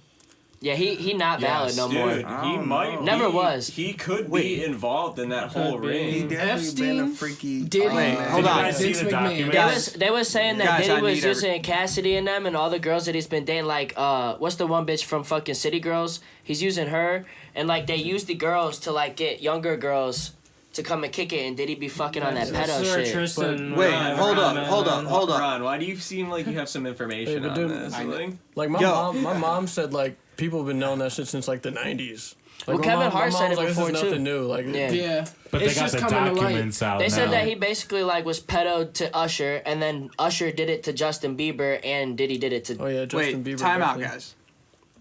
S5: yeah, he not valid no more.
S8: Dude, he might
S5: Never
S8: be-
S5: was.
S8: He could
S4: Wait.
S8: be involved in that whole
S3: be.
S6: He
S8: ring.
S6: definitely
S10: Epstein,
S6: been a freaky.
S10: Diddy,
S4: Wait, hold
S2: Did
S4: on.
S2: you guys see
S10: Vince
S2: the
S10: McMahon.
S2: document?
S4: Guys,
S5: They was saying that
S4: Guys, I
S5: Diddy was
S4: need every-
S5: using Cassidy and them and all the girls that he's been dating. Like, what's the one bitch from fucking City Girls? He's using her, and like they use the girls to like get younger girls to come and kick it, and Diddy be fucking on that pedo
S3: Sir
S5: shit.
S3: Tristan.
S4: Wait,
S3: Ryan,
S4: hold up,
S3: Ryan,
S4: hold up, hold up.
S8: Ron, why do you seem like you have some information
S7: Hey, but
S8: on
S7: dude,
S8: this?
S7: I-
S8: Like,
S7: Like my mom said like people have been knowing that shit since like the 90s. Like,
S5: Well,
S7: my
S5: Kevin
S7: mom- my
S5: Hart said
S7: mom's
S5: it
S7: like,
S5: before,
S7: this is
S5: too.
S7: nothing new. Like
S5: Yeah.
S10: Yeah,
S2: But
S10: it's
S2: they got
S10: just
S2: the
S10: coming to light.
S2: documents out
S5: They
S2: now.
S5: said that he basically like was pedoed to Usher, and then Usher did it to Justin Bieber, and Diddy did it to.
S7: oh yeah, Justin
S4: Wait,
S7: Bieber.
S4: time out,
S7: definitely.
S4: guys.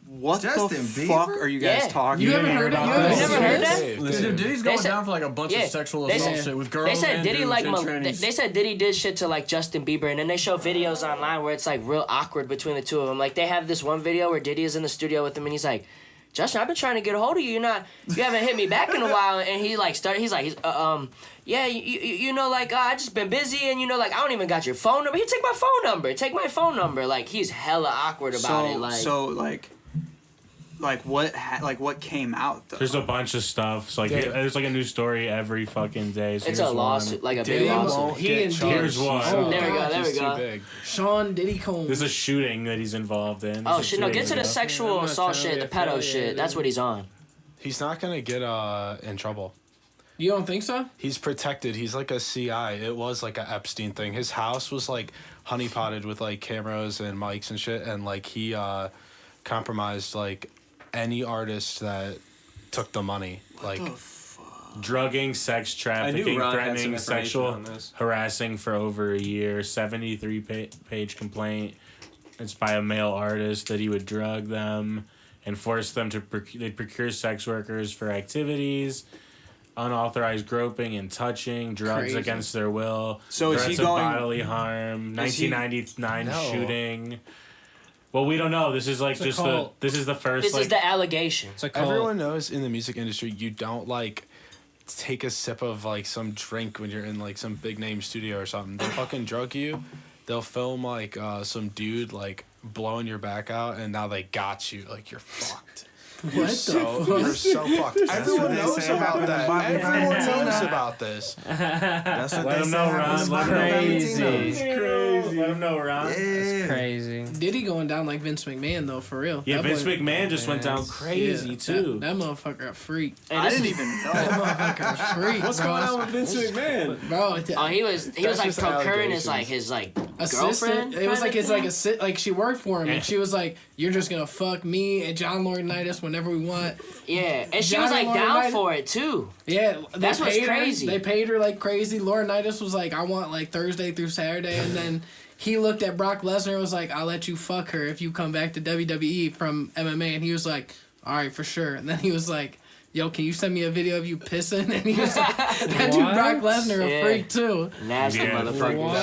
S4: What
S6: Justin
S4: the fuck
S6: Bieber?
S4: are you guys
S5: Yeah.
S4: talking
S10: You
S4: about?
S10: haven't heard it?
S2: about
S10: You
S2: that?
S5: You never heard that?
S7: Dude, Diddy's
S5: They
S7: going
S5: said-
S7: down for like a bunch
S5: yeah,
S7: of sexual
S5: they
S7: assault
S5: said-
S7: shit with girls
S5: They said
S7: and
S5: Diddy
S7: dudes
S5: like
S7: and trannies.
S5: they said Diddy did shit to like Justin Bieber, and then they show videos online where it's like real awkward between the two of them. Like they have this one video where Diddy is in the studio with him, and he's like, "Justin, I've been trying to get a hold of you. You haven't hit me back in a while." And he like yeah, you know, like I just been busy, and you know, like I don't even got your phone number. Here, take my phone number. Take my phone number. Like he's hella awkward about it.
S4: Like what came out though?
S2: There's a bunch of stuff. So like,
S7: Dude.
S2: there's like a new story every fucking day. So
S5: it's
S2: here's
S5: a lawsuit, like a big
S7: Diddy
S5: lawsuit.
S7: won't
S10: He
S7: get
S10: and
S7: charged.
S2: Here's one.
S10: Oh,
S5: There we go.
S10: God.
S5: There we
S9: He's too
S5: go.
S9: big.
S10: Sean Diddy Combs.
S2: There's a shooting that he's involved in.
S5: Oh
S2: There's a
S5: shit! No, get to
S2: shooting,
S5: the
S2: you
S5: sexual
S3: not
S5: assault
S3: trying to
S5: shit, the
S3: be
S5: pedo shit.
S3: affiliated.
S5: That's what he's on.
S9: He's not gonna get in trouble.
S10: You don't think so?
S9: He's protected. He's like a CI. It was like a Epstein thing. His house was like honeypotted with like cameras and mics and shit, and like he compromised like any artist that took the money. Like
S2: drugging, sex trafficking,
S8: Ron had some
S2: threatening,
S8: information
S2: sexual
S8: on this.
S2: harassing for over a year. 73-page complaint. It's by a male artist that he would drug them and force them to they'd procure sex workers for activities, unauthorized groping and touching, drugs
S10: Crazy.
S2: against their will,
S4: So is
S2: threats
S4: he
S2: of
S4: going-
S2: bodily harm,
S4: Is he-
S2: 1999
S9: No.
S2: shooting. Well, we don't know. This is like
S3: It's a
S2: just
S3: cult.
S2: this is the first
S5: This
S2: like
S5: is the allegation.
S3: It's a cult.
S9: everyone knows in the music industry, you don't like take a sip of like some drink when you're in like some big name studio or something. They fucking drug you. They'll film like some dude like blowing your back out, and now they got you. Like you're fucked. You're you're so fucked. Everyone
S6: what they
S9: knows
S6: say
S9: about
S6: happened to
S9: that.
S6: Bobby
S9: Everyone
S6: Valentino.
S9: knows about this.
S6: That's what
S2: Let
S6: they
S2: him
S6: say
S2: know,
S6: happened
S2: Ron.
S6: to
S2: Let
S6: Bobby
S2: him know.
S6: Valentino.
S3: Crazy.
S2: crazy. Let him know, Ron.
S6: Yeah.
S3: Crazy.
S10: Diddy going down like Vince McMahon though, for real.
S2: Yeah,
S10: That
S2: Vince
S10: boy-
S2: McMahon just went down crazy
S10: Yeah,
S2: too.
S10: That motherfucker a freak.
S4: I didn't even know.
S10: That motherfucker a freak.
S12: What's going on with Vince McMahon?
S10: Bro,
S5: Oh, he was
S9: That's
S5: like
S9: just
S5: procuring his
S9: allegations.
S5: girlfriend.
S10: It was like
S5: kinda
S10: his
S5: thing?
S10: like she worked for him and she was like, "You're just gonna fuck me and John Laurinaitis whenever we want."
S5: Yeah, and she
S10: Johnny
S5: was like down
S10: Laurinaitis-
S5: for it too.
S10: Yeah,
S5: That's what's
S10: paid her-
S5: crazy.
S10: They paid her like crazy. Laurinaitis was like, "I want like Thursday through Saturday," and then he looked at Brock Lesnar and was like, "I'll let you fuck her if you come back to WWE from MMA," and he was like, "All right, for sure." And then he was like, "Yo, can you send me a video of you pissing?" And he was like, "That dude
S3: What?
S10: Brock Lesnar a
S5: Yeah.
S10: freak too."
S5: Nasty
S2: Yeah,
S5: motherfucker.
S3: What?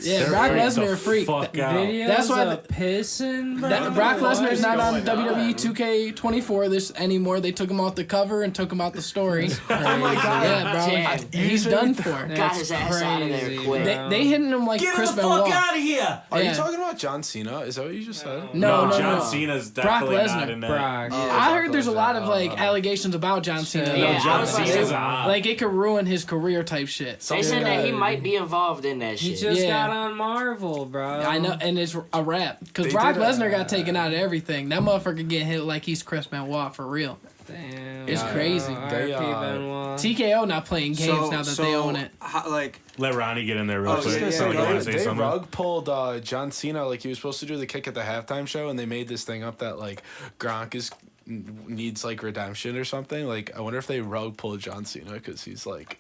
S10: Yeah,
S2: They're
S10: Brock
S2: freaked
S10: Lesnar
S2: the
S10: a freak.
S2: fuck out.
S3: Videos
S10: That's why
S3: of pissing, bro.
S10: That, Brock Lesnar's not on
S12: going on?
S10: WWE 2K24 this anymore. They took him off the cover and took him out the story.
S3: Oh my god.
S10: Yeah, bro.
S5: Damn.
S10: He's done for.
S5: Got his ass out of there
S3: crazy,
S5: quick.
S3: bro.
S10: They hitting him like
S2: Get
S10: Chris
S2: him the fuck
S10: Benoit.
S2: out of here!
S9: Are
S10: Yeah.
S9: you talking about John Cena? Is that what you just said?
S10: No,
S2: John
S10: no.
S2: Cena's
S10: Brock
S2: definitely not
S10: Lesnar.
S2: in that.
S3: Brock.
S10: I heard there's a lot of like allegations about John Cena.
S5: Yeah,
S10: though.
S5: John Cena's
S10: like it could ruin his career type shit.
S5: They said that he might be involved in that
S3: He
S5: shit.
S3: just
S10: Yeah.
S3: got on Marvel, bro.
S10: I know, and it's a rap because
S9: They
S10: Brock
S9: did,
S10: Lesnar got taken out of everything. That motherfucker getting hit like he's Chris Benoit for real.
S3: Damn.
S10: It's crazy.
S9: They,
S3: RIP Benoit.
S10: TKO not playing games now that they own it.
S4: Like,
S2: Let Ronnie get in there real
S4: Oh,
S2: quick.
S4: yeah,
S2: Someone
S4: yeah,
S2: want
S4: yeah.
S2: to say
S9: They
S2: something.
S9: rug pulled John Cena like he was supposed to do the kick at the halftime show, and they made this thing up that like Gronk needs like redemption or something. Like I wonder if they rug pulled John Cena because he's like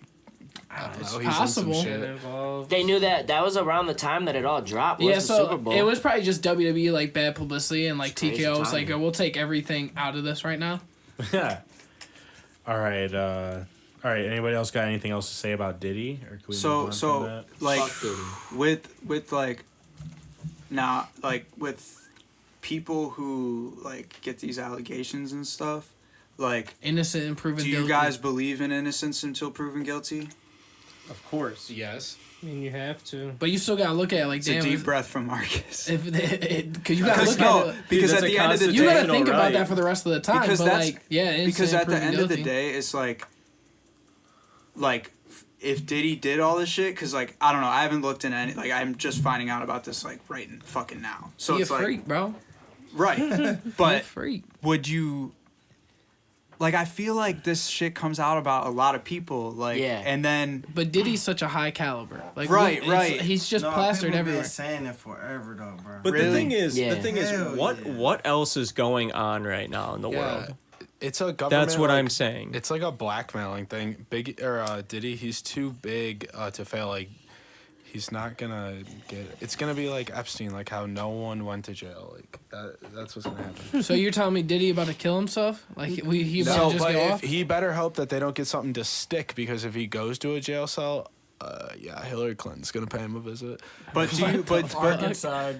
S10: It's
S9: know, he's in some
S10: possible.
S9: shit.
S3: Involved.
S5: They knew that was around the time that it all dropped.
S10: Yeah,
S5: Was the
S10: so
S5: Super Bowl.
S10: it was probably just WWE like bad publicity, and like
S5: It's crazy
S10: TKO was like,
S5: timing.
S10: oh, we'll take everything out of this right now.
S2: Yeah. All right. Anybody else got anything else to say about Diddy? Or can we move on from
S4: So
S2: that?
S4: like with like now like with people who like get these allegations and stuff, like
S10: Innocent and proven
S4: do you
S10: guilty.
S4: guys believe in innocence until proven guilty?
S8: Of course.
S9: Yes.
S3: I mean, you have to.
S10: But you still gotta look at it like,
S4: It's
S10: damn.
S4: a deep breath from Marcus.
S10: Because you gotta look at it.
S4: Because
S8: Dude,
S4: at
S8: that's
S4: the
S8: a
S4: end of the day,
S10: You gotta
S8: constitutional
S10: think about
S8: right.
S10: that for the rest of the time.
S4: Because
S10: but
S4: that's
S10: like, yeah, innocent
S4: because
S10: and
S4: at the
S10: proven
S4: end of the
S10: guilty.
S4: day, it's like if Diddy did all this shit, because like I don't know, I haven't looked into any, like I'm just finding out about this like right fucking now. So
S10: He a
S4: it's like
S10: freak, bro.
S4: right,
S10: He a
S4: but
S10: freak.
S4: would you? Like I feel like this shit comes out about a lot of people, like,
S5: Yeah.
S4: and then
S10: But Diddy's such a high caliber. Like,
S4: Right,
S10: it's-
S4: right.
S10: He's just
S6: No,
S10: plastered
S6: people
S10: everywhere.
S6: been saying it forever though, bro.
S12: But
S4: Really?
S12: the thing is,
S5: Yeah.
S6: Hell
S12: what
S6: yeah.
S12: what else is going on right now in the world?
S9: It's a government.
S12: That's what
S9: like,
S12: I'm saying.
S9: It's like a blackmailing thing. Diddy, he's too big to fail. Like, he's not gonna get it. It's gonna be like Epstein, like how no one went to jail. Like that's what's gonna happen.
S10: So you're telling me Diddy about to kill himself? Like he about
S9: No,
S10: to just
S9: but
S10: go
S9: if
S10: off?
S9: he better hope that they don't get something to stick, because if he goes to a jail cell, yeah, Hillary Clinton's gonna pay him a visit.
S4: but do you but
S7: Arkansas.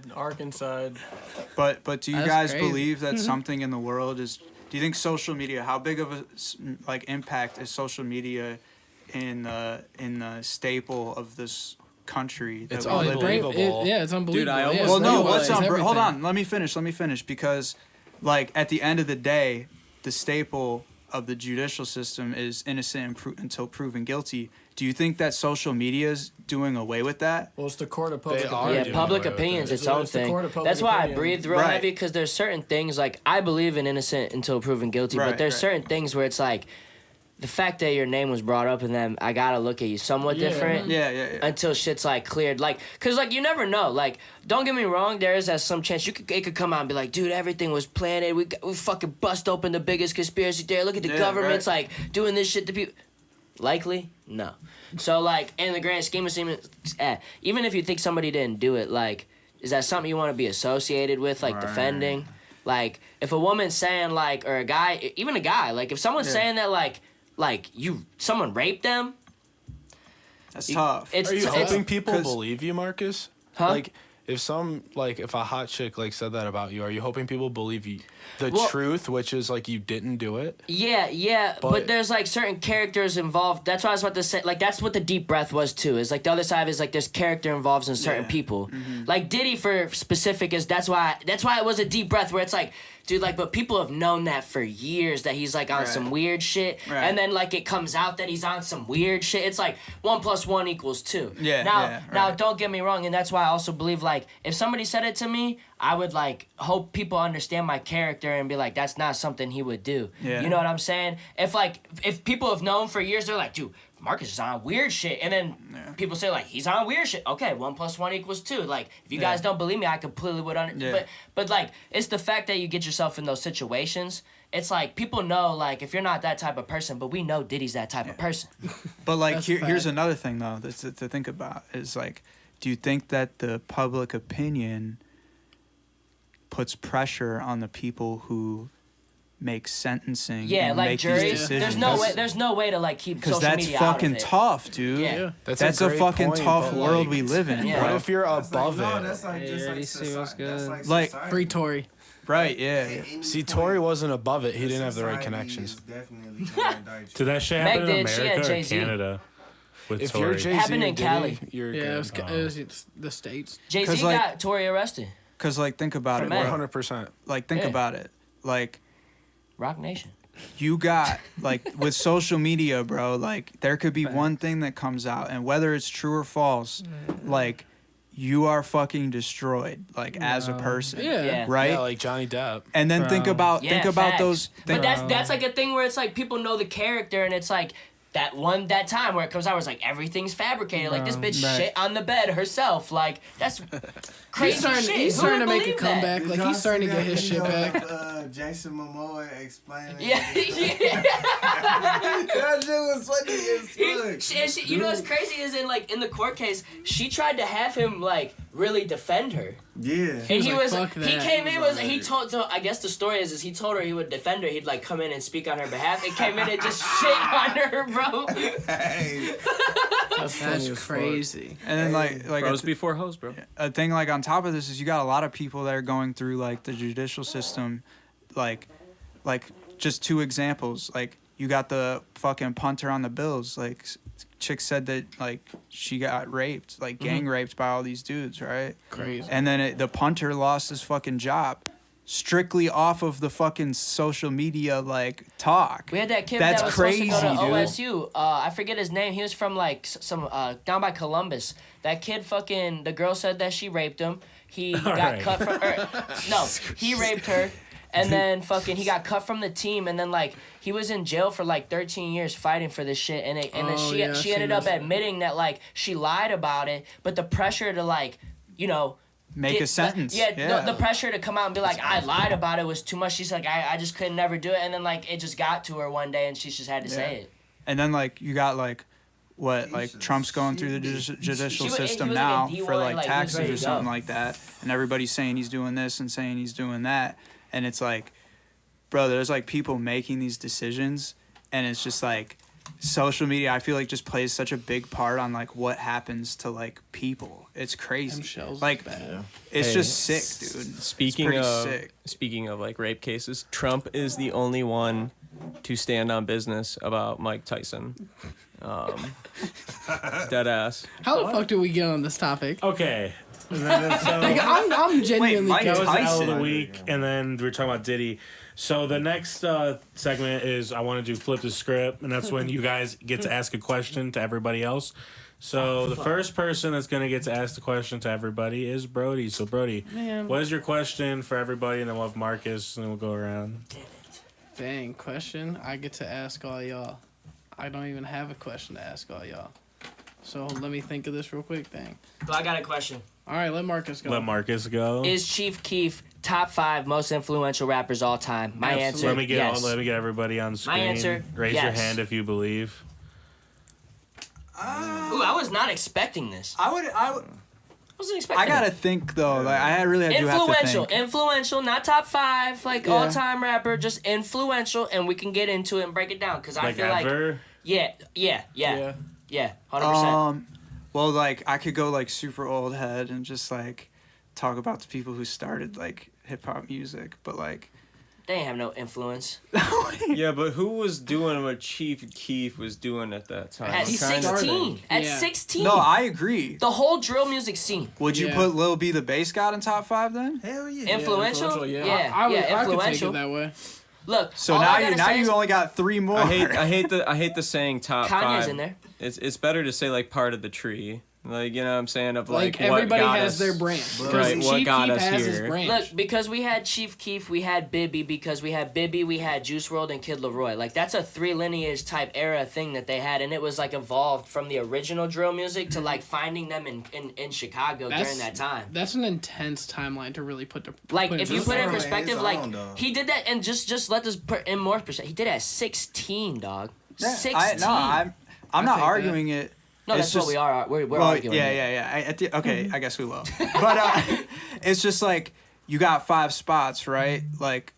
S4: but do you
S10: That's
S4: guys
S10: crazy.
S4: believe that something in the world is? Do you think social media? How big of a like impact is social media in the staple of this country that
S9: It's
S4: we live in?
S9: unbelievable.
S10: Yeah, it's unbelievable.
S12: I almost
S10: Yeah,
S4: Well,
S10: it's
S4: no,
S10: unbelievable.
S4: what's
S10: It's
S4: up? Hold
S10: everything.
S4: on, let me finish because, like, at the end of the day, the staple of the judicial system is innocent until proven guilty. Do you think that social media is doing away with that?
S7: Well, it's the court of public
S9: They are
S7: opinion.
S5: Yeah,
S9: doing
S5: public
S9: away with
S5: opinion's
S9: it.
S5: its own
S7: It's the
S5: thing.
S7: court of public
S5: That's why I
S7: opinion.
S5: breathe real
S4: Right.
S5: heavy, because there's certain things like I believe in innocent until proven guilty,
S4: Right,
S5: but there's
S4: right.
S5: certain things where it's like the fact that your name was brought up and then I gotta look at you somewhat different.
S4: Yeah.
S5: Until shit's like cleared, like, cause like you never know. Like, don't get me wrong, there is some chance it could come out and be like, dude, everything was planned. We fucking bust open the biggest conspiracy theory. Look at the
S4: Yeah,
S5: government's
S4: right.
S5: like doing this shit to people. Likely, no. So like in the grand scheme of things, even if you think somebody didn't do it, like, is that something you want to be associated with, like
S6: Right.
S5: defending? Like, if a woman's saying like, or a guy, even a guy, like if someone's saying that like someone raped them,
S4: That's tough.
S9: Are you
S5: it's
S9: hoping people
S4: 'cause-
S9: believe you, Marcus?
S5: Huh?
S9: Like, if a hot chick like said that about you, are you hoping people believe you the
S5: Well-
S9: truth, which is like you didn't do it?
S5: Yeah, but
S9: But-
S5: there's like certain characters involved. That's what I was about to say. Like that's what the deep breath was too. Is like the other side is like there's character involved in certain people. Like Diddy for specific is that's why it was a deep breath where it's like, dude, like, but people have known that for years that he's like on
S4: Right.
S5: some weird shit,
S4: Right.
S5: and then like it comes out that he's on some weird shit. It's like 1 + 1 = 2.
S4: Yeah,
S5: Now,
S4: yeah,
S5: now,
S4: right.
S5: don't get me wrong, and that's why I also believe like if somebody said it to me, I would like hope people understand my character and be like, that's not something he would do.
S4: Yeah.
S5: You know what I'm saying? If people have known for years, they're like, dude, Marcus is on weird shit, and then people say like he's on weird shit. Okay, 1 + 1 = 2. Like if you guys don't believe me, I completely would but like it's the fact that you get yourself in those situations. It's like people know like if you're not that type of person, but we know Diddy's that type of person.
S4: But like
S10: That's
S4: here's
S10: fact.
S4: another thing though that's to think about is like, do you think that the public opinion puts pressure on the people who make sentencing
S5: Yeah,
S4: and
S5: like
S4: make
S5: juries.
S4: these decisions?
S5: There's no way to like keep
S4: because
S5: social
S4: that's
S5: media out of
S4: fucking
S5: it.
S4: tough, dude.
S5: Yeah.
S4: That's a
S9: great
S4: fucking
S9: point,
S4: tough
S9: but,
S4: world
S9: like,
S4: we live in,
S5: Yeah.
S9: What
S4: bro.
S9: if you're
S6: That's like,
S9: above
S6: no,
S9: it?
S6: that's like
S3: Yeah,
S6: just
S3: you
S6: like
S3: see what's
S6: society. That's
S3: good.
S4: Like,
S6: society.
S10: Free Tory.
S4: Right, yeah.
S6: At any
S9: See,
S6: point,
S9: Tory wasn't above it. He didn't have the right
S6: society
S9: connections.
S6: is definitely gonna indict you.
S2: Did that shit
S5: Meg
S2: happen in
S5: did, she had
S2: America or
S5: Jay-Z.
S2: Canada? With
S9: If
S2: Tory?
S9: you're Jay-Z
S5: Happened
S9: or
S5: in
S9: Diddy,
S5: Cali.
S9: you're
S10: Yeah,
S9: good.
S10: it's the States.
S5: Jay-Z
S4: 'Cause, like-
S5: got Tory arrested.
S4: Because, like, think about
S5: For
S4: it,
S5: Meg.
S4: bro.
S9: 100%.
S4: Like, think
S5: Yeah.
S4: about it. Like,
S5: Rock Nation.
S4: you got, like, with social media, bro, like, there could be one thing that comes out, and whether it's true or false, like, you are fucking destroyed, like, as a person.
S10: Yeah.
S5: Yeah.
S4: Right?
S9: Yeah, like Johnny Depp.
S4: And then think
S3: Bro.
S4: about
S5: Yeah,
S4: those.
S5: facts.
S4: Think,
S5: But that's like a thing where it's like people know the character, and it's like that time where it comes out where it's like everything's fabricated. Like this bitch
S10: Right.
S5: shit on the bed herself. Like that's crazy shit.
S10: He's
S5: Who
S10: starting to
S5: would
S10: make a
S5: believe that?
S10: comeback.
S6: Did
S10: Like
S6: y'all
S10: he's starting to
S6: see
S10: get his
S6: that
S10: shit
S6: video
S10: back.
S6: of, Jason Momoa explaining.
S5: Yeah, yeah.
S6: That shit was was funny as fuck.
S5: You know what's crazy is in the court case, she tried to have him like really defend her.
S6: Yeah.
S5: And he told, so I guess the story is he told her he would defend her. He'd like come in and speak on her behalf. And came in and just shit on her, bro.
S6: Hey.
S10: That's crazy.
S4: And then like
S12: Bros before hoes, bro.
S4: a thing like on top of this is you got a lot of people that are going through like the judicial system, like just two examples. Like you got the fucking punter on the Bills. Like chick said that like she got raped, like gang raped by all these dudes, right?
S10: Crazy.
S4: And then the punter lost his fucking job. Strictly off of the fucking social media like talk.
S5: We had that kid
S4: That's
S5: that was
S4: crazy,
S5: supposed to go to
S4: dude.
S5: OSU. I forget his name. He was from like some down by Columbus. That kid fucking the girl said that she raped him. He got cut from her. No, he raped her. And then fucking he got cut from the team, and then like he was in jail for like 13 years fighting for this shit, and then she ended up admitting that like she lied about it, but the pressure to like, you know,
S4: make a sentence.
S5: The pressure to come out and be like, I lied about it was too much. She's like, I just could never do it. And then like it just got to her one day and she just had to say it.
S4: And then like you got like what like Trump's going through the judicial system now for like taxes or something like that, and everybody's saying he's doing this and saying he's doing that, and it's like, bro, there's like people making these decisions, and it's just like social media, I feel like, just plays such a big part on like what happens to like people. It's crazy. Like it's just sick, dude.
S12: Speaking of like rape cases, Trump is the only one to stand on business about Mike Tyson. Dead ass.
S10: How the fuck do we get on this topic?
S2: Okay.
S10: I'm genuinely
S2: that was the L of the week, and then we were talking about Diddy. So the next segment is I want to do flip the script, and that's when you guys get to ask a question to everybody else. So the first person that's going to get to ask the question to everybody is Brody. So Brody, what is your question for everybody? And then we'll have Marcus, and then we'll go around.
S10: Dang, question I get to ask all y'all. I don't even have a question to ask all y'all. So let me think of this real quick. Dang.
S5: So I got a question.
S10: All right, let Marcus go.
S5: Is Chief Keef top 5 most influential rappers all time? My answer,
S2: let me get
S5: yes.
S2: Let me get everybody on screen.
S5: My answer,
S2: raise
S5: yes.
S2: your hand if you believe.
S5: Ooh, I was not expecting this.
S4: I
S5: wasn't expecting.
S4: I gotta think though. Like I really do have to think.
S5: Influential, not top 5, like all time rapper, just influential, and we can get into it and break it down because I feel
S2: ever?
S5: like yeah, 100%.
S4: Well, like I could go like super old head and just like talk about the people who started like hip hop music, but like
S5: they ain't have no influence.
S12: Yeah, but who was doing what Chief Keef was doing at that time?
S5: At 16. At 16.
S4: No, I agree.
S5: The whole drill music scene.
S4: Would you put Lil B the Bass God in top 5 then?
S6: Hell yeah.
S5: Influential? Yeah.
S10: I could take
S5: influential.
S10: it that way.
S5: Look.
S4: So now you only got 3 more.
S12: I hate the saying top
S5: Kanye's
S12: 5.
S5: in there.
S12: It's better to say like part of the tree. Like, you know what I'm saying? Of like
S10: everybody
S12: what got
S10: has
S12: us,
S10: their brand.
S12: Right, what got us here.
S5: Look, because we had Chief Keef, we had Bibby. Because we had Bibby, we had Juice WRLD and Kid Laroi. Like, that's a 3 lineage type era thing that they had. And it was like evolved from the original drill music to like finding them in Chicago during that time.
S10: That's an intense timeline to really put
S5: like, if you put it in perspective, like, he did that, and just let this put in more perspective. He did it at 16, dog. 16.
S4: I'm not arguing it.
S5: No, that's what we are. We're arguing.
S4: Yeah. Okay, I guess we will. But it's just like you got 5 spots, right? Like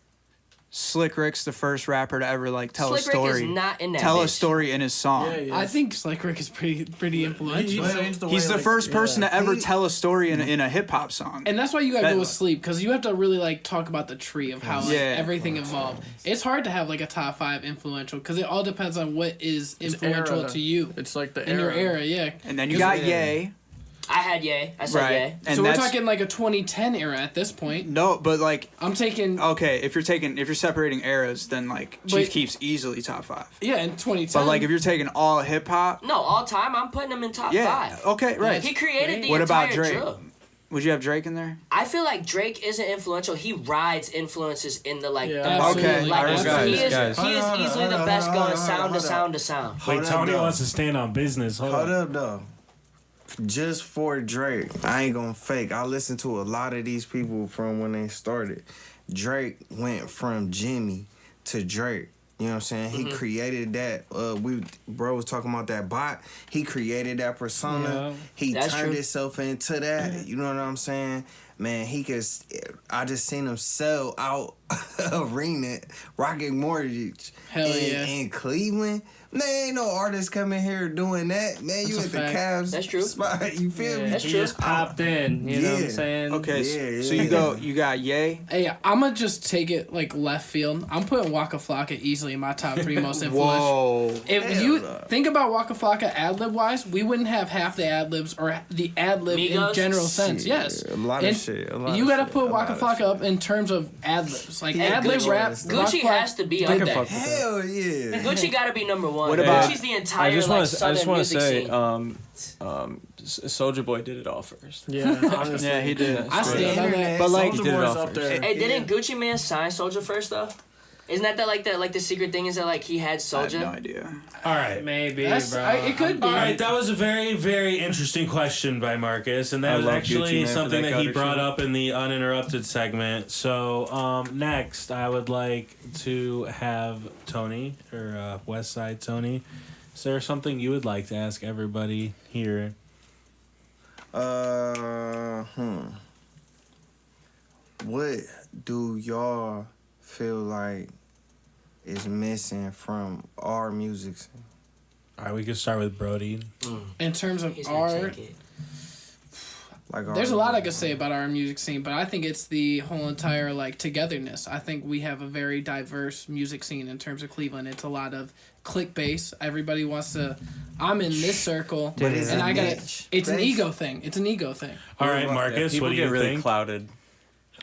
S4: Slick Rick's the first rapper to ever like tell a story.
S5: Slick Rick is not in that.
S4: Tell a story in his song.
S10: Yeah. I think Slick Rick is pretty influential.
S4: He's the first person to ever tell a story in a hip hop song.
S10: And that's why you gotta go with Sleep, because you have to really like talk about the tree of how like, everything evolved. It's hard to have like a top 5 influential because it all depends on what is influential to you.
S7: It's like the
S10: in your era, yeah.
S4: And then you got Ye.
S5: I had Ye. I said Ye.
S4: And
S10: so we're talking like a 2010 era at this point.
S4: No, but like
S10: I'm taking.
S4: Okay, if you're separating eras, then like Chief Keef's easily top 5.
S10: Yeah, in 2010.
S4: But like if you're taking all hip hop.
S5: No, all time. I'm putting him in top 5.
S4: Okay, right.
S5: He created the
S4: what
S5: entire
S4: about Drake?
S5: drill.
S4: Would you have Drake in there?
S5: I feel like Drake isn't influential. He rides influences in the like.
S4: Okay,
S5: like, he is easily the best going sound to sound to sound.
S2: Wait, Tony wants to stand on business. Hold
S6: up, though. Just for Drake, I ain't gonna fake. I listened to a lot of these people from when they started. Drake went from Jimmy to Drake. You know what I'm saying? He created that. Bro was talking about that bot. He created that persona.
S3: Yeah.
S6: He
S5: That's
S6: turned
S5: true.
S6: himself into that. You know what I'm saying? Man, he could. I just seen him sell out arena, Rocket Mortgage,
S10: Hell yeah.
S6: in Cleveland. Man, ain't no artist coming here doing that. Man, you
S10: That's
S6: at
S10: a
S6: the
S10: fact.
S6: Cavs
S5: That's true.
S6: spot. You feel me?
S5: That's
S3: He
S5: true.
S3: just popped in. You know what I'm
S6: Yeah.
S3: saying?
S4: Okay,
S6: Yeah,
S4: so
S6: yeah.
S4: you got Ye.
S10: Hey, I'm gonna just take it like left field. I'm putting Waka Flocka easily in my top 3 most influential.
S4: Whoa.
S10: If
S6: Hell
S10: you
S6: no.
S10: think about Waka Flocka ad lib wise, we wouldn't have half the ad libs or the ad lib in
S5: Migos?
S10: general sense.
S6: Shit,
S10: Yes,
S6: a lot of
S10: And
S6: shit, a lot
S10: you
S6: of
S10: gotta
S6: shit,
S10: put
S6: a
S10: Waka
S6: lot of
S10: Flocka
S6: shit.
S10: up in terms of ad libs, like
S5: Hey,
S10: ad lib
S5: Gucci-
S10: rap.
S5: Gucci
S10: Waka Flocka-
S5: has to be up there.
S6: Hell yeah.
S5: Gucci got to be number one.
S4: What about-
S5: Gucci's the
S8: I
S5: entire
S8: just
S5: like
S8: want to
S5: southern music
S8: say,
S5: scene.
S8: Soldier Boy did it all first.
S7: Yeah, honestly.
S4: Yeah, he did.
S10: I stand on that.
S4: But like,
S8: He did it all
S7: up
S8: first.
S7: there.
S5: Hey, didn't Gucci Man sign Soldier first though? Isn't that the secret thing is that like he had
S4: I have
S5: Soldier?
S4: no idea.
S2: All right.
S3: Maybe,
S10: That's-
S3: bro.
S10: it could be.
S2: All right, that was a very, very interesting question by Marcus, and
S8: I
S2: that was
S8: love Gucci
S2: actually
S8: Man for
S2: something
S8: that
S2: that he
S8: gutter
S2: brought
S8: shit.
S2: up in the uninterrupted segment. So next, I would like to have Tony or westsidetony. Is there something you would like to ask everybody here?
S6: What do y'all feel like is missing from our music scene?
S2: All right, we can start with Brody.
S10: In terms of
S5: He's gonna
S10: art,
S5: take it.
S6: Like our
S10: there's a lot I
S6: music
S10: could say about our music scene, but I think it's the whole entire like togetherness. I think we have a very diverse music scene in terms of Cleveland. It's a lot of click base. Everybody wants to. I'm in this circle,
S6: But it's
S10: and
S6: a
S10: I got
S6: niche.
S10: It's an
S6: Base.
S10: ego thing. It's an ego thing.
S2: All right,
S6: about
S2: Marcus,
S8: People
S2: what do
S8: get
S2: you
S8: really
S2: think?
S8: clouded.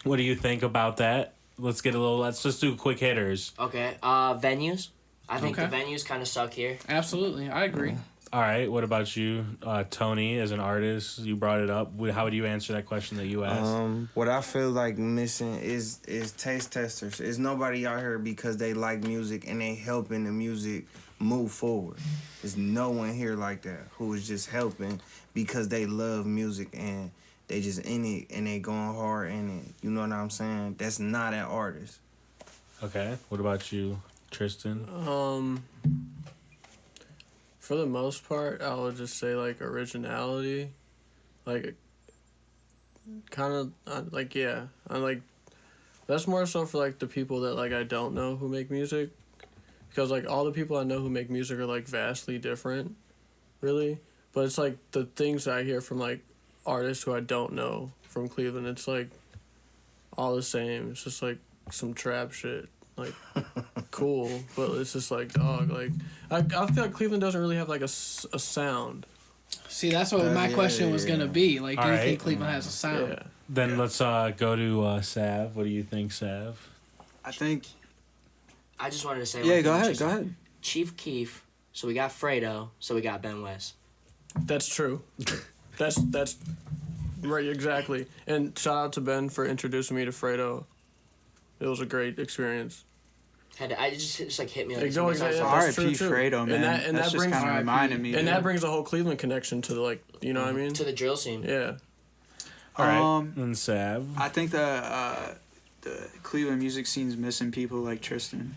S2: What do you think about that? Let's just do quick hitters.
S5: Okay. Venues. I think
S10: Okay.
S5: the venues kind of suck here.
S10: Absolutely, I agree.
S2: All right, what about you, Tony, as an artist? You brought it up. How would you answer that question that you asked?
S6: What I feel like missing is taste testers. Is nobody out here because they like music and they helping the music move forward. There's no one here like that who is just helping because they love music and they just in it and they going hard in it. You know what I'm saying? That's not an artist.
S2: Okay, what about you, Tristan?
S7: For the most part, I would just say like originality, like kind of like yeah, I like that's more so for like the people that like I don't know who make music, because like all the people I know who make music are like vastly different, really. But it's like the things that I hear from like artists who I don't know from Cleveland, it's like all the same. It's just like some trap shit. Like cool, but it's just like dog. Like I feel like Cleveland doesn't really have like a sound.
S10: See, that's what my
S6: yeah,
S10: question was
S6: yeah.
S10: gonna be. Like, do you
S2: Alright.
S10: think Cleveland has a sound?
S7: Yeah.
S2: Then let's go to Sav. What do you think, Sav?
S4: I think.
S5: I just wanted to say.
S4: Yeah,
S5: one
S4: go
S5: thing,
S4: ahead.
S5: just
S4: Go ahead.
S5: Chief Keef. So we got Fredo. So we got Ben West.
S7: That's true. That's right, exactly. And shout out to Ben for introducing me to Fredo. It was a great experience.
S5: I just like hit me. Like,
S7: Exactly.
S5: something
S7: Yeah,
S5: else.
S7: that's true,
S4: R.I.P.
S7: too.
S4: Fredo, man.
S7: And
S4: That's
S7: that
S4: just
S7: brings
S4: kind of reminded me.
S7: and
S4: dude.
S7: that brings the whole Cleveland connection to the like, you know what I mean?
S5: To the drill scene.
S7: Yeah.
S2: All right,
S4: Um,
S2: and Sav.
S4: I think the Cleveland music scene's missing people like Tristan.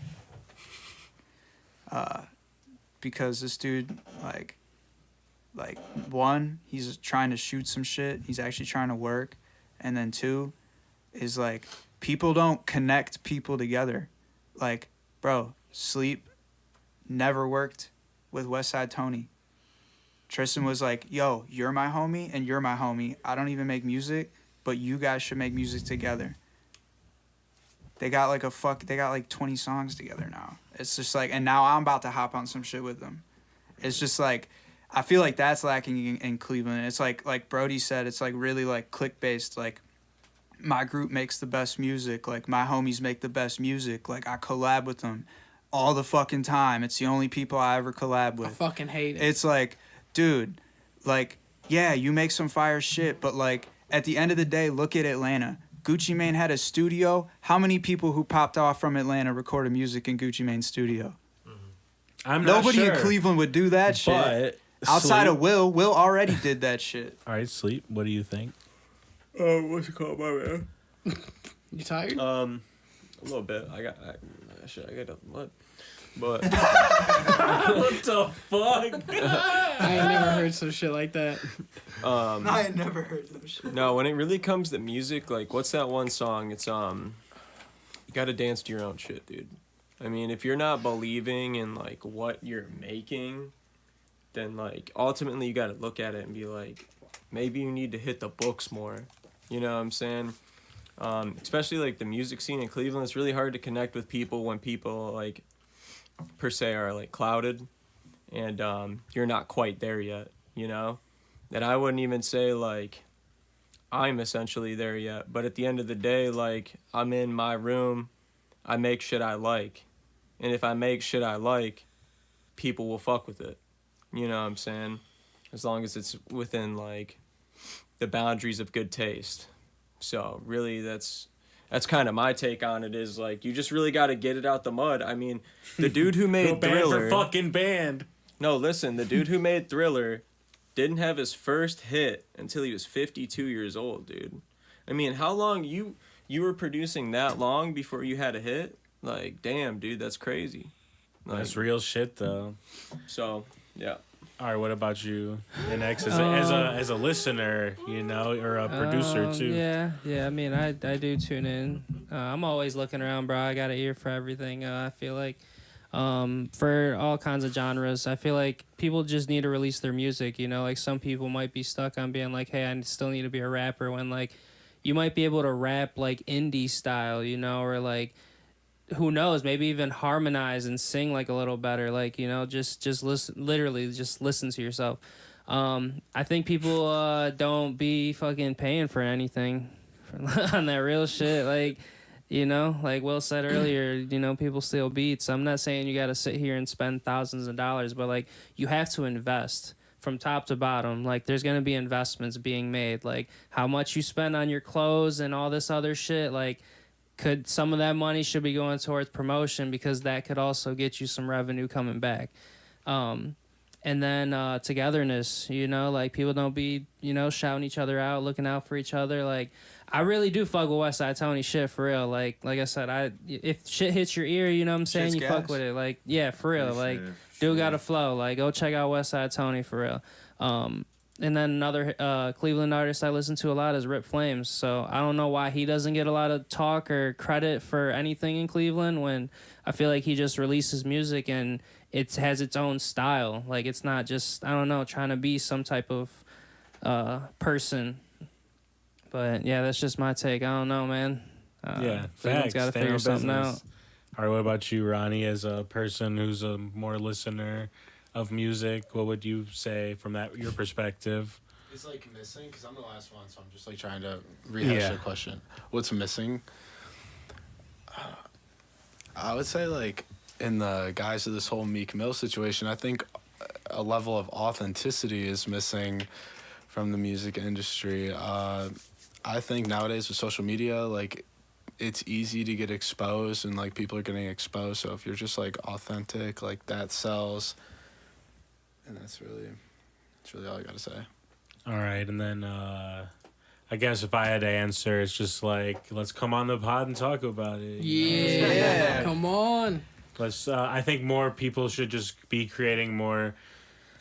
S4: Because this dude, like one, he's trying to shoot some shit. He's actually trying to work, and then two, is like people don't connect people together. Like, bro, Sleep never worked with westsidetony. Tristan was like, yo, you're my homie and you're my homie. I don't even make music, but you guys should make music together. They got like 20 songs together now. It's just like, and now I'm about to hop on some shit with them. It's just like, I feel like that's lacking in Cleveland. It's like Brody said, it's like really like click based. Like my group makes the best music. Like my homies make the best music. Like I collab with them all the fucking time. It's the only people I ever collab with.
S10: I fucking hate it.
S4: It's like, dude, like, yeah, you make some fire shit, but like at the end of the day, look at Atlanta. Gucci Mane had a studio. How many people who popped off from Atlanta recorded music in Gucci Mane's studio?
S2: I'm not
S4: Nobody
S2: sure,
S4: in Cleveland would do that shit.
S2: but
S4: Outside
S2: Sleep-
S4: of Will already did that shit.
S2: All right, Sleep. What do you think?
S7: What's it called, my man?
S10: You tired?
S8: A little bit. I got what?
S12: But
S2: What the fuck?
S10: I ain't never heard some shit like that.
S4: I had never heard that shit.
S12: no, when it really comes to music, like what's that one song? It's you gotta dance to your own shit, dude. I mean, if you're not believing in like what you're making, then like ultimately you gotta look at it and be like, maybe you need to hit the books more. You know what I'm saying? Especially like the music scene in Cleveland, it's really hard to connect with people when people like per se are like clouded and you're not quite there yet, you know? And I wouldn't even say like I'm essentially there yet, but at the end of the day, like I'm in my room, I make shit I like. And if I make shit I like, people will fuck with it. You know what I'm saying? As long as it's within like the boundaries of good taste. So really that's kind of my take on it is like you just really got to get it out the mud. I mean, the dude who made Thriller,
S2: fucking band.
S12: No, listen, the dude who made Thriller didn't have his first hit until he was 52 years old, dude. I mean, how long you were producing that long before you had a hit? Like, damn, dude, that's crazy. Like,
S2: That's real shit, though.
S12: So, yeah.
S2: All right, what about you, NX? As a listener, you know, or a producer too.
S3: Yeah. I mean, I do tune in. I'm always looking around, bro. I got an ear for everything. I feel like for all kinds of genres, I feel like people just need to release their music. You know, like some people might be stuck on being like, hey, I still need to be a rapper, when like you might be able to rap like indie style, you know, or like, who knows, maybe even harmonize and sing like a little better, like, you know, just listen, literally just listen to yourself. I think people don't be fucking paying for anything on that real shit, like, you know, like Will said earlier, you know, people steal beats. I'm not saying you gotta sit here and spend thousands of dollars, but like you have to invest from top to bottom. Like there's gonna be investments being made, like how much you spend on your clothes and all this other shit, like could some of that money should be going towards promotion, because that could also get you some revenue coming back. And then togetherness, you know, like people don't be, you know, shouting each other out, looking out for each other. Like I really do fuck with westsidetony shit for real. Like I said, if shit hits your ear, you know what I'm saying,
S4: Shit's
S3: you
S4: gas.
S3: fuck with it. Like yeah, for real. Like dude got a flow. Like go check out westsidetony for real. And then another Cleveland artist I listen to a lot is Rip Flames. So I don't know why he doesn't get a lot of talk or credit for anything in Cleveland, when I feel like he just releases music and it has its own style. Like it's not just, I don't know, trying to be some type of person. But yeah, that's just my take. I don't know, man.
S2: Yeah,
S3: Cleveland's
S2: facts.
S3: got to
S2: Stand
S3: figure
S2: on
S3: something
S2: business.
S3: out.
S2: All right, what about you, Ronnie, as a person who's a more listener of music? What would you say from your perspective?
S9: It's like missing, because I'm the last one, so I'm just like trying to rehash the question. What's missing? I would say like in the guise of this whole Meek Mill situation, I think a level of authenticity is missing from the music industry. I think nowadays with social media, like it's easy to get exposed, and like people are getting exposed. So if you're just like authentic, like that sells. And that's really all I gotta say.
S2: All right, and then I guess if I had to answer, it's just like, let's come on the pod and talk about it.
S10: Yeah, come on.
S2: Let's. I think more people should just be creating more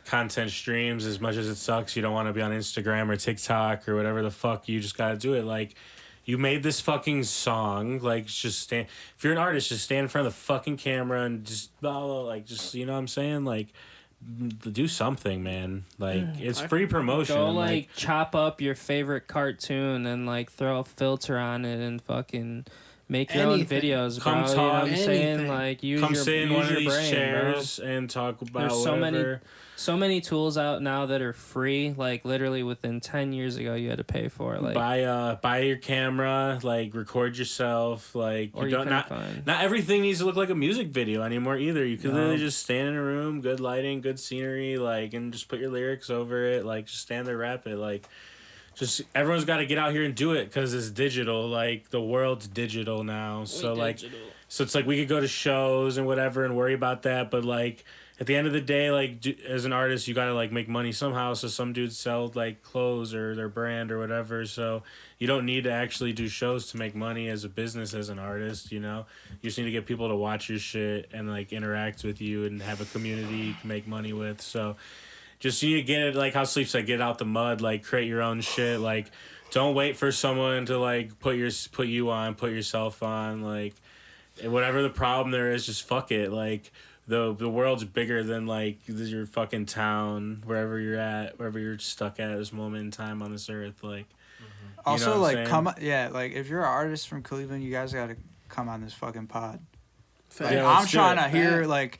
S2: content streams. As much as it sucks, you don't want to be on Instagram or TikTok or whatever the fuck. You just gotta do it. Like, you made this fucking song. Like, just stand. If you're an artist, just stand in front of the fucking camera and just blah, blah, like, just, you know what I'm saying, like. Do something, man. Like, it's free promotion.
S3: Go like chop up your favorite cartoon and like throw a filter on it and fucking make your own videos, bro.
S2: Come
S3: You know
S2: talk.
S3: what I'm saying? Like
S2: come sit in one of these
S3: brain,
S2: chairs and talk about
S3: There's
S2: whatever.
S3: so many tools out now that are free. Like literally within 10 years ago, you had to pay for it. Like
S2: Buy your camera, like record yourself, like
S3: Or
S2: you
S3: you
S2: don't
S3: couldn't
S2: not everything needs to look like a music video anymore either. You could
S3: No.
S2: literally just stand in a room, good lighting, good scenery, like, and just put your lyrics over it, like just stand there, rap it, like. Just everyone's got to get out here and do it because it's digital. Like the world's digital now, so like, so it's like we could go to shows and whatever and worry about that, but like at the end of the day, like as an artist, you gotta like make money somehow. So some dudes sell like clothes or their brand or whatever. So you don't need to actually do shows to make money as a business as an artist. You know, you just need to get people to watch your shit and like interact with you and have a community you can make money with. So just you need to get it like how Sleep said, get out the mud, like create your own shit. Like don't wait for someone to like put you on, put yourself on. Like whatever the problem there is, just fuck it. Like. The world's bigger than like your fucking town, wherever you're at, wherever you're stuck at this moment in time on this earth. Like,
S4: also like like if you're an artist from Cleveland, you guys gotta come on this fucking pod. Like,
S2: Yeah,
S4: I'm trying to hear like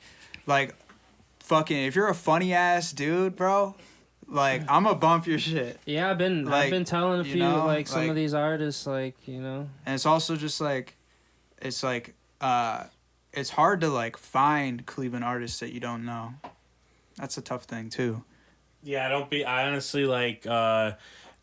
S4: fucking if you're a funny ass dude, bro. Like I'm gonna bump your shit.
S3: Yeah, I've been telling a few like some of these artists like
S4: and it's also just like it's hard to like find Cleveland artists that you don't know. That's a tough thing too.
S2: Yeah, I honestly like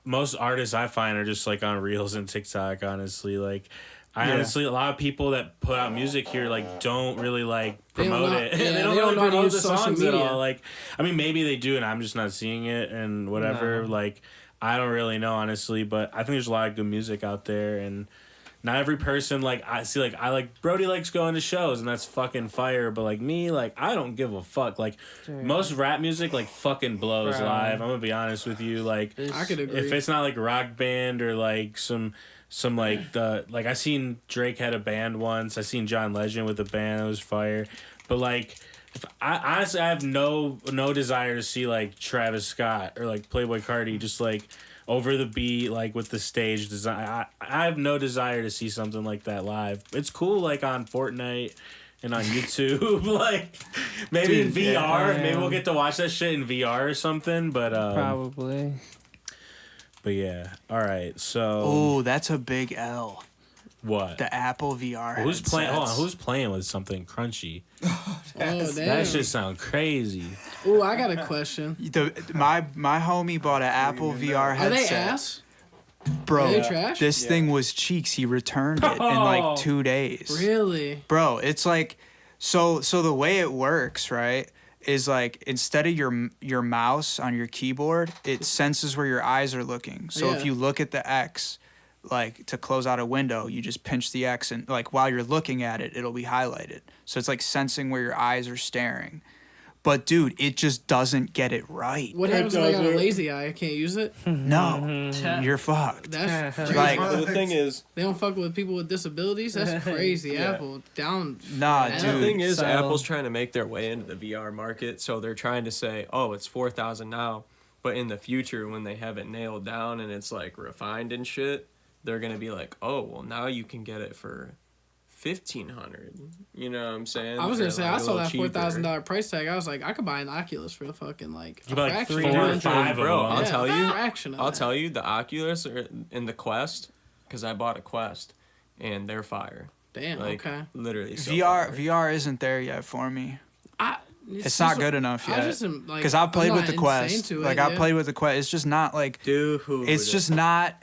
S2: most artists I find are just like on Reels and TikTok, honestly. Like honestly a lot of people that put out music here like don't really like promote it.
S10: Yeah,
S2: they don't really
S10: know how to
S2: promote the
S10: use social
S2: songs at
S10: media.
S2: all. Like I mean maybe they do and I'm just not seeing it and whatever.
S3: No.
S2: Like I don't really know honestly, but I think there's a lot of good music out there and not every person like I see like I like Brody likes going to shows and that's fucking fire, but like me like I don't give a fuck. Like most rap music like fucking blows live. I'm gonna be honest with you. Like
S10: I could agree.
S2: if it's not like rock band or like some like the like I seen Drake had a band once. I seen John Legend with a band that was fire, but like. I honestly I have no desire to see like Travis Scott or like Playboi Carti just like over the beat like with the stage design. I have no desire to see something like that live. It's cool like on Fortnite and on YouTube. Like maybe in VR.
S3: Yeah.
S2: Maybe we'll get to watch that shit in VR or something. But
S3: probably.
S2: But yeah. All right. So.
S4: Oh, that's a big L.
S2: What?
S4: The Apple VR.
S2: Well, who's playing? Hold on.
S4: headsets.
S2: Who's playing with something crunchy?
S10: Oh, damn.
S2: That shit sound crazy.
S10: Ooh, I got a question.
S4: My homie bought an Apple VR
S10: Are
S4: headset.
S10: they ass?
S4: Bro,
S10: Are they trash?
S4: this thing was cheeks. He returned it in like 2 days.
S10: Really?
S4: Bro, it's like so the way it works, right? Is like instead of your mouse on your keyboard, it senses where your eyes are looking. So if
S10: Yeah.
S4: you look at the X, like to close out a window, you just pinch the X and like while you're looking at it, it'll be highlighted. So it's like sensing where your eyes are staring. But dude, it just doesn't get it right.
S10: What happens if I got a lazy eye? I can't use it?
S4: No, you're fucked.
S10: That's
S4: Like
S12: the thing is,
S10: they don't fuck with people with disabilities? That's crazy.
S12: Yeah.
S10: Apple down.
S4: Nah,
S10: Man.
S4: dude.
S12: the thing is,
S3: So-
S12: Apple's trying to make their way into the VR market, so they're trying to say, oh, it's 4,000 now, but in the future when they have it nailed down and it's like refined and shit, they're gonna be like, oh, well now you can get it for 1,500. You know what I'm saying?
S10: I was gonna
S12: Or,
S10: say
S12: like,
S10: I
S12: a
S10: saw
S12: little
S10: that
S12: cheaper.
S10: $4,000 price tag. I was like, I could buy an Oculus for fucking like
S2: You
S10: a
S2: buy like
S10: fraction
S2: 4
S10: of
S2: or
S10: that.
S2: 5 of
S12: Bro,
S2: them.
S12: I'll
S10: Yeah,
S12: tell
S10: a
S12: you.
S10: fraction of
S12: I'll
S10: that.
S12: tell you, the Oculus and the Quest, because I bought a Quest, and they're fire.
S10: Damn.
S12: Like,
S10: Okay.
S12: literally. So
S4: VR isn't there yet for me. It's not good enough
S10: I
S4: yet.
S10: just am, like,
S4: Because I've played
S10: I'm
S4: with
S10: not
S4: the Quest.
S10: insane to it,
S4: Like I
S10: yeah.
S4: played with the Quest. It's just not like
S12: Dude,
S4: it's just not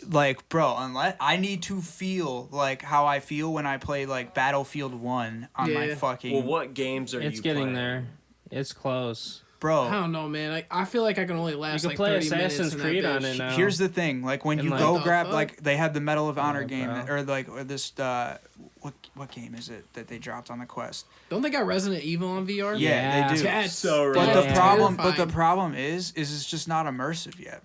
S4: like, bro, unless I need to feel like how I feel when I play like Battlefield 1 on my
S10: Yeah.
S4: fucking
S12: Well, what games are
S3: It's
S12: you
S3: getting
S12: playing?
S3: there. It's close.
S10: I
S4: bro.
S10: don't know, man. I feel like I can only last
S3: You
S10: like
S3: can play
S10: 30 minutes
S3: Assassin's
S10: in
S3: Creed
S10: that
S3: on
S10: bitch.
S3: it now.
S4: Here's the thing, like when
S3: And
S4: you
S3: like-
S4: go
S10: What the
S4: grab
S10: fuck?
S4: like they had the Medal of Honor
S3: Yeah,
S4: game
S3: bro.
S4: or like or this what game is it that they dropped on the Quest?
S10: Don't they got Resident Evil on VR?
S4: Yeah, they do.
S10: That's
S12: So
S4: But
S10: that's
S4: the problem,
S10: terrifying.
S4: is it's just not immersive yet.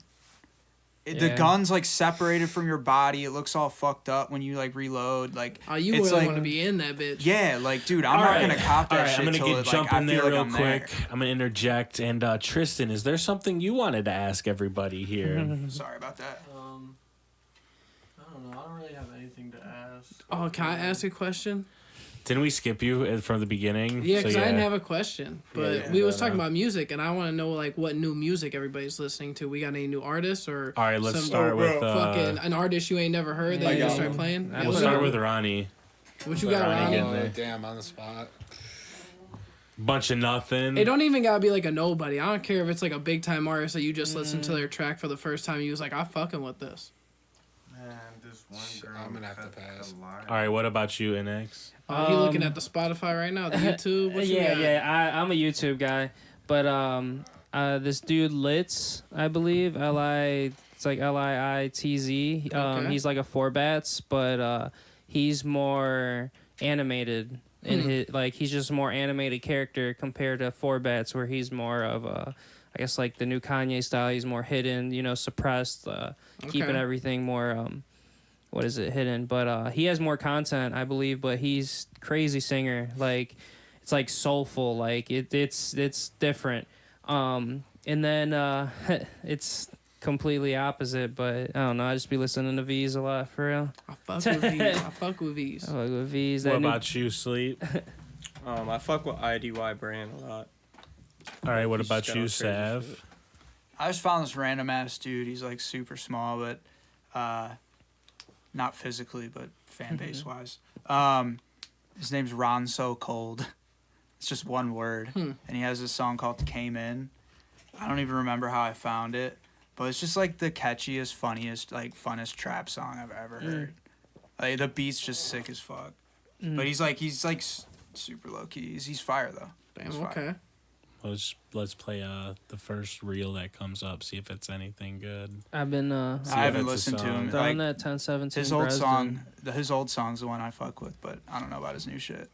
S4: The
S3: Yeah.
S4: gun's like separated from your body. It looks all fucked up when you like reload. Like
S10: Oh, you
S4: it's
S10: wouldn't
S4: like
S10: want to be in that bitch.
S4: yeah, like dude, I'm
S2: All
S4: not
S2: right.
S4: gonna cop that
S2: All right,
S4: shit
S2: I'm gonna
S4: till
S2: get
S4: it,
S2: jump
S4: like,
S2: in
S4: I feel
S2: there
S4: like
S2: real
S4: I'm
S2: quick.
S4: there.
S2: I'm gonna interject. And Tristan, is there something you wanted to ask everybody here?
S4: Sorry about that.
S7: I don't know. I don't really have anything to ask.
S10: Oh, can I ask a question?
S2: Didn't we skip you from the beginning?
S10: Yeah,
S2: So,
S10: because I didn't have a question, but
S2: yeah,
S10: we was
S2: no,
S10: talking
S2: no.
S10: about music, and I want to know like what new music everybody's listening to. We got any new artists or
S2: All right, let's
S10: some
S2: start with
S10: fucking an artist you ain't never heard that you
S7: got
S10: just start
S7: one.
S10: playing?
S3: We'll
S2: we'll
S10: what
S2: start
S10: you-
S2: with Ronnie.
S10: what you
S2: Let
S10: got,
S2: Ronnie
S10: Ronnie?
S2: get in there.
S9: Damn, on the spot.
S2: Bunch of nothing.
S10: It don't even gotta be like a nobody. I don't care if it's like a big time artist that you just listened to their track for the first time. You was like, I'm fucking with this.
S6: This one girl
S9: I'm gonna have to pass.
S2: All right, what about you, NX?
S10: You looking at the Spotify right now, the YouTube? What you got?
S3: I'm a YouTube guy, but this dude Litz, I believe, it's like Liitz.
S10: Okay.
S3: He's like a 4bats, but he's more animated in his he's just a more animated character compared to 4bats, where he's more of a, I guess like the new Kanye style. He's more hidden, suppressed, keeping everything more hidden. But he has more content, I believe. But he's crazy singer. Like it's like soulful. Like it's different. And then it's completely opposite. But I don't know. I just be listening to V's a lot for real.
S10: I fuck with V's. I fuck with V's.
S3: I fuck with V's.
S2: What about you, Sleep?
S12: I fuck with IDY brand a lot.
S2: All right, what
S12: He's
S2: about
S12: got
S2: you,
S12: all crazy
S2: Sav?
S12: shit.
S4: I just found this random ass dude. He's like super small, but not physically, but fan base wise. His name's Ron So Cold. It's just one word, and he has this song called "Came In." I don't even remember how I found it, but it's just like the catchiest, funniest, like funnest trap song I've ever heard. Like the beat's just sick as fuck. But he's like super low key. He's fire though.
S10: Damn,
S4: He's fire.
S10: okay.
S2: Let's play the first reel that comes up. See if it's anything good.
S3: I've been
S4: I
S2: if
S4: haven't
S2: it's a
S4: listened to
S2: song.
S4: him.
S3: throwing
S4: Like,
S3: that 1017.
S4: his old
S3: Dresden.
S4: song, his old song's the one I fuck with, but I don't know about his new shit.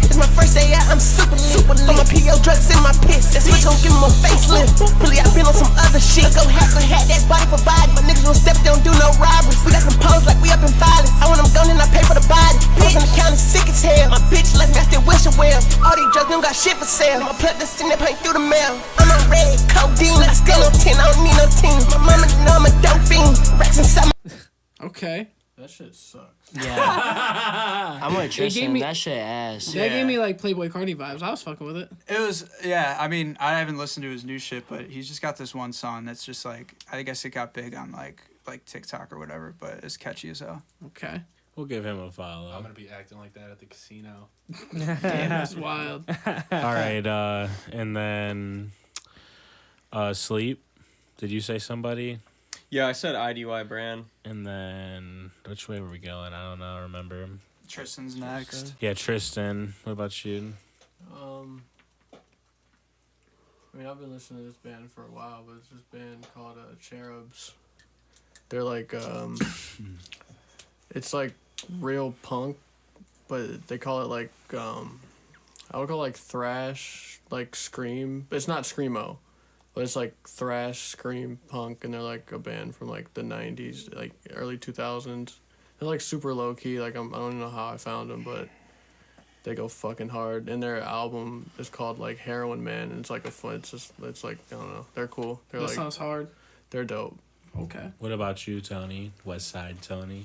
S1: It's my first day out, I'm super lit. Put my PO drugs in my piss. That switch gon' give him a facelift. Really, I been on some other shit. Let's go hat for hat, that's body for body. My niggas gon' step, they don't do no robberies. We got some pose like we up in violence. I want them gone and I pay for the body. Pills in the county, sick as hell. My bitch left me, I still wish her well. All these drugs, don't got shit for sale. My plug this in that paint through the mail. I'm on red, codeine. I still on 10, I don't need no team. My mama know I'm a dope fiend. Racks inside my
S10: Okay.
S7: That shit sucks.
S5: Yeah. I'm with Tristan.
S10: me-
S5: That shit ass.
S10: That gave me like Playboy Cardi vibes. I was fucking with it.
S4: It was, yeah, I mean, I haven't listened to his new shit, but he's just got this one song that's just like, I guess it got big on like TikTok or whatever, but it's catchy as hell.
S10: Okay.
S2: We'll give him a follow.
S9: I'm gonna be acting like that at the casino.
S10: Damn, that's wild.
S2: All right, and then Sleep. Did you say somebody?
S12: Yeah, I said IDY brand.
S2: And then which way were we going? I don't know. Remember?
S4: Tristan's next.
S2: Yeah, Tristan. What about you?
S7: I mean, I've been listening to this band for a while, but it's this band called Cherubs. They're like, it's like real punk, but they call it like, I would call it like thrash, like scream. It's not screamo, but it's like thrash, scream, punk, and they're like a band from like the 90s, like early 2000s. They're like super low key. Like I don't even know how I found them, but they go fucking hard. And their album is called like Heroin Man, and it's like it's like I don't know. They're cool. They're
S10: That
S7: like
S10: sounds hard.
S7: they're dope.
S10: Okay.
S2: What about you, Tony? Westside Tony.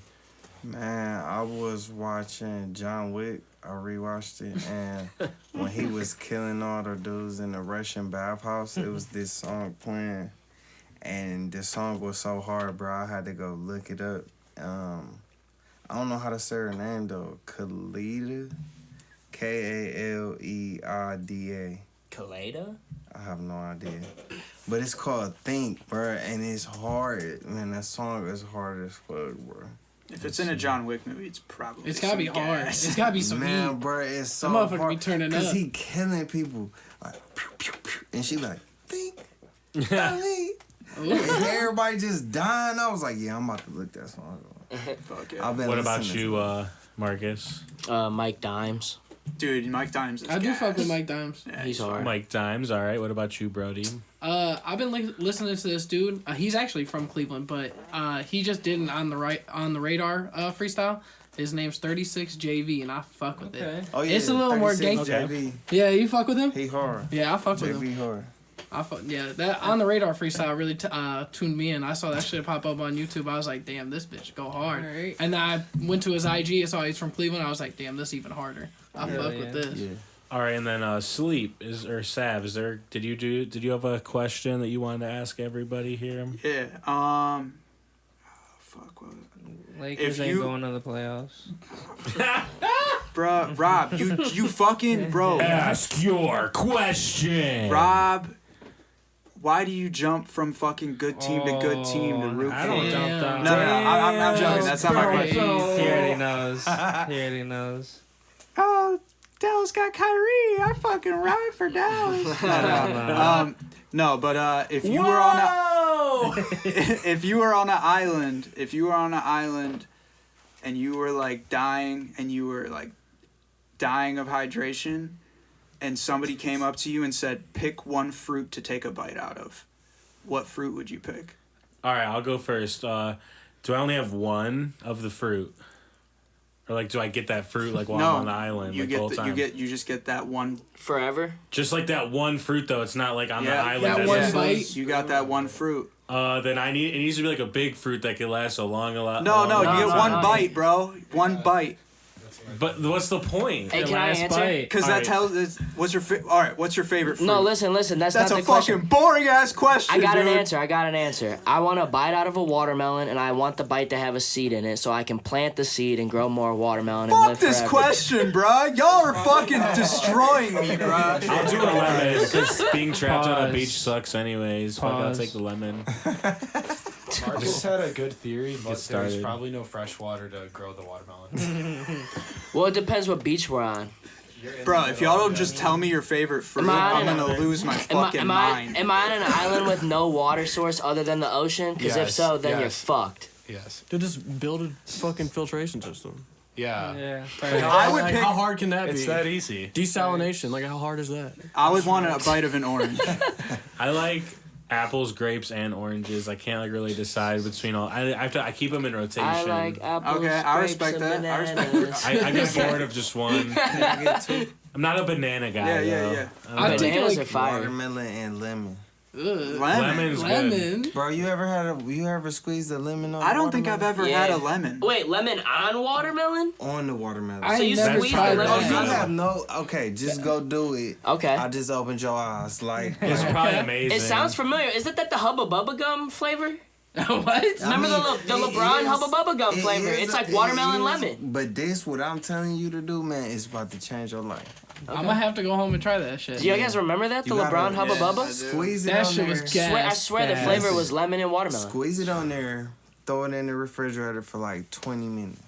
S6: Man, I was watching John Wick. I rewatched it, and when he was killing all the dudes in the Russian bathhouse, it was this song playing, and the song was so hard, bro. I had to go look it up. I don't know how to say her name though. Khalida, Kaleida.
S5: Kaleida?
S6: I have no idea, but it's called Think, bro, and it's hard. Man, that song is hard as fuck, bro.
S4: If it's in a John Wick movie, it's probably
S10: It's gotta be
S4: some
S10: hard.
S4: gas.
S10: It's gotta be some
S6: Man,
S10: heat.
S6: bro, it's so
S10: That motherfucker
S6: hard.
S10: be turning
S6: Cause
S10: up.
S6: he killing people, like, pew, pew, pew, and she like, think, Ali. And everybody just dying. I was like, yeah, I'm about to look that song up.
S4: Fuck yeah.
S6: I've been
S2: What about
S6: listening
S2: you,
S6: to it.
S2: Marcus?
S5: Mike Dimes.
S4: Dude, Mike Dimes is
S10: I do
S4: gas.
S10: fuck with Mike Dimes.
S4: Yeah,
S5: He's hard.
S2: Mike Dimes. All right. What about you, Brody?
S10: I've been listening to this dude. He's actually from Cleveland, but he just did an on the radar freestyle. His name's 36JV, and I fuck with it.
S6: Oh, yeah,
S10: It's a little more
S6: 36
S10: gang.
S6: JV.
S10: Yeah, you fuck with him?
S6: He hard.
S10: Yeah, I fuck with him.
S6: JV hard.
S10: That on the radar freestyle really tuned me in. I saw that shit pop up on YouTube. I was like, damn, this bitch go hard.
S3: Alright.
S10: And then I went to his IG. I saw he's from Cleveland. I was like, damn, this even harder. I fuck
S3: yeah.
S10: with this.
S6: Yeah.
S2: All right, and then Sleep Sav. Is there? Did you have a question that you wanted to ask everybody here?
S4: Yeah. Fuck. What was it?
S3: Lakers
S4: If
S3: ain't
S4: you-
S3: going to the playoffs.
S4: bro. Rob, you fucking bro.
S2: Ask your question.
S4: Rob, why do you jump from fucking good team to good team to root for?
S2: I don't jump down.
S4: No, I'm joking. That's not my question.
S3: He already knows. He already knows.
S4: Oh, Dallas got Kyrie. I fucking ride for Dallas. No, but if you were on a if you were on an island and you were like dying of hydration, and somebody came up to you and said, pick one fruit to take a bite out of, what fruit would you pick?
S2: All right, I'll go first. Do I only have one of the fruit? Or like, do I get that fruit like while I'm on the island
S4: you
S2: like,
S4: get
S2: the whole time?
S4: you just get that one
S5: Forever?
S2: Just like that one fruit though. It's not like on the island.
S10: that
S2: that's
S10: one
S2: just-
S10: bite.
S4: You got that one fruit.
S2: Then it needs to be like a big fruit that could last a lot.
S4: No,
S2: long-
S4: you get one bite, bro. One bite.
S2: But what's the point?
S5: Hey, can I answer?
S4: Because that tells us what's your favorite fruit?
S5: No, listen. That's not
S4: a
S5: the question.
S4: fucking boring ass question.
S5: I got
S4: dude.
S5: an answer. I want a bite out of a watermelon, and I want the bite to have a seed in it, so I can plant the seed and grow more watermelon. And
S4: Fuck
S5: live
S4: this
S5: forever.
S4: question, bro. Y'all are fucking destroying me, bro.
S2: I'll do a lemon because being trapped on a
S3: Pause.
S2: beach sucks anyways. Fuck, I'll
S3: Pause.
S2: take the lemon.
S9: Marcus had a good theory, but there's
S2: started.
S9: probably no fresh water to grow the watermelon.
S5: Well, it depends what beach we're on.
S4: Bro, if y'all don't just tell me your favorite fruit,
S5: Am I
S4: I'm
S5: on
S4: gonna lose my fucking mind.
S5: Am I on an island with no water source other than the ocean? Because if
S9: Yes,
S5: so, then you're
S9: yes.
S5: fucked.
S9: Yes.
S7: Dude, just build a fucking filtration system.
S9: Yeah.
S3: Yeah.
S4: I would
S7: Like,
S4: pick.
S7: how hard can that
S9: It's
S7: be?
S9: that easy.
S7: Desalination, like how hard is that?
S4: I would want a bite of an orange.
S2: I like apples, grapes, and oranges. I can't like really decide between all. I keep them in rotation.
S5: I like apples,
S4: Okay, I
S5: grapes,
S4: respect
S5: and
S4: that. I respect
S5: bananas.
S2: I get bored of just one. I'm not a banana guy.
S4: Yeah.
S10: I think
S5: Bananas
S10: like
S5: are fire.
S6: Watermelon and lemon.
S2: Lemon's good.
S10: lemon.
S6: Bro, you ever squeezed a lemon on
S4: I don't think I've
S6: watermelon?
S4: ever had a lemon.
S5: Wait, lemon on watermelon?
S6: On the watermelon.
S10: I
S5: So you
S10: ain't never
S5: squeeze
S10: tried
S5: the
S6: Oh,
S5: lemon?
S6: you
S10: that.
S6: have no... Okay, just go do it.
S5: Okay.
S6: I just opened your eyes. Like,
S2: It's probably amazing.
S5: It sounds familiar. Is that the Hubba Bubba Gum flavor?
S10: What?
S5: Remember the LeBron Hubba Bubba Gum flavor? It's like watermelon lemon.
S6: But this, what I'm telling you to do, man, is about to change your life.
S10: I'm gonna have to go home and try that shit.
S5: Do you guys remember that? The
S6: You gotta-
S5: LeBron Hubba
S4: yeah,
S5: Bubba?
S4: I do.
S6: Squeeze it
S10: That
S6: on
S10: shit
S6: there.
S10: was gas.
S5: I swear the
S10: gas.
S5: flavor was lemon and watermelon.
S6: Squeeze it on there. Throw it in the refrigerator for like 20 minutes.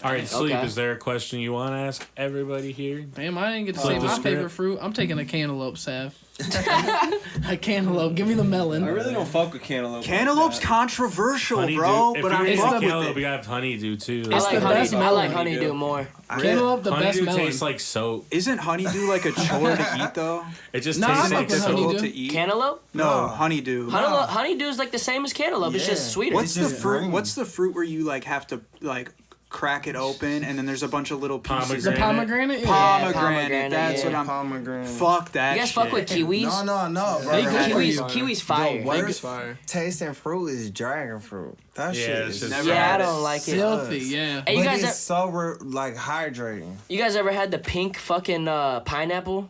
S2: All right, Sleep,
S5: Okay.
S2: is there a question you want to ask everybody here?
S10: Damn, I didn't get to
S2: Flip
S10: say
S2: the
S10: my
S2: script.
S10: favorite fruit. I'm taking a cantaloupe, Sav. A cantaloupe. Give me the melon.
S8: I really don't fuck with cantaloupe.
S4: Cantaloupe's
S8: like that.
S4: controversial,
S2: Honeydew.
S4: bro.
S2: If
S4: But
S2: you're
S4: I
S2: eating
S4: fuck with
S2: cantaloupe,
S4: it.
S2: you have honeydew too.
S5: I like
S10: the best
S5: honeydew. I like
S10: melon.
S5: honeydew more.
S10: Cantaloupe, the best
S2: Honeydew
S10: melon.
S2: tastes like soap.
S4: Isn't honeydew like a chore to eat though?
S2: It just
S10: Nah,
S2: tastes
S10: I
S2: like
S10: fuck with
S2: soap.
S10: honeydew.
S4: To eat?
S5: Cantaloupe?
S4: No, honeydew.
S5: Honeydew is like the same as cantaloupe. It's just
S6: Yeah.
S5: sweeter.
S4: What's the
S6: just
S4: fruit?
S6: green.
S4: What's the fruit where you like have to like crack it open and then there's a bunch of little pieces?
S10: The
S2: Pomegranate.
S10: pomegranate? Yeah.
S4: Pomegranate. That's what I'm.
S6: Pomegranate.
S4: Fuck that.
S5: You guys
S4: shit.
S5: fuck with kiwis?
S6: No, bro.
S10: They good for you.
S5: Kiwi's fire.
S6: The worst
S7: fire.
S6: tasting fruit is dragon fruit. That
S2: Yeah,
S6: shit
S2: it's
S6: is
S2: just-
S4: Never
S5: Yeah, I
S4: had it.
S5: don't like it.
S10: Filthy, yeah.
S5: Hey, you
S6: but
S5: guys,
S6: it's so like hydrating.
S5: you guys ever had the pink fucking pineapple?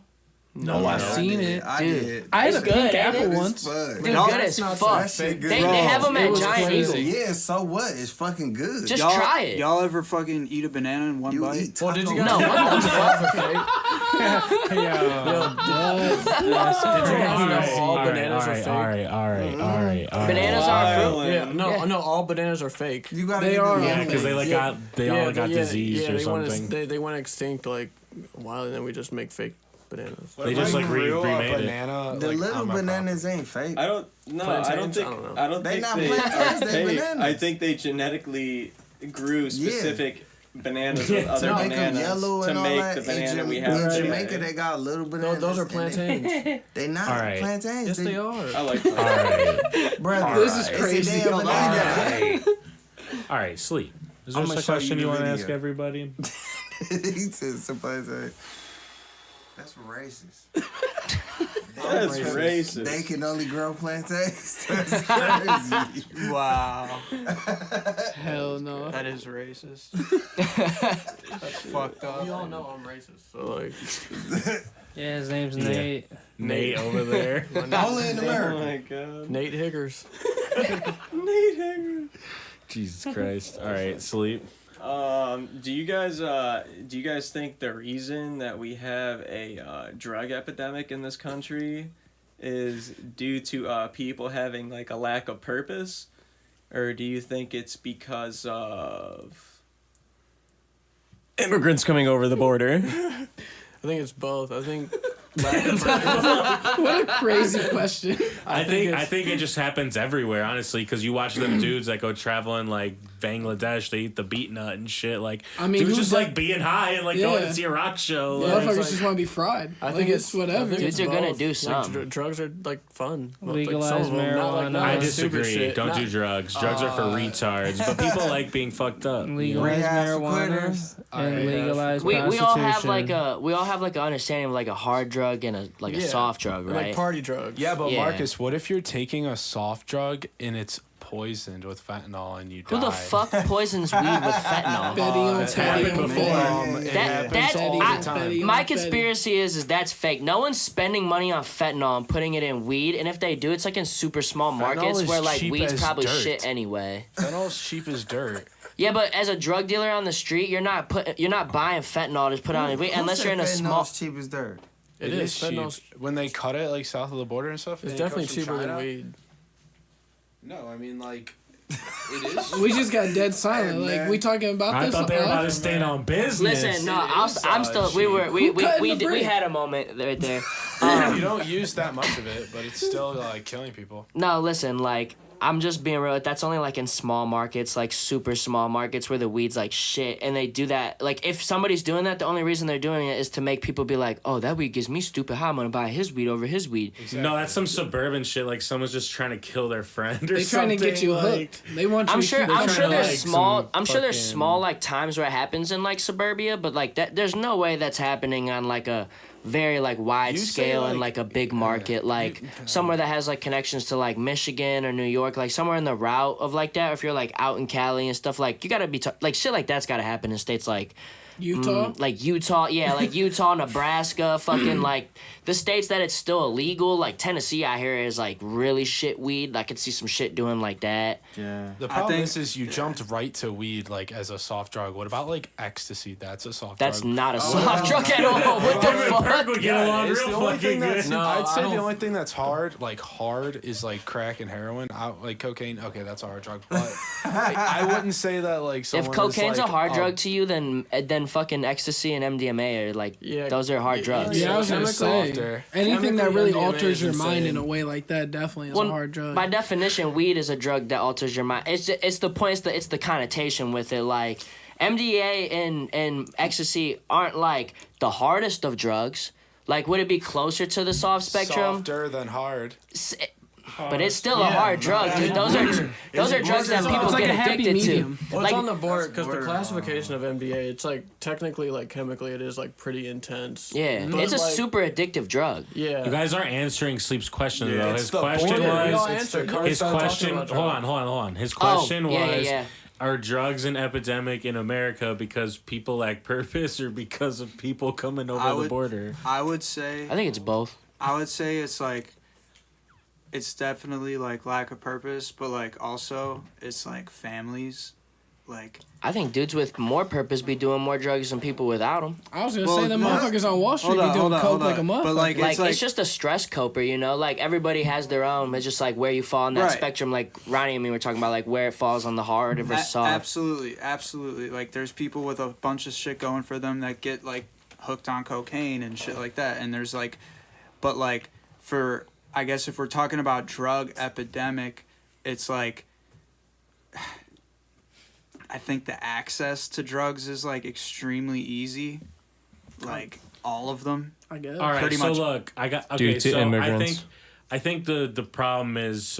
S10: No, I've seen it.
S6: I
S5: Dude.
S6: did.
S10: I had a
S5: It's good,
S10: pink
S5: ain't
S10: apple
S5: it?
S10: once.
S5: Dude,
S4: No,
S5: good
S4: that's
S5: as
S6: not
S5: fuck.
S6: that shit good.
S5: They
S6: Bro,
S5: have them
S10: it
S5: at
S10: was
S5: Giant
S10: crazy.
S5: Eagle.
S6: Yeah, so what? It's fucking good.
S5: Just
S4: Y'all,
S5: try it.
S4: Y'all ever fucking eat a banana in one
S6: you
S4: bite?
S6: eat
S7: Well, did you
S6: taco
S7: guys
S5: No, what the fuck?
S2: All right,
S7: bananas are
S2: all
S7: fake?
S2: right.
S5: Bananas are a fruit.
S7: Yeah, no,
S5: Yeah.
S7: no, all bananas are fake.
S6: You gotta
S10: They
S6: get
S10: are.
S6: the
S2: Yeah,
S6: lemon.
S2: because they like
S7: Yeah.
S2: all got diseased or
S7: they
S2: something.
S7: they went extinct like a while, and then we just make fake bananas.
S2: They just like
S9: Grill a
S2: remade it.
S9: banana.
S6: The
S9: like,
S6: little
S9: on my
S6: bananas ain't fake.
S8: I don't. No, I don't
S7: Plantains?
S8: think.
S7: I don't know.
S8: I don't
S6: They
S8: think
S6: not
S8: they
S6: plantains,
S8: are
S6: they
S8: fake.
S6: bananas.
S8: I think they genetically grew specific bananas with other
S6: To make them
S8: bananas
S6: yellow
S8: to
S6: and all
S8: make
S6: that.
S8: the banana we
S6: in
S8: have today.
S6: Jamaica, they got little bananas.
S7: Those are
S6: and
S7: plantains.
S6: They not
S2: All right.
S6: plantains.
S7: Yes, they are.
S8: I like
S2: All
S8: that.
S2: right,
S6: Bro,
S10: This is
S6: it's a
S10: crazy.
S6: damn banana.
S2: all right. Sleep. Is there
S6: I'ma
S2: a
S6: show
S2: question
S6: you
S2: you
S6: the
S2: want to ask
S6: video.
S2: everybody?
S6: He said somebody said, that's racist.
S8: That's racist.
S6: They can only grow plantains. That's crazy.
S4: Wow,
S10: Hell no.
S4: that is racist. That's fucked up.
S7: You all know I'm racist, so like
S3: Yeah, his name's Nate.
S2: Nate over there.
S6: Only in
S8: Oh
S6: America.
S8: my god.
S7: Nate Higgers.
S8: Nate Hager.
S2: Jesus Christ. All right, Sleep.
S12: Do you guys think the reason that we have a drug epidemic in this country is due to people having like a lack of purpose, or do you think it's because of immigrants coming over the border?
S7: I think it's both. I think
S10: What a crazy question.
S2: I think it just happens everywhere, honestly, because you watch them dudes that go traveling like Bangladesh, they eat the beet nut and shit. Like,
S10: I mean,
S2: dudes
S10: who's
S2: just
S10: that-
S2: like being high and like going to see a rock show.
S10: Yeah,
S2: Like,
S10: motherfuckers
S7: like-
S10: just want to be fried.
S7: I
S10: Like,
S7: think
S10: it's whatever.
S5: Dudes are gonna do something.
S7: Like, drugs are like fun.
S3: Legalize
S7: like, some of them, not like,
S3: marijuana.
S7: not
S2: I
S7: like super
S2: disagree.
S7: shit.
S2: Don't
S7: Not-
S2: do drugs. Drugs are for retards, but people like being fucked up.
S3: Legalize
S6: Rehab for
S3: marijuana
S6: quitters.
S3: and legalize
S5: We
S3: prostitution.
S5: all have like an understanding of like a hard drug and a soft drug,
S7: Like
S5: right?
S7: party drugs.
S9: Yeah, but
S5: Yeah.
S9: Marcus, what if you're taking a soft drug and it's poisoned with fentanyl and you die?
S5: Who the fuck poisons weed with fentanyl?
S10: Betty on
S9: It
S10: Teddy
S9: happened
S10: on
S9: before.
S10: Betty.
S9: It
S5: That
S9: happens
S5: that's
S9: all the time.
S10: Betty.
S5: my conspiracy is that's fake. No one's spending money on fentanyl and putting it in weed, and if they do, it's like in super small markets
S9: is
S5: where like
S9: cheap
S5: weed's
S9: as
S5: probably
S9: dirt.
S5: shit anyway.
S9: Fentanyl's cheap as dirt.
S5: Yeah, but as a drug dealer on the street, you're not buying fentanyl to put on weed unless you're in a small.
S6: cheap as dirt.
S7: It is.
S9: cheap.
S7: Fentanyl's
S9: When they cut it like south of the border and stuff.
S7: it's
S9: and it
S7: definitely
S9: comes from
S7: cheaper than
S9: China.
S7: weed.
S9: No, I mean like it is.
S10: We just got dead silent. Like, we talking about
S2: I
S10: this?
S2: thought they were about to
S10: live?
S2: stay on business.
S5: Listen, no, I'm still. We
S10: cutting the break?
S5: had a moment right there.
S9: You don't use that much of it, but it's still like killing people.
S5: No, listen, like, I'm just being real. That's only like in small markets, like super small markets where the weed's like shit. And they do that. Like, if somebody's doing that, the only reason they're doing it is to make people be like, oh, that weed gives me stupid high. I'm going to buy his weed over his weed.
S2: No, that's some suburban shit. Like someone's just trying to kill their friend or
S10: They
S2: something.
S10: trying to get you
S2: like,
S10: hooked. They want you
S5: I'm
S10: to
S5: sure.
S10: keep
S5: I'm
S10: trying
S5: sure
S10: to,
S5: there's
S10: like,
S5: small.
S2: some
S5: I'm sure there's
S2: fucking-
S5: small like times where it happens in like suburbia, but like that, there's no way that's happening on like a very like wide
S9: You say,
S5: scale and
S9: like-
S5: like a big market, like somewhere that has like connections to like Michigan or New York, like somewhere in the route of like that. Or if you're like out in Cali and stuff, like you gotta be like shit like that's gotta happen in states like
S10: Utah.
S5: like Utah, yeah, like Utah, Nebraska, fucking like the states that it's still illegal. Like Tennessee, I hear is like really shit weed. I could see some shit doing like that.
S6: Yeah.
S9: The problem
S4: think-
S9: is you jumped right to weed like as a soft drug. What about like ecstasy? That's a soft
S5: That's
S9: drug.
S5: not a soft drug at all. What the
S2: Him and Perk
S5: fuck?
S2: would get along
S9: It's
S2: real
S9: the only
S2: fucking
S9: thing
S2: good.
S9: that's,
S7: No,
S9: I'd say
S7: I
S9: the
S7: don't-
S9: only thing that's hard is like crack and heroin. Like cocaine. Okay, that's a hard drug. But I wouldn't say that like someone
S5: If cocaine's
S9: is,
S5: a
S9: like,
S5: hard
S9: oh,
S5: drug to you, then fucking ecstasy and MDMA are like those are hard drugs.
S10: Yeah, I was gonna say
S9: Softer.
S10: anything that
S7: Chemically,
S10: really
S7: MDMA
S10: alters
S7: is
S10: your mind
S7: insane.
S10: in a way like that definitely is a hard drug.
S5: By definition, weed is a drug that alters your mind. It's the point. It's the connotation with it. Like MDA and ecstasy aren't like the hardest of drugs. Like, would it be closer to the soft spectrum?
S9: Softer than hard.
S5: But it's still a hard drug, dude. Those are drugs that people
S10: it's like
S5: get
S10: a happy
S5: addicted
S10: medium.
S5: to.
S7: Well,
S5: Like,
S7: it's on the border because the
S6: borderline.
S7: classification of NBA, it's like technically, like chemically, it is like pretty intense.
S5: yeah,
S7: But,
S5: it's a
S7: like,
S5: super addictive drug.
S7: Yeah.
S2: You guys aren't answering Sleep's question though.
S9: It's
S2: His
S9: the
S2: question
S9: border.
S7: We all
S2: was.
S7: answered.
S2: His
S7: Started talking
S2: question.
S7: about
S2: Hold
S7: drugs.
S2: on. His question
S5: yeah,
S2: was.
S5: yeah.
S2: Are drugs an epidemic in America because people lack purpose or because of people coming over the border?
S4: I would say
S5: I think it's both.
S4: I would say it's like it's definitely like lack of purpose, but like also it's like families, like
S5: I think dudes with more purpose be doing more drugs than people without them.
S10: I was gonna
S4: Well,
S10: say the
S4: no.
S10: motherfuckers on Wall Street
S4: Hold on,
S10: be doing
S4: hold on,
S10: coke
S4: hold
S10: like a
S4: on.
S10: motherfucker.
S4: But like
S5: Like,
S4: it's like
S5: it's just a stress coper, you know? Like, everybody has their own. It's just like where you fall on that
S4: Right.
S5: spectrum. Like, Ronnie and me were talking about, like, where it falls on the hard versus soft.
S4: absolutely. Like there's people with a bunch of shit going for them that get like hooked on cocaine and shit like that, and there's like, but like for I guess if we're talking about drug epidemic, it's like. I think the access to drugs is like extremely easy, like all of them.
S10: I guess.
S2: All right,
S4: Pretty
S2: so
S4: much.
S2: look, I got
S12: Due
S2: okay.
S12: to
S2: So
S12: immigrants.
S2: I think the problem is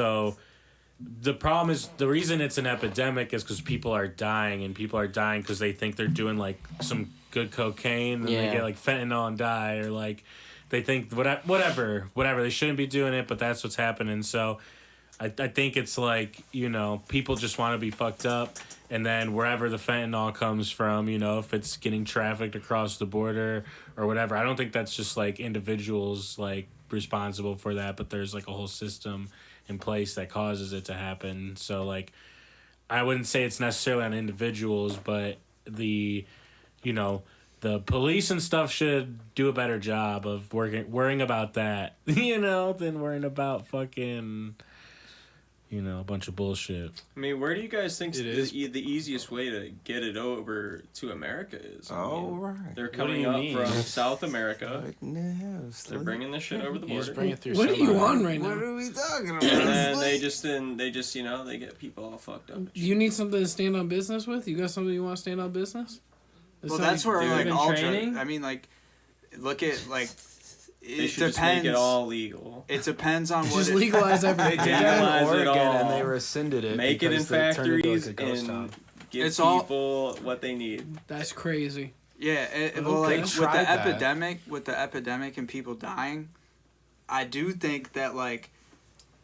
S2: the reason it's an epidemic is because people are dying, and people are dying because they think they're doing like some good cocaine, and
S5: Yeah.
S2: they get like fentanyl and die, or like they think whatever they shouldn't be doing it, but that's what's happening. So I think it's like, you know, people just want to be fucked up, and then wherever the fentanyl comes from, you know, if it's getting trafficked across the border or whatever, I don't think that's just like individuals like responsible for that, but there's like a whole system in place that causes it to happen. So like I wouldn't say it's necessarily on individuals, but the, you know, the police and stuff should do a better job of worrying about that, you know, than worrying about fucking, you know, a bunch of bullshit.
S12: I mean, where do you guys think the easiest way to get it over to America is?
S6: Right.
S12: They're coming up from South America. They're bringing this shit over the border.
S9: Bring it through.
S10: What are you on right
S6: What
S10: now?
S6: are we talking about?
S12: And they just, you know, they get people all fucked up.
S10: You need something to stand on business with? You got something you want to stand on business?
S4: Well, that's where
S3: Dude,
S4: like
S3: in
S4: all
S3: training?
S4: I mean, like, look at like.
S12: They
S4: It
S12: should just
S4: depends.
S12: make it all legal.
S4: It depends on what.
S10: Just legalize
S9: They
S10: everything.
S9: did that
S12: Legalize
S9: in
S12: it
S9: Oregon
S12: all.
S9: and they rescinded it.
S12: Make it in
S9: because they turned it into,
S12: factories
S9: like, a ghost
S12: and
S9: town.
S12: give
S4: It's all-
S12: people what they need.
S10: That's crazy.
S4: Yeah, well,
S10: Okay.
S4: like with
S9: Tried
S4: the
S9: that.
S4: epidemic and people dying, I do think that like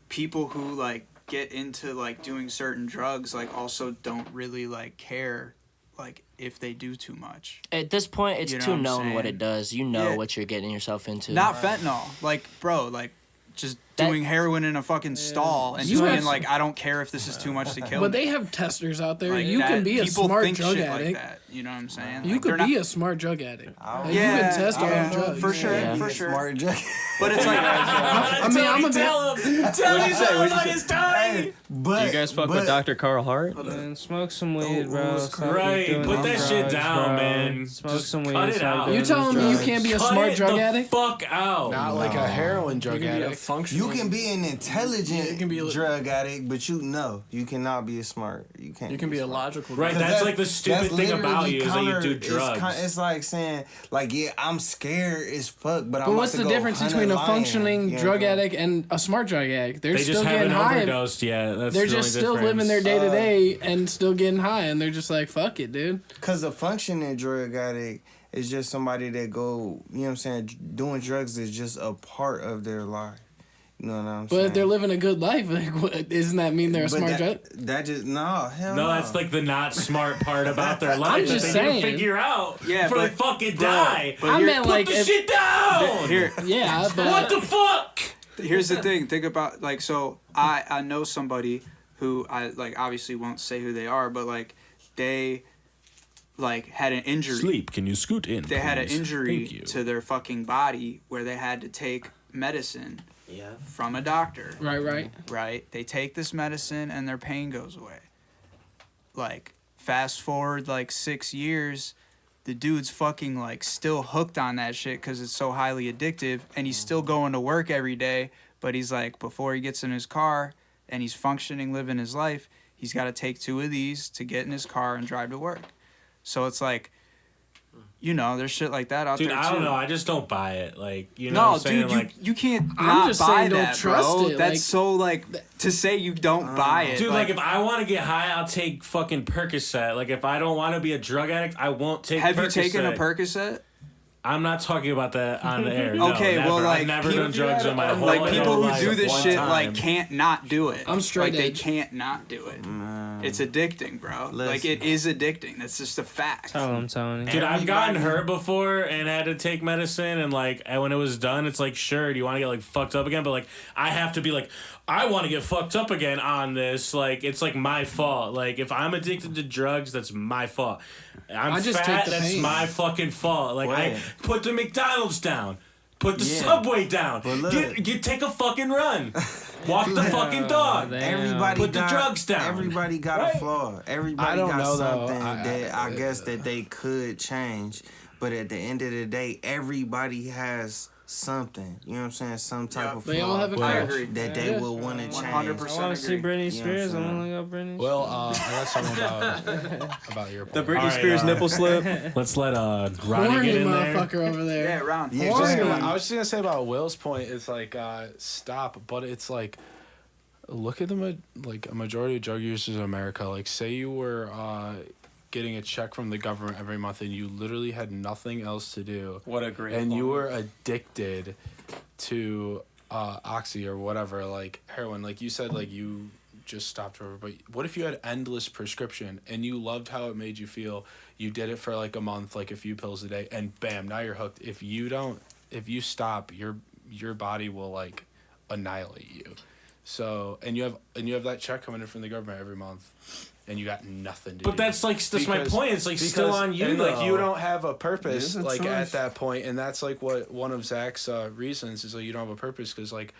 S4: people who like get into like doing certain drugs like also don't really like care like if they do too much.
S5: At this point, it's
S4: You know
S5: too
S4: what I'm
S5: known what
S4: saying?
S5: it does. You know
S4: Yeah.
S5: what you're getting yourself into.
S4: Not fentanyl, like bro, like just doing heroin in a fucking stall and
S10: You
S4: just
S10: have-
S4: being like, I don't care if this is too much to kill
S10: But
S4: me.
S10: they have testers out there.
S4: Like
S10: You
S4: that-
S10: can be a
S4: people
S10: smart
S4: think
S10: drug
S4: shit
S10: addict.
S4: Like that, you know what I'm saying?
S10: You
S4: Like,
S10: could
S4: they're
S10: be
S4: not-
S10: a smart drug addict. Like,
S4: Yeah,
S10: you can test
S4: yeah,
S10: on drugs.
S4: for sure,
S5: Yeah.
S4: for sure.
S6: Smart drug.
S4: But it's like,
S10: I mean, I'm a
S2: Tell him!
S4: What'd you say? What'd you say?
S6: But
S12: Do you guys fuck with Dr. Carl Hart?
S3: Man, smoke some weed, bro. Stop
S2: Right,
S3: doing
S2: put that
S3: drugs,
S2: shit down,
S3: bro.
S2: man.
S3: Smoke
S2: Just
S3: some weed.
S2: cut it
S3: stop
S2: out.
S3: doing
S10: You telling me you
S3: drugs.
S10: can't be a
S2: Cut
S10: smart
S2: it
S10: drug
S2: the
S10: addict?
S2: fuck out.
S9: Not like a heroin drug
S7: You can be a
S9: addict.
S7: functional.
S6: you can be an intelligent
S7: you can be a-
S6: drug addict, but you cannot be a smart. You can't.
S7: You can be a
S6: smart.
S7: logical.
S2: Right,
S7: guy.
S2: that's like the stupid
S6: That's
S2: thing about
S6: literally
S2: you is that you do
S6: it's
S2: drugs.
S6: It's like saying, like, yeah, I'm scared as fuck, but I'm
S10: But
S6: about
S10: what's
S6: to
S10: the
S6: go
S10: difference
S6: hunt
S10: between a
S6: lion,
S10: functioning
S6: you know?
S10: drug addict and a smart drug addict? They're
S2: They
S10: still
S2: just
S10: getting
S2: haven't
S10: high.
S2: overdosed yet. That's
S10: They're
S2: the
S10: just
S2: only
S10: still
S2: difference.
S10: living their day to day and still getting high, and they're just like, fuck it, dude.
S6: Because a functioning drug addict is just somebody that go, you know what I'm saying, doing drugs is just a part of their life. You know what I'm saying?
S10: But they're living a good life. Like, what, doesn't that mean they're a
S6: But
S10: smart drug?
S6: that just, no, hell no.
S2: No, that's like the not smart part about their life.
S10: I'm
S2: that
S10: just
S2: they need
S10: saying.
S2: to figure out
S4: Yeah,
S2: before they
S4: but-
S2: fucking
S4: bro,
S2: die.
S4: but
S10: I
S4: here-
S10: meant
S2: Put
S10: like
S2: the
S10: if,
S2: shit down!
S4: Here,
S10: yeah, but
S2: What the fuck?
S4: here's the thing. Think about like so. I know somebody who I like obviously won't say who they are, but like they like had an injury.
S2: Can you scoot in?
S4: They had an
S2: please?
S4: injury
S2: Thank you.
S4: to their fucking body where they had to take medicine
S5: Yeah.
S4: from a doctor.
S10: right.
S4: Right? They take this medicine and their pain goes away. Like fast forward like 6 years, the dude's fucking like still hooked on that shit because it's so highly addictive, and he's still going to work every day. But he's like, before he gets in his car and he's functioning, living his life, he's got to take 2 of these to get in his car and drive to work. So it's like, you know, there's shit like that out
S2: Dude,
S4: there
S2: I don't
S4: too.
S2: know. I just don't buy it. Like, you know what
S4: No,
S2: I'm saying?
S4: dude,
S2: Like,
S4: you can't
S10: I'm
S4: not
S10: just
S4: buy
S10: saying don't
S4: that,
S10: trust
S4: bro.
S10: it,
S4: That's
S10: like-
S4: so like to say you don't buy it.
S2: dude, like if I want to get high, I'll take fucking Percocet. Like if I don't want to be a drug addict, I won't take
S4: have
S2: Percocet.
S4: you taken a Percocet?
S2: I'm not talking about that on the air. No,
S4: Okay,
S2: never.
S4: well, like,
S2: I've never
S4: people-
S2: done drugs in my whole
S4: Like
S2: adult
S4: people who
S2: life
S4: do this
S2: one
S4: shit
S2: time.
S4: like can't not do it.
S10: I'm straight
S4: Like they
S10: edge.
S4: can't not do it. It's addicting, bro. Like
S6: Listen.
S4: it is addicting. That's just a fact.
S3: Tell him, Tony.
S2: Dude, I've gotten
S6: Everybody-
S2: hurt before and had to take medicine, and like, and when it was done, it's like, sure, do you want to get like fucked up again? But like, I have to be like, I want to get fucked up again on this. Like, it's like my fault. Like, if I'm addicted to drugs, that's my fault. I'm
S10: I just
S2: fat,
S10: take the
S2: that's
S10: pain.
S2: my fucking fault. Like, I
S6: Wait.
S2: put the McDonald's down. Put the
S6: Yeah.
S2: Subway down.
S6: But look.
S2: Get take a fucking run. Walk the fucking dog.
S6: Everybody
S2: Put the
S6: got,
S2: drugs down.
S6: Everybody got
S2: Right?
S6: a flaw. Everybody
S9: I don't
S6: got
S9: know, though.
S6: something that I guess that they could change. But at the end of the day, everybody has something. You know what I'm saying? Some type of flaw
S10: They all have a
S4: I
S10: crash.
S4: agree.
S6: that they
S10: Yeah.
S6: will want to change.
S4: 100%.
S3: I want to see
S4: agree.
S3: Britney
S6: You know
S3: Spears.
S6: what
S3: I
S6: I'm
S3: want to look up Britney.
S9: Well, I got something about your
S12: The
S9: point.
S12: Britney
S2: Alright,
S12: Spears nipple slip.
S2: Let's let Ronnie
S10: Horny
S2: get in there.
S10: motherfucker over there.
S4: Yeah, round.
S6: Yeah,
S10: Horny.
S6: just-
S9: I was just gonna say about Will's point. It's like stop, but it's like look at the like a majority of drug users in America. Like, say you were getting a check from the government every month, and you literally had nothing else to do,
S12: What a great
S9: and you
S12: point.
S9: were addicted to oxy or whatever, like heroin. Like you said, like you just stopped over. But what if you had endless prescription and you loved how it made you feel? You did it for like a month, like a few pills a day, and bam, now you're hooked. If you stop, your body will like annihilate you. So and you have that check coming in from the government every month, and you got nothing to
S2: But
S9: do.
S2: that's my point. It's like still on you,
S9: and
S2: though.
S9: like you don't have a purpose
S6: It's a
S9: like
S6: choice.
S9: at that point, and that's like what one of Zach's reasons is like you don't have a purpose because like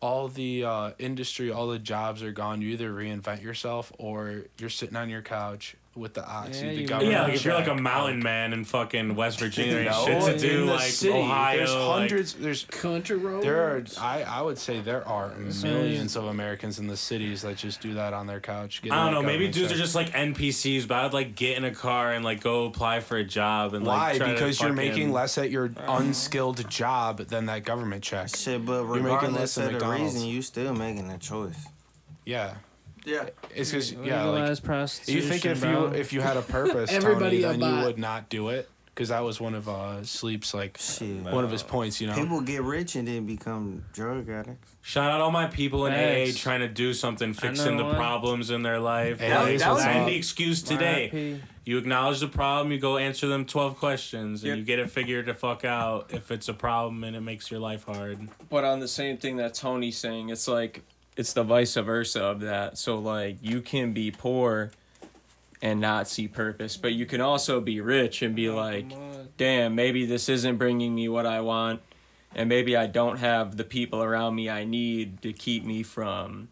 S9: all the industry, all the jobs are gone. You either reinvent yourself or you're sitting on your couch with the oxy, the government.
S2: Yeah, like if you're like a
S9: check.
S2: mountain man in fucking West Virginia, there ain't
S9: No,
S2: shit to
S9: in
S2: do,
S9: the
S2: like
S9: city,
S2: Ohio.
S9: there's
S2: like-
S9: hundreds. There's
S10: Country roads.
S9: there are. I would say there are millions of Americans in the cities that just do that on their couch. getting
S2: I don't
S9: that
S2: know. Maybe
S9: government
S2: dudes
S9: check.
S2: are just like NPCs, but I'd like get in a car and like go apply for a job and
S9: Why?
S2: like try
S9: Because
S2: to
S9: you're
S2: fucking-
S9: making less at your unskilled job than that government check.
S6: Shit, but
S9: You're making
S6: regardless
S9: less than
S6: of the
S9: McDonald's.
S6: reason, you still making a choice.
S9: Yeah.
S4: Yeah.
S9: It's because yeah, like
S3: Legalize prostitution,
S9: you think
S3: bro.
S9: if you had a purpose,
S10: Everybody
S9: Tony,
S10: a
S9: then you
S10: bot.
S9: would not do it. Because that was one of Sleep's like
S6: Shit.
S9: one of his points. You know,
S6: People get rich and then become drug addicts.
S2: Shout out all my people in AA
S3: Facts.
S2: trying to do something, fixing
S3: know
S2: the
S3: what?
S2: problems in their life.
S9: Hey, that
S2: Like,
S9: was
S2: and
S9: up.
S2: the excuse today.
S3: RIP.
S2: You acknowledge the problem, you go answer them 12 questions, and
S8: Yep.
S2: you get it figured the fuck out if it's a problem and it makes your life hard.
S8: But on the same thing that Tony's saying, it's like it's the vice versa of that. So like you can be poor and not see purpose, but you can also be rich and be like, damn, maybe this isn't bringing me what I want, and maybe I don't have the people around me I need to keep me from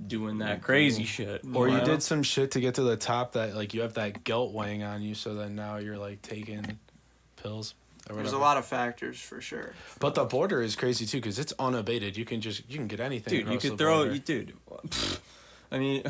S8: doing that crazy shit.
S9: or you
S8: know?
S9: did some shit to get to the top that like you have that guilt weighing on you. So then now you're like taking pills. Or
S4: There's
S9: whatever.
S4: a lot of factors for sure.
S9: But the border is crazy too because it's unabated. You can get anything.
S8: Dude, you
S9: across
S8: could
S9: the
S8: throw
S9: border.
S8: you, dude. I mean,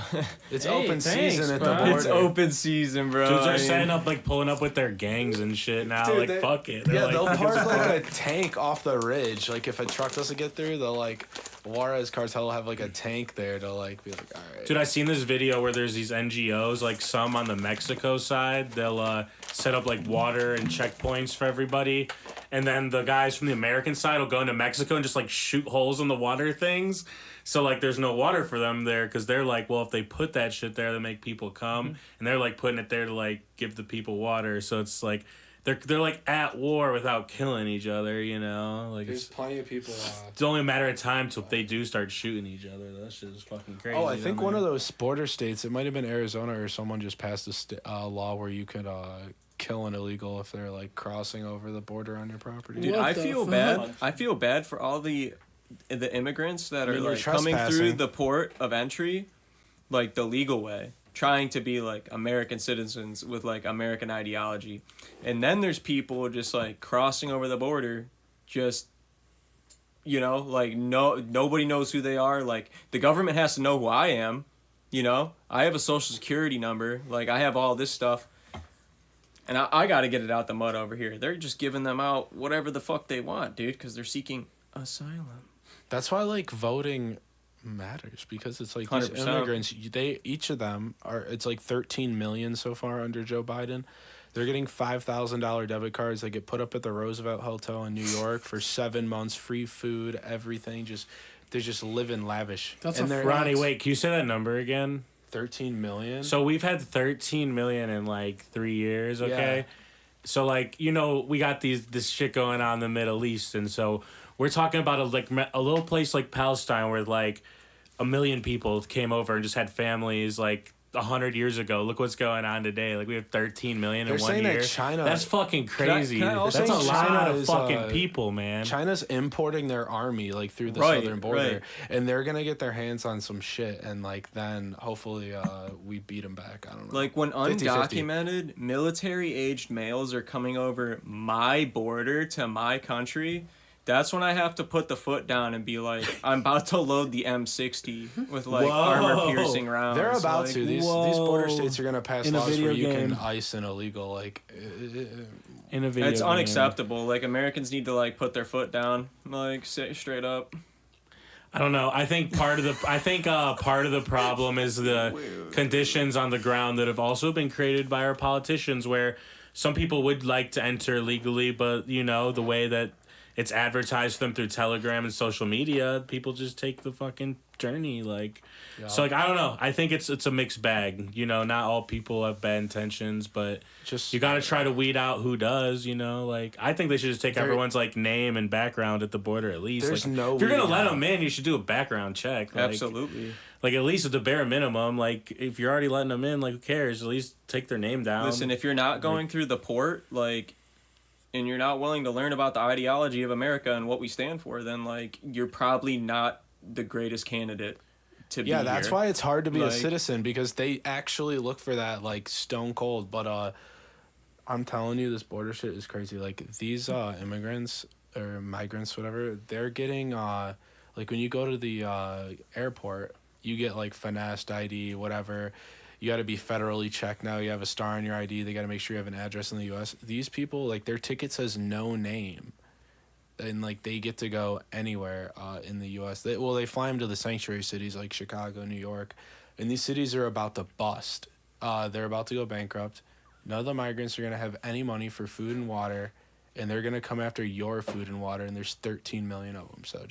S9: It's
S3: Hey,
S9: open
S3: thanks,
S9: season at the
S3: bro.
S9: border.
S8: it's open season, bro.
S2: Dudes
S8: I
S2: are
S8: mean-
S2: setting up, like, pulling up with their gangs and shit now.
S9: Dude,
S2: like,
S9: they-
S2: fuck it. They're
S9: Yeah,
S2: like,
S9: they'll
S2: "Who gives
S9: park
S2: a
S9: like
S2: fuck?"
S9: a tank off the ridge. Like if a truck doesn't get through, they'll like Juarez cartel will have like a tank there to like be like, all right.
S2: Dude, I seen this video where there's these NGOs, like some on the Mexico side. They'll set up like water and checkpoints for everybody, and then the guys from the American side will go into Mexico and just like shoot holes in the water things. So like, there's no water for them there because they're like, well, if they put that shit there, they make people come, and they're like putting it there to like give the people water. So it's like they're like at war without killing each other, you know? Like
S9: There's plenty of people.
S2: it's only a matter of time till they do start shooting each other. That shit is fucking crazy.
S9: Oh, I think
S2: down
S9: one
S2: there.
S9: of those border states. It might have been Arizona or someone just passed a law where you could kill an illegal if they're like crossing over the border on your property.
S8: Dude,
S10: What
S8: I
S10: the
S8: feel
S10: fuck?
S8: bad. I feel bad for all the immigrants that are
S9: mean, they're
S8: like coming through
S9: trespassing.
S8: the port of entry, like the legal way, trying to be like American citizens with like American ideology, and then there's people just like crossing over the border, just like nobody knows who they are. Like the government has to know who I am. I have a social security number. Like I have all this stuff. And I got to get it out the mud over here. They're just giving them out whatever the fuck they want, dude, because they're seeking asylum.
S9: That's why like voting matters because it's like these
S8: 100%.
S9: immigrants. Each of them are. It's like 13 million so far under Joe Biden. They're getting $5,000 debit cards. They get put up at the Roosevelt Hotel in New York for 7 months, free food, everything. They're just living lavish.
S10: That's
S9: and
S10: a
S9: they're
S2: Ronnie, wait, can you say that number again?
S9: 13 million.
S2: So we've had 13 million in like 3 years, okay?
S9: Yeah.
S2: So like, we got this shit going on in the Middle East, and so we're talking about a little place like Palestine where like 1 million people came over and just had families like 100 years ago. Look what's going on today. Like we have 13 million
S9: They're
S2: in 1
S9: saying
S2: year.
S9: that China-
S2: That's fucking crazy.
S8: can I also-
S2: That's a
S9: They're saying
S2: lot
S9: China
S2: of
S9: is,
S2: fucking people, man.
S9: China's importing their army like through the
S8: Right,
S9: southern border,
S8: right.
S9: and they're gonna get their hands on some shit, and like then hopefully we beat them back. I don't know.
S8: Like when
S9: 50-50.
S8: undocumented military-aged males are coming over my border to my country, that's when I have to put the foot down and be like, I'm about to load the M60 with like
S2: Whoa.
S8: armor-piercing rounds.
S9: They're about
S8: like,
S9: to. These border
S2: Whoa.
S9: states are gonna pass
S2: In a
S9: laws where
S2: video
S9: you
S2: game.
S9: can ice an illegal like.
S2: In a video
S8: It's
S2: game.
S8: unacceptable. Like Americans need to like put their foot down, like say straight up.
S2: I don't know. I think part of the problem is the conditions on the ground that have also been created by our politicians, where some people would like to enter legally, but the way that it's advertised to them through Telegram and social media, people just take the fucking journey. Like, so like I don't know. I think it's a mixed bag. You know, not all people have bad intentions, but
S9: Just
S2: you got to try to weed out who does. You know, like I think they should just take everyone's like name and background at the border at least.
S9: There's
S2: like,
S9: no
S2: if you're gonna
S9: weeding
S2: let
S9: out.
S2: them in, you should do a background check. Like,
S12: Absolutely.
S2: Like at least at the bare minimum. Like if you're already letting them in, like who cares? At least take their name down.
S12: Listen, if you're not going through the port, like, and you're not willing to learn about the ideology of America and what we stand for, then like you're probably not the greatest candidate to be
S9: Yeah, that's
S12: here.
S9: why it's hard to be a
S12: Like-
S9: citizen, because they actually look for that like stone cold. But I'm telling you, this border shit is crazy. Like these immigrants or migrants, whatever, they're getting like when you go to the airport, you get like finessed ID, whatever. You got to be federally checked now. You have a star on your ID. They got to make sure you have an address in the U.S. These people, like their ticket says no name, and like they get to go anywhere in the U.S. They fly them to the sanctuary cities like Chicago, New York, and these cities are about to bust. They're about to go bankrupt. None of the migrants are gonna have any money for food and water, and they're gonna come after your food and water. And there's 13 million of them, so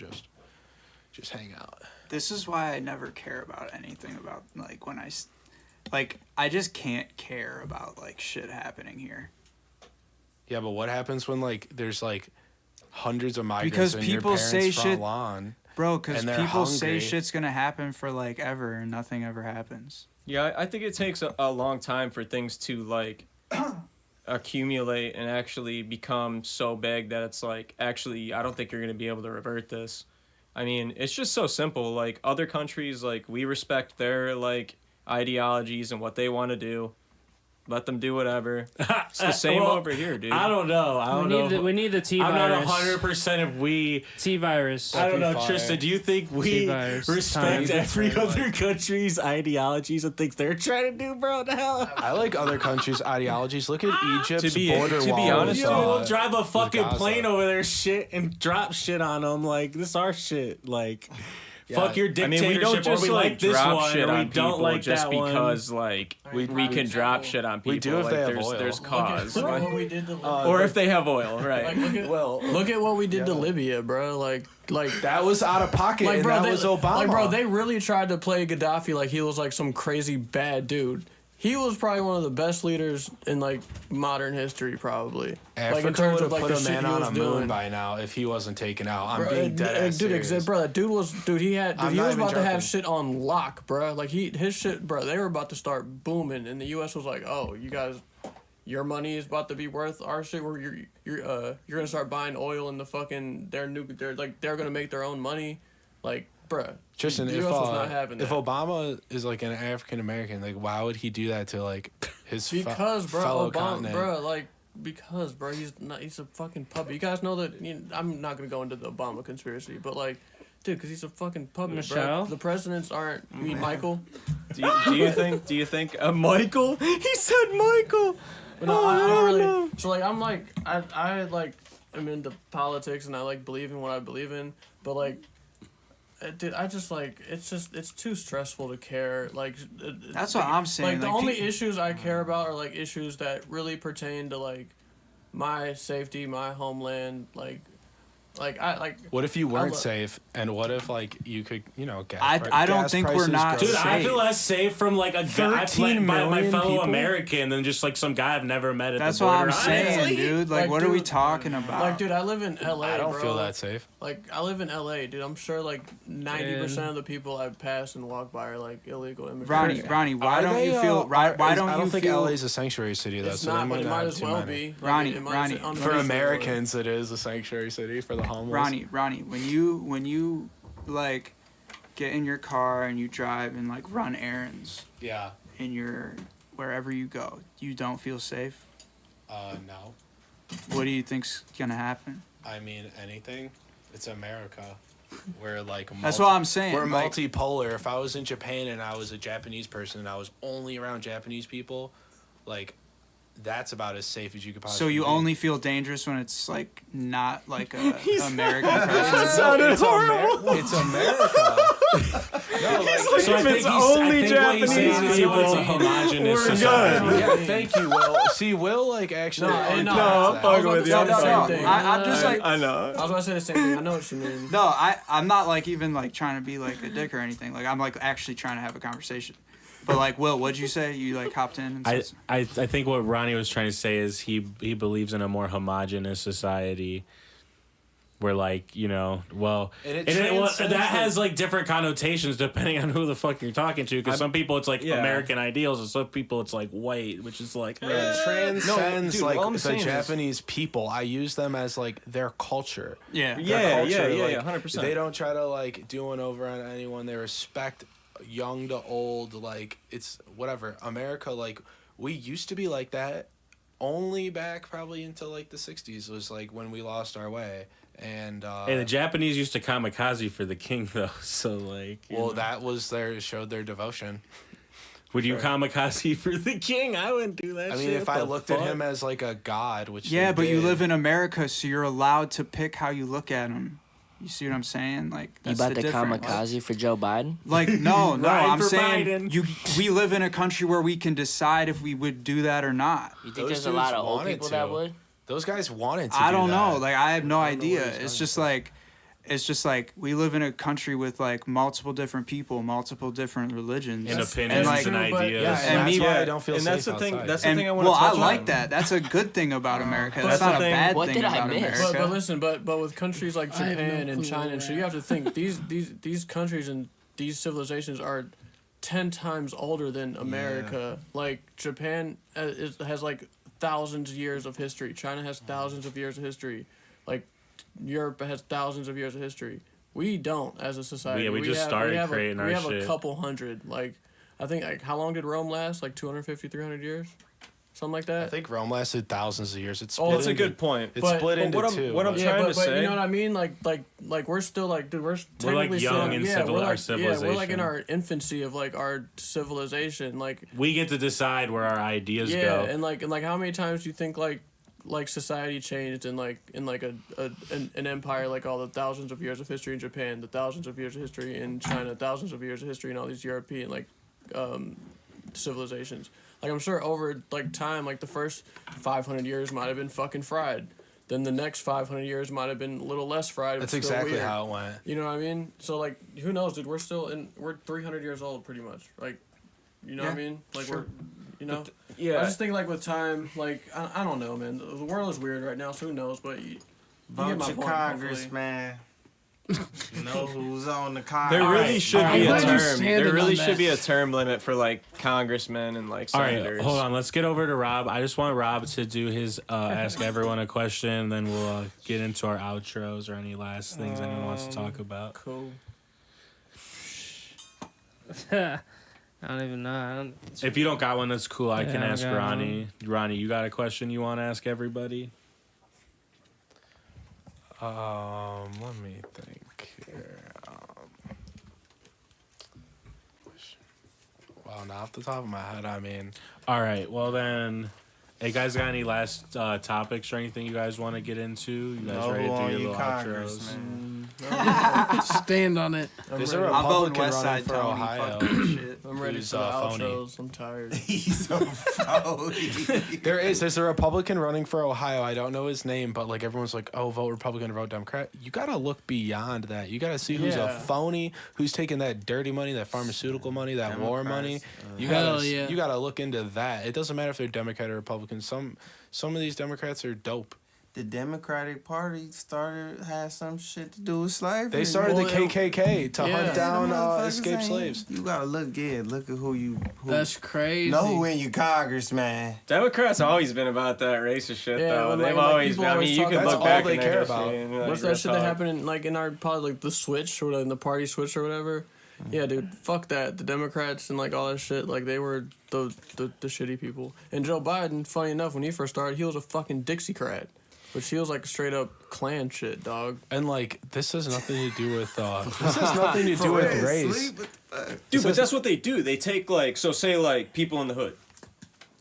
S9: just hang out.
S4: This is why I never care about anything about like when I just can't care about like shit happening here.
S9: Yeah, but what happens when like there's like hundreds of migrants
S4: Because
S9: in
S4: people
S9: your
S4: say
S9: parents' front
S4: shit-
S9: lawn?
S4: Bro, because
S9: And they're
S4: people say
S9: hungry.
S4: shit's gonna happen for like ever and nothing ever happens.
S12: Yeah, I think it takes a long time for things to like accumulate and actually become so big that it's like, actually, I don't think you're going to be able to revert this. I mean, it's just so simple. Like other countries, like we respect their like ideologies and what they want to do. Let them do whatever. It's the same
S2: Well,
S12: over here, dude.
S2: I don't know. I don't know.
S3: We need the T
S2: I'm
S3: virus.
S2: not 100% if we.
S3: T virus.
S2: I don't know,
S9: Fire.
S2: Tristan. Do you think we
S3: T-virus.
S2: respect
S3: Time.
S2: every other country's ideologies and things they're trying to do, bro? The hell.
S9: I like other countries' ideologies. Look at Egypt's
S12: To be
S9: border wall.
S12: honest,
S2: Yo,
S12: though,
S2: we'll drive a fucking
S9: Gaza.
S2: plane over their shit and drop shit on them. Like, this is our shit. Like, fuck your
S12: I
S2: dictatorship.
S12: mean, we don't just
S2: or we like this
S12: drop
S2: one,
S12: shit
S2: or we
S12: on
S2: don't
S12: people
S2: like
S12: just
S2: that
S12: because
S2: one.
S12: like we can drop shit on people.
S9: We do if
S12: like,
S9: they have
S12: there's,
S9: oil.
S12: There's cause.
S10: Look at
S12: Like-
S10: what we did to
S12: or if they have oil, right?
S10: Like, look at what we did to Libya, bro. Like
S9: That was out of pocket,
S10: like,
S9: and
S10: bro,
S9: that
S10: they,
S9: was Obama.
S10: Like, bro, they really tried to play Gaddafi like he was like some crazy bad dude. He was probably one of the best leaders in like modern history, probably.
S9: Africa
S10: like in terms
S9: would
S10: of
S9: have
S10: like
S9: put
S10: the
S9: a
S10: shit
S9: man
S10: he
S9: on
S10: was
S9: a moon
S10: doing.
S9: by now if he wasn't taken out. I'm
S10: Bro,
S9: being dead ass
S10: dude,
S9: serious.
S10: bro, that dude was he
S9: I'm
S10: was
S9: not even
S10: about to have
S9: joking.
S10: shit on lock, bro. Like his shit, bro. They were about to start booming, and the U.S. was like, "Oh, you guys, your money is about to be worth our shit. Where you're gonna start buying oil in the fucking they're gonna make their own money, like, bruh."
S9: Tristan,
S10: the
S9: if
S10: US was not having
S9: if
S10: that.
S9: Obama is like an African American, like why would he do that to like his
S10: Because, bro,
S9: fellow
S10: Obama,
S9: continent?
S10: bro, like, because, bro, he's a fucking puppet. You guys know that. I'm not gonna go into the Obama conspiracy, but like, dude, because he's a fucking puppet,
S3: Michelle?
S10: bro. The presidents aren't. I mean, Michael.
S12: do you think Michael? He said Michael.
S10: But no, I don't really. So like, I'm like, I like, I'm into politics and I like believe in what I believe in, but like. Dude, I just like it's too stressful to care. Like
S4: That's what I'm saying.
S10: Like the
S4: like,
S10: only issues I care about are like issues that really pertain to like my safety, my homeland.
S9: What if you
S10: I
S9: weren't
S10: lo-
S9: safe, and what if like you could, gas?
S4: I don't think we're
S9: prices
S4: not-
S9: go
S2: Dude,
S9: up?
S2: I
S4: safe.
S2: feel less safe from like a guy,
S9: 13
S2: my
S9: million
S2: fellow
S9: people?
S2: American than just like some guy I've never met at
S4: That's
S2: the
S4: what
S2: border.
S4: I'm saying,
S2: Honestly.
S4: dude. Like, what are we talking about?
S10: Like, dude, I live in LA.
S9: I don't
S10: bro.
S9: feel that safe.
S10: Like, I live in LA, dude. I'm sure like 90% of the people I pass and walk by are like illegal immigrants.
S4: Ronnie, why
S9: Are
S4: don't
S9: they,
S4: you feel? Why don't
S9: I
S4: you
S9: don't think
S4: feel?
S9: LA's a sanctuary city though,
S10: It's
S9: so
S10: not,
S9: they
S10: but
S9: might
S10: it
S9: not
S10: might
S9: have
S10: as
S9: too
S10: well
S9: many.
S10: be.
S4: Ronnie,
S10: it might
S4: Ronnie.
S10: as-
S9: For
S10: unreasonable.
S9: Americans, it is a sanctuary city. For the homeless,
S4: Ronnie, when you like get in your car and you drive and like run errands
S9: yeah,
S4: in your wherever you go, you don't feel safe.
S9: no.
S4: What do you think's gonna happen?
S9: I mean, anything. It's America. We're like
S4: That's what I'm saying.
S9: We're
S4: like,
S9: multipolar. If I was in Japan and I was a Japanese person and I was only around Japanese people, like that's about as safe as you could possibly.
S4: So you
S9: be.
S4: only feel dangerous when it's like not like a American
S12: That
S4: person.
S12: sounded horrible.
S9: It's America. No, like,
S2: So I think
S12: it's only
S2: I think what he's
S12: Japanese
S2: saying is
S12: people,
S2: it's a homogenous
S12: we're
S2: society.
S12: good.
S9: yeah, thank you, Will. See, Will, like, actually.
S10: No,
S9: like,
S10: no,
S9: points
S12: I'm
S9: that.
S12: fucking with you. I'm
S10: No,
S12: the
S10: no,
S12: same thing.
S4: I'm just like
S12: I know.
S10: I was gonna say the same thing. I know what you mean.
S4: no, I'm not like even like trying to be like a dick or anything. Like I'm like actually trying to have a conversation. But like Will, what'd you say? You like hopped in and said
S2: I think what Ronnie was trying to say is he believes in a more homogenous society where like, you know, well,
S9: And
S2: that has like different connotations depending on who the fuck you're talking to, because some people it's like
S12: Yeah.
S2: American ideals and some people it's like white, which is like
S9: It transcends
S12: dude,
S9: like
S12: all I'm
S9: the
S12: saying is-
S9: Japanese people. I use them as like their culture.
S4: yeah.
S9: Their
S12: Yeah,
S9: culture,
S12: yeah,
S9: like,
S12: 100%.
S9: They don't try to like do one over on anyone. They respect young to old. Like it's whatever. America, like we used to be like that. Only back probably into like the 60s was like when we lost our way. And
S2: Hey, the Japanese used to kamikaze for the king though, so like you
S9: well,
S2: know.
S9: that was showed their devotion.
S2: Would you kamikaze for the king? I wouldn't do that.
S9: I mean,
S2: shit.
S9: if
S2: What
S9: I
S2: the
S9: looked
S2: fuck?
S9: at him as like a god, which
S4: Yeah,
S9: they
S4: but you
S9: did,
S4: live in America, so you're allowed to pick how you look at him. You see what I'm saying? Like
S5: You
S4: that's
S5: about
S4: the
S5: to
S4: difference.
S5: kamikaze for Joe Biden?
S4: Like no,
S2: Ride
S4: I'm
S2: for
S4: saying
S2: Biden.
S4: we live in a country where we can decide if we would do that or not.
S5: You think
S9: Those
S5: there's a lot
S9: dudes
S5: of old
S9: wanted
S5: people
S9: to.
S5: that would?
S9: Those guys wanted to.
S4: I
S9: do
S4: don't know.
S9: that.
S4: Like I have no
S9: I don't know
S4: idea.
S9: what he's
S4: It's
S9: talking
S4: just like we live in a country with like multiple different people, multiple different religions,
S2: and
S10: That's-
S2: opinions
S4: like-
S2: and
S10: but-
S2: ideas.
S9: Yeah, and that's
S4: me-
S9: why I don't feel
S12: and
S9: safe
S12: that's the thing.
S9: outside.
S12: That's the
S4: and
S12: thing I want to
S4: well, I
S12: touch
S4: like
S12: on.
S4: that. That's a good thing about America.
S10: But
S4: That's
S10: that's
S4: not
S10: the
S4: a
S10: thing.
S4: bad
S5: What
S4: thing
S5: did I
S4: about
S5: miss?
S4: America.
S10: But listen, but with countries like
S3: I have no
S10: Japan and
S3: clue
S10: China
S3: where
S10: and shit,
S3: we're
S10: you have to think these countries and these civilizations are 10 times older than America. Like Japan has like thousands of years of history. China has thousands of years of history. Like Europe has thousands of years of history. We don't as a society.
S2: Yeah, we just started creating our
S10: We have
S2: shit.
S10: a couple hundred. Like I think like how long did Rome last? Like 250, 300 years, something like that.
S9: I think Rome lasted thousands of years. It's
S10: Oh,
S9: split
S12: That's a
S9: into-
S12: good point.
S9: It's
S10: But-
S9: split
S10: but
S9: into
S12: what I'm-
S9: two.
S12: what I'm
S9: but-
S12: trying to
S10: but
S12: say-
S10: you know what I mean? Like we're still like, dude, we're technically
S2: young
S10: still,
S2: in
S10: yeah, we're
S2: our
S10: like,
S2: civilization.
S10: Yeah, we're like in our infancy of like our civilization. Like
S2: We get to decide where our ideas
S10: yeah,
S2: go.
S10: and like how many times do you think like society changed in like an empire, like all the thousands of years of history in Japan, the thousands of years of history in China, thousands of years of history in all these European like civilizations. Like I'm sure over like time, like the first 500 years might have been fucking fried. Then the next 500 years might have been a little less fried.
S9: That's
S10: but still
S9: exactly
S10: weird.
S9: how it went.
S10: You know what I mean? So like, who knows, dude? We're 300 years old, pretty much. Like, you know what I
S4: Yeah,
S10: mean? Like
S4: sure.
S10: you know.
S12: Yeah.
S10: I just think like with time, like I don't know, man. The world is weird right now, so who knows? But you get
S6: Vote
S10: my
S6: your
S10: point,
S6: Congress,
S10: hopefully.
S6: man. Know who's on the Congress.
S12: There really
S2: right.
S12: should
S2: All
S12: be
S2: right.
S12: a
S2: I'm glad you
S12: term.
S3: standing
S12: There really
S3: on
S12: should
S3: that.
S12: be a term limit for like congressmen and like
S2: All right,
S12: senators.
S2: hold on. Let's get over to Rob. I just want Rob to do his ask everyone a question, then we'll get into our outros or any last things anyone wants to talk about.
S10: Cool.
S3: I don't even know. I don't,
S2: If you don't got one, that's cool. I
S3: Yeah,
S2: can
S3: I
S2: ask
S3: got
S2: Ronnie. Ronnie, you got a question you want to ask everybody?
S9: Let me think here. Well, not off the top of my head. I mean,
S2: All right. Well then, hey guys, got any last topics or anything you guys want to get into? You guys
S6: Know
S2: ready
S6: who
S2: to do
S6: on
S2: your
S6: your
S2: little
S6: Congress,
S2: outros?
S6: man.
S3: stand on it.
S9: there's a
S4: I'm voting
S9: Republican
S4: West
S9: running
S4: Side
S9: for
S4: Tony.
S9: Ohio.
S4: Fuck that shit.
S10: I'm ready
S9: Who's,
S10: for the
S9: phony.
S10: outros. I'm tired.
S6: He's so phony.
S9: There's a Republican running for Ohio. I don't know his name, but like everyone's like, oh, vote Republican or vote Democrat. You gotta look beyond that. You gotta see who's a
S10: Yeah.
S9: phony, who's taking that dirty money, that pharmaceutical money, that war money.
S6: Democrats,
S9: You
S3: Hell
S9: gotta
S3: yeah.
S9: you gotta look into that. It doesn't matter if they're Democrat or Republican. Some of these Democrats are dope.
S6: The Democratic Party had some shit to do with slavery.
S9: They started the KKK to
S10: Yeah.
S9: hunt down
S6: Motherfuckers
S9: escaped
S6: ain't-
S9: slaves.
S6: You gotta look good. Look at who
S3: That's crazy.
S6: know who in your Congress, man.
S12: Democrats always been about that racist shit
S10: Yeah,
S12: though.
S10: when,
S12: They've
S10: like,
S12: always
S10: people
S12: been. I
S10: always
S12: mean, you
S10: talk
S12: can
S10: about-
S12: look
S9: That's all
S12: back
S9: they
S12: in
S9: care
S12: their
S9: about.
S12: history and, like,
S10: What's
S12: real
S10: that shit that
S12: talk.
S10: happened in like in our pod, like the switch or whatever, the party switch or whatever? Yeah, dude, fuck that. The Democrats and like all that shit, like they were the shitty people. And Joe Biden, funny enough, when he first started, he was a fucking Dixiecrat, which he was like straight up Klan shit, dog.
S9: And like this has nothing to do with this has nothing to do with race.
S12: Dude, but that's what they do. They take like, so say like people in the hood.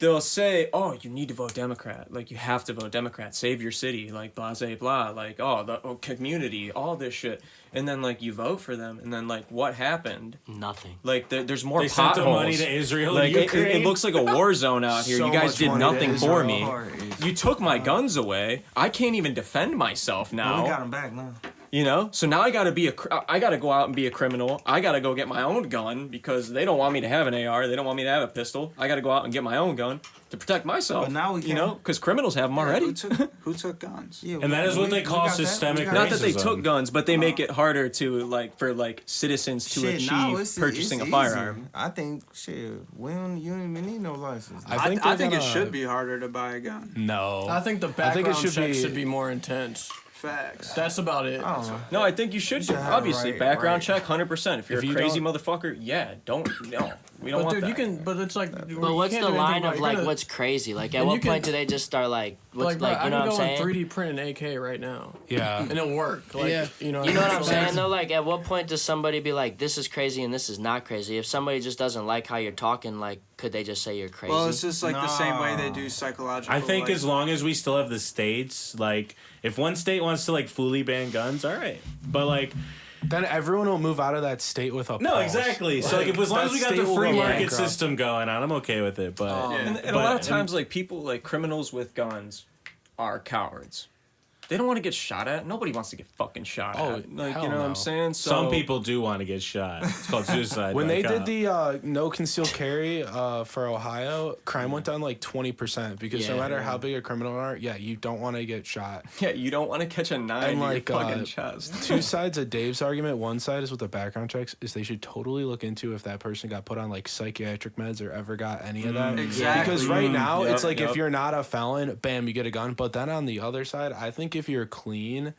S12: they'll say, oh, you need to vote Democrat. Like, you have to vote Democrat. Save your city. Like, blah, blah, blah. Like, the community, all this shit. And then, like, you vote for them. And then, like, what happened?
S5: Nothing.
S12: Like, there's more
S2: They
S12: potholes.
S2: sent the money to Israel
S12: Like,
S2: and
S12: it
S2: Ukraine.
S12: looks like a war zone out here.
S6: So
S12: You guys
S6: much
S12: did
S6: money to
S12: nothing for
S6: Israel.
S12: me. You took my guns away. I can't even defend myself now.
S6: Well, we got them back now.
S12: You know, so now I gotta go out and be a criminal. I gotta go get my own gun because they don't want me to have an AR. They don't want me to have a pistol. I gotta go out and get my own gun to protect myself.
S6: But now we
S12: you know, because criminals have them already.
S4: Who took guns?
S6: Yeah,
S2: And that is what they call systemic
S12: Not that they
S2: racism.
S12: took guns, but they make it harder to for citizens to
S6: Shit, now
S12: achieve purchasing a
S6: easy.
S12: firearm.
S6: I think you don't even need no license.
S4: I think it should be harder to buy a gun.
S2: No.
S7: I think the background
S9: should
S7: check
S9: be-
S7: should be more intense.
S4: Facts.
S7: That's about it.
S6: I don't know.
S12: No, I think you should
S6: should have
S12: obviously
S6: right-
S12: background
S6: right.
S12: check 100%. If you're
S9: If
S12: a
S9: you
S12: crazy
S9: don't-
S12: motherfucker, yeah, don't no. We don't
S7: But
S12: want
S7: dude,
S12: that.
S7: you can. But it's like.
S5: But what's the line of like what's crazy? Like at
S7: And
S5: what
S7: you can-
S5: point do they just start like what's
S7: Like, bro,
S5: like you
S7: I
S5: know
S7: can
S5: what I'm
S7: go
S5: saying?
S7: and 3D print an AK right now,
S9: Yeah.
S7: and it'll work. Like,
S10: Yeah.
S7: you know.
S5: You know what I'm
S7: So,
S5: saying
S7: like,
S5: though? Like at what point does somebody be like, this is crazy and this is not crazy? If somebody just doesn't like how you're talking, like could they just say you're crazy?
S4: Well, it's just like the same way they do psychological.
S2: I think
S4: like,
S2: as long as we still have the states, like if one state wants to like fully ban guns, all right. But like
S9: Then everyone will move out of that state with a
S2: no,
S9: pulse.
S2: exactly. So like if as long as we got the free market system going on, I'm okay with it. But
S12: and a lot of times, like people, like criminals with guns, are cowards. They don't want to get shot at. Nobody wants to get fucking shot at. Like
S9: hell
S12: you know what
S9: no.
S12: I'm saying? So,
S2: some people do want to get shot. It's called suicide.
S9: When
S2: by
S9: they
S2: cop.
S9: did the no concealed carry for Ohio, crime went down like 20% because no
S5: Yeah.
S9: matter how big a criminal are, you don't want to get shot.
S12: yeah, you don't want to catch a knife
S9: And
S12: in
S9: like
S12: your fucking chest.
S9: two sides of Dave's argument. One side is with the background checks is they should totally look into if that person got put on like psychiatric meds or ever got any of that.
S4: Exactly.
S9: Because right now
S12: Yep,
S9: it's like
S12: yep.
S9: if you're not a felon, bam, you get a gun. But then on the other side, I think if you're clean,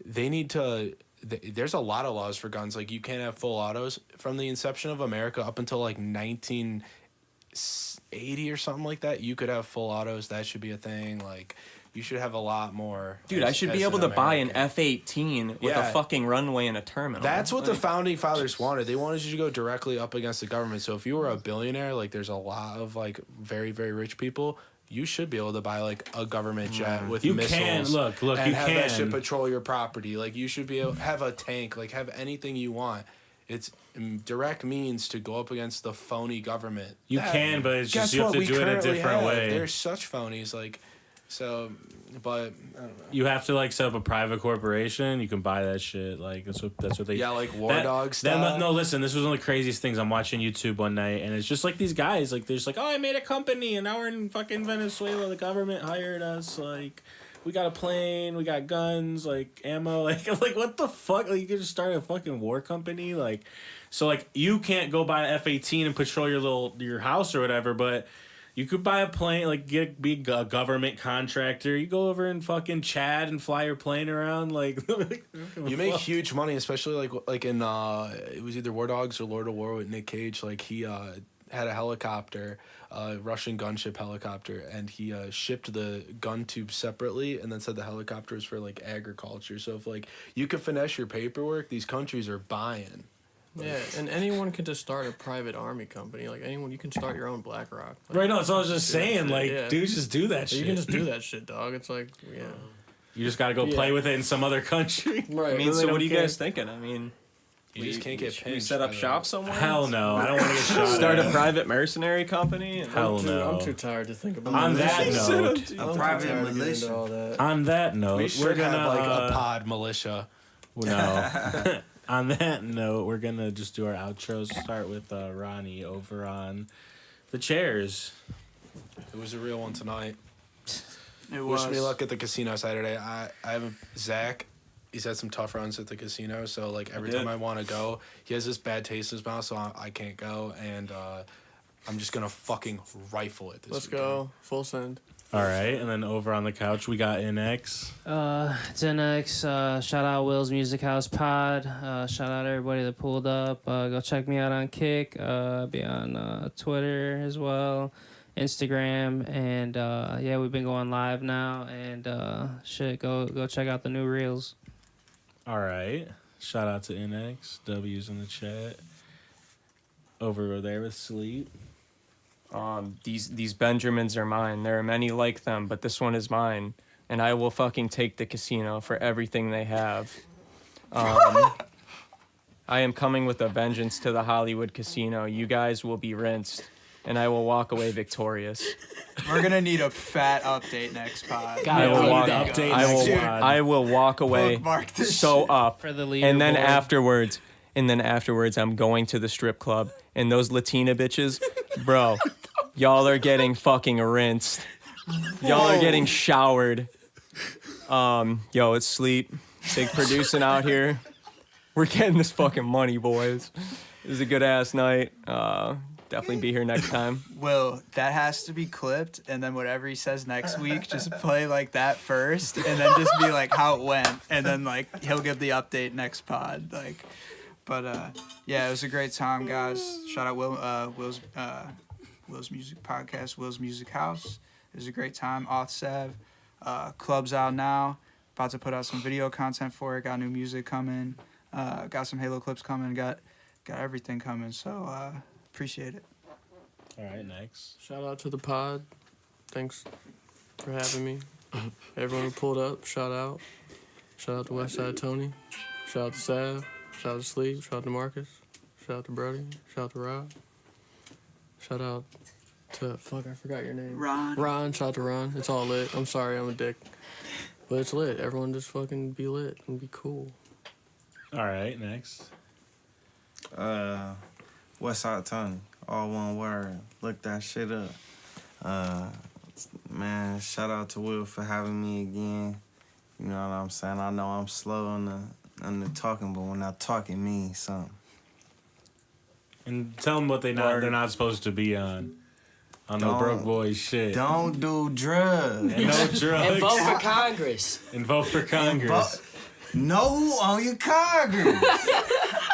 S9: they need to. There's a lot of laws for guns. Like you can't have full autos from the inception of America up until like 1980 or something like that. You could have full autos. That should be a thing. Like you should have a lot more.
S12: Dude, I should be able to buy an
S9: American.
S12: F-18 with
S9: Yeah.
S12: a fucking runway and a terminal.
S9: That's what the
S12: Like,
S9: founding fathers wanted. They wanted you to go directly up against the government. So if you were a billionaire, like there's a lot of like very, very rich people, you should be able to buy like a government jet with
S2: You
S9: missiles.
S2: can, look,
S9: and
S2: you
S9: have that
S2: can.
S9: shit patrol your property. Like you should be able have a tank, like have anything you want. It's direct means to go up against the phony government.
S2: You can, but it's just
S9: Guess
S2: you have
S9: what?
S2: to
S9: We
S2: do it a
S9: currently
S2: different
S9: have.
S2: way.
S9: There's such phonies, like so. But I don't know.
S2: You have to like set up a private corporation. You can buy that shit. Like that's what they.
S9: Yeah, like War Dog
S2: that-
S9: style.
S2: No, listen. This was one of the craziest things. I'm watching YouTube one night, and it's just like these guys. Like they're just like, oh, I made a company, and now we're in fucking Venezuela. The government hired us. Like we got a plane, we got guns, like ammo. Like I'm like what the fuck? Like you could just start a fucking war company. Like so like you can't go buy an F-18 and patrol your house or whatever, but. You could buy a plane, like be a government contractor. You go over in fucking Chad and fly your plane around, like.
S9: You make huge money, especially like in it was either War Dogs or Lord of War with Nick Cage. Like he had a helicopter, Russian gunship helicopter, and he shipped the gun tube separately, and then said the helicopter was for like agriculture. So if like you could finesse your paperwork, these countries are buying.
S7: Yeah, and anyone can just start a private army company. Like anyone, you can start your own BlackRock. Like,
S2: Right, no, that's what I was just saying. Like,
S7: yeah.
S2: dudes just do that shit.
S7: You can just do that shit, dog. It's like, yeah.
S2: You just gotta go play with it in some other country.
S7: Right.
S12: I mean, so what are you guys thinking? I mean,
S9: You just can't get
S12: we
S9: pinched.
S12: set up
S9: by the-
S12: shop somewhere.
S2: Hell no, I don't want to get shot.
S12: Start
S2: at.
S12: a private mercenary company. And
S2: Hell
S7: Dude,
S2: no.
S7: I'm too tired to think about
S2: On that
S7: militia.
S2: note,
S7: I'm too
S6: private
S7: tired to get
S6: militia.
S7: into all that.
S2: on that note,
S9: We
S2: we're
S9: should
S2: gonna
S9: have like a pod militia.
S2: no. On that note, we're gonna just do our outros. Start with Ronnie over on the chairs.
S9: It was a real one tonight.
S4: It
S9: Wish
S4: was.
S9: me luck at the casino Saturday. I have Zach. He's had some tough runs at the casino, so like every time I want to go, he has this bad taste in his mouth, so I can't go, and I'm just gonna fucking rifle it.
S7: Let's go. Full send.
S2: All right, and then over on the couch we got NX.
S3: Denis, shout out Will's Music House Pod. Shout out everybody that pulled up. Go check me out on Kick. Be on Twitter as well, Instagram, and yeah, we've been going live now. And go check out the new reels.
S2: All right, shout out to NX. W's in the chat. Over there with Sleep.
S12: These Benjamins are mine. There are many like them, but this one is mine, and I will fucking take the casino for everything they have. I am coming with a vengeance to the Hollywood casino. You guys will be rinsed, and I will walk away victorious.
S4: We're gonna need a fat update next pod.
S12: I will walk away
S4: Bookmark this
S12: so
S4: shit.
S12: up,
S3: For the
S12: and then
S3: leaderboard.
S12: afterwards, I'm going to the strip club, and those Latina bitches, bro, y'all are getting fucking rinsed. Y'all are getting showered. Yo, it's Sleep. Big producing out here. We're getting this fucking money, boys. It was a good ass night. Definitely be here next time.
S4: Will, that has to be clipped, and then whatever he says next week, just play like that first, and then just be like how it went, and then like he'll give the update next pod. Like, but yeah, it was a great time, guys. Shout out Will's Music Podcast, Will's Music House. It was a great time. Auth club's out now. About to put out some video content for it. Got new music coming. Got some Halo clips coming. Got everything coming. So appreciate it.
S2: All right, next.
S7: Shout out to the pod. Thanks for having me. Everyone who pulled up, shout out. Shout out to westsidetony. Shout out to Sav. Shout out to Sleep. Shout out to Marcus. Shout out to Brody. Shout out to Rob. Shout out to, fuck, I forgot your name. Ron. Shout out to Ron. It's all lit. I'm sorry, I'm a dick. But it's lit. Everyone just fucking be lit and be cool.
S2: All right, next.
S6: Westsidetony, all one word. Look that shit up. Man, shout out to Will for having me again. You know what I'm saying? I know I'm slow on the talking, but when I talk, it means something.
S2: And tell them what they're not supposed to be on. On no broke boy shit.
S6: Don't do drugs.
S2: And no drugs.
S5: And vote for Congress.
S2: And vote for Congress.
S6: No on your Congress.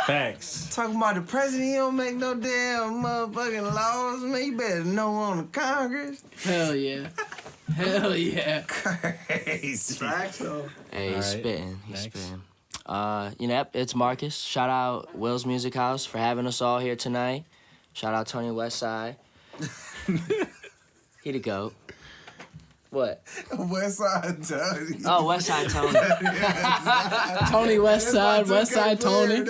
S2: Facts.
S6: Talking about the president, he don't make no damn motherfucking laws. Man, you better know on the Congress.
S10: Hell yeah. Hell yeah.
S6: Crazy.
S4: Facts though.
S5: Hey, he's
S2: All right,
S5: spitting. He's
S2: next.
S5: spitting. Yep, it's Marcus. Shout out Will's Music House for having us all here tonight. Shout out Tony Westside. He the GOAT. What?
S6: Westsidetony.
S5: Oh, Westside Tony.
S10: Tony Westside, Westside Tony.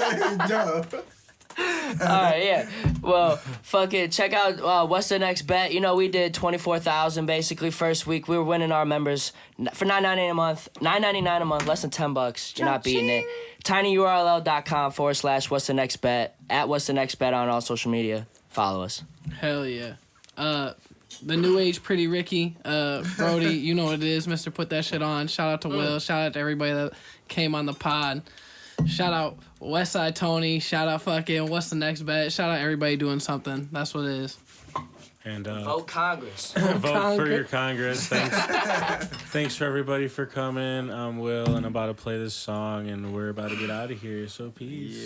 S5: Alright, yeah. Well, fuck it. Check out What's the Next Bet. You know, we did 24,000 basically first week. We were winning our members for $9.99 a month. $9.99 a month, less than $10. You're not beating it. tinyurl.com/What's the Next Bet. At What's the Next Bet on all social media. Follow us.
S10: Hell yeah. The new age Pretty Ricky, Brody, you know what it is, Mr. Put That Shit On. Shout out to Will. Shout out to everybody that came on the pod. Shout out Westsidetony. Shout out fucking What's the Next Bet. Shout out everybody doing something. That's what it is.
S2: And
S5: vote Congress.
S2: Vote for your Congress. Thanks. Thanks for everybody for coming. I'm Will, and I'm about to play this song, and we're about to get out of here. So peace.
S6: Yeah.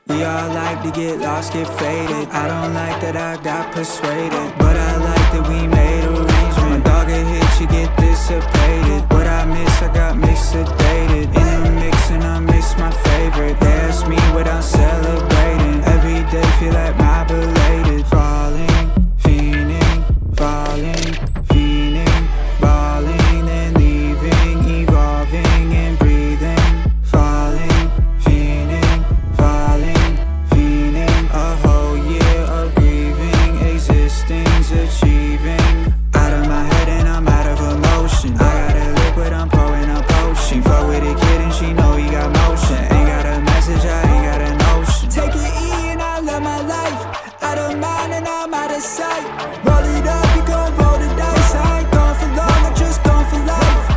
S1: We all like to get lost, get faded. I don't like that I got persuaded, but I like that we made arrangements. My dog a hit, you get dissipated. What I miss, I got mixed sedated. In the mix and I miss my favorite. They ask me what I'm celebrating. Every day feel like my belated. Falling, fiending, falling, fiending, balling and leaving, evolving and breathing. Falling, fiending, falling, fiending. A whole year of grieving, existing's achieving. Out of my head and I'm out of emotion. I got a liquid, I'm pouring a potion. Fuck with a kid and she know he got motion. Ain't got a message, I ain't got a notion. Take it easy and I love my life. Out of mind and I'm out of sight. Roll it up, you gon' roll the dice. I ain't gone for long, I'm just gone for life.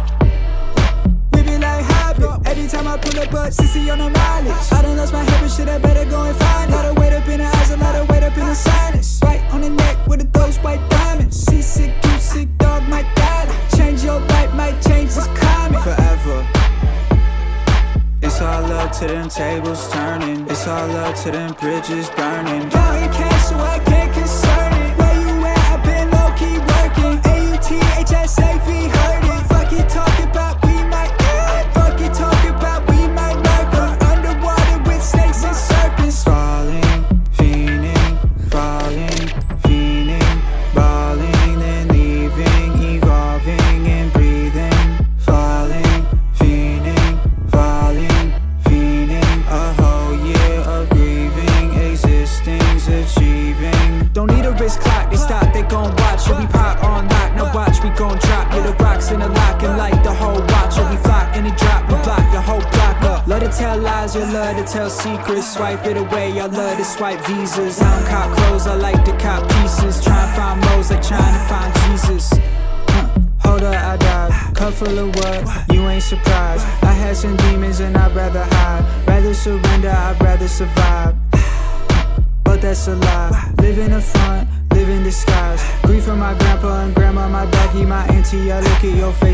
S1: We be like hybrid. Every time I pull up, but sissy on the mileage. I done lost my head, but shit, I better go and find it. Lot of weight up in the eyes, a lot of weight up in the sinus. Right on the neck with those white diamonds. Seasick, you sick, dog might die. Change your life, might change this climate. Forever. It's all up to them tables turning. It's all up to them bridges burning. Counting cash so I can't concern it. Where you at? I've been low-key working. AUTHSAV heard it. Fuck it, talk about we
S13: to tell lies, you love to tell secrets. Swipe it away, I love to swipe visas. I don't cop clothes, I like to cop pieces. Try and find moles like trying to find Jesus. Hold up, I dive, cup full of what? You ain't surprised. I had some demons and I'd rather hide. Rather surrender, I'd rather survive. But that's a lie. Live in the front, live in disguise. Grief from my grandpa and grandma, my doggy, my auntie. I look at your face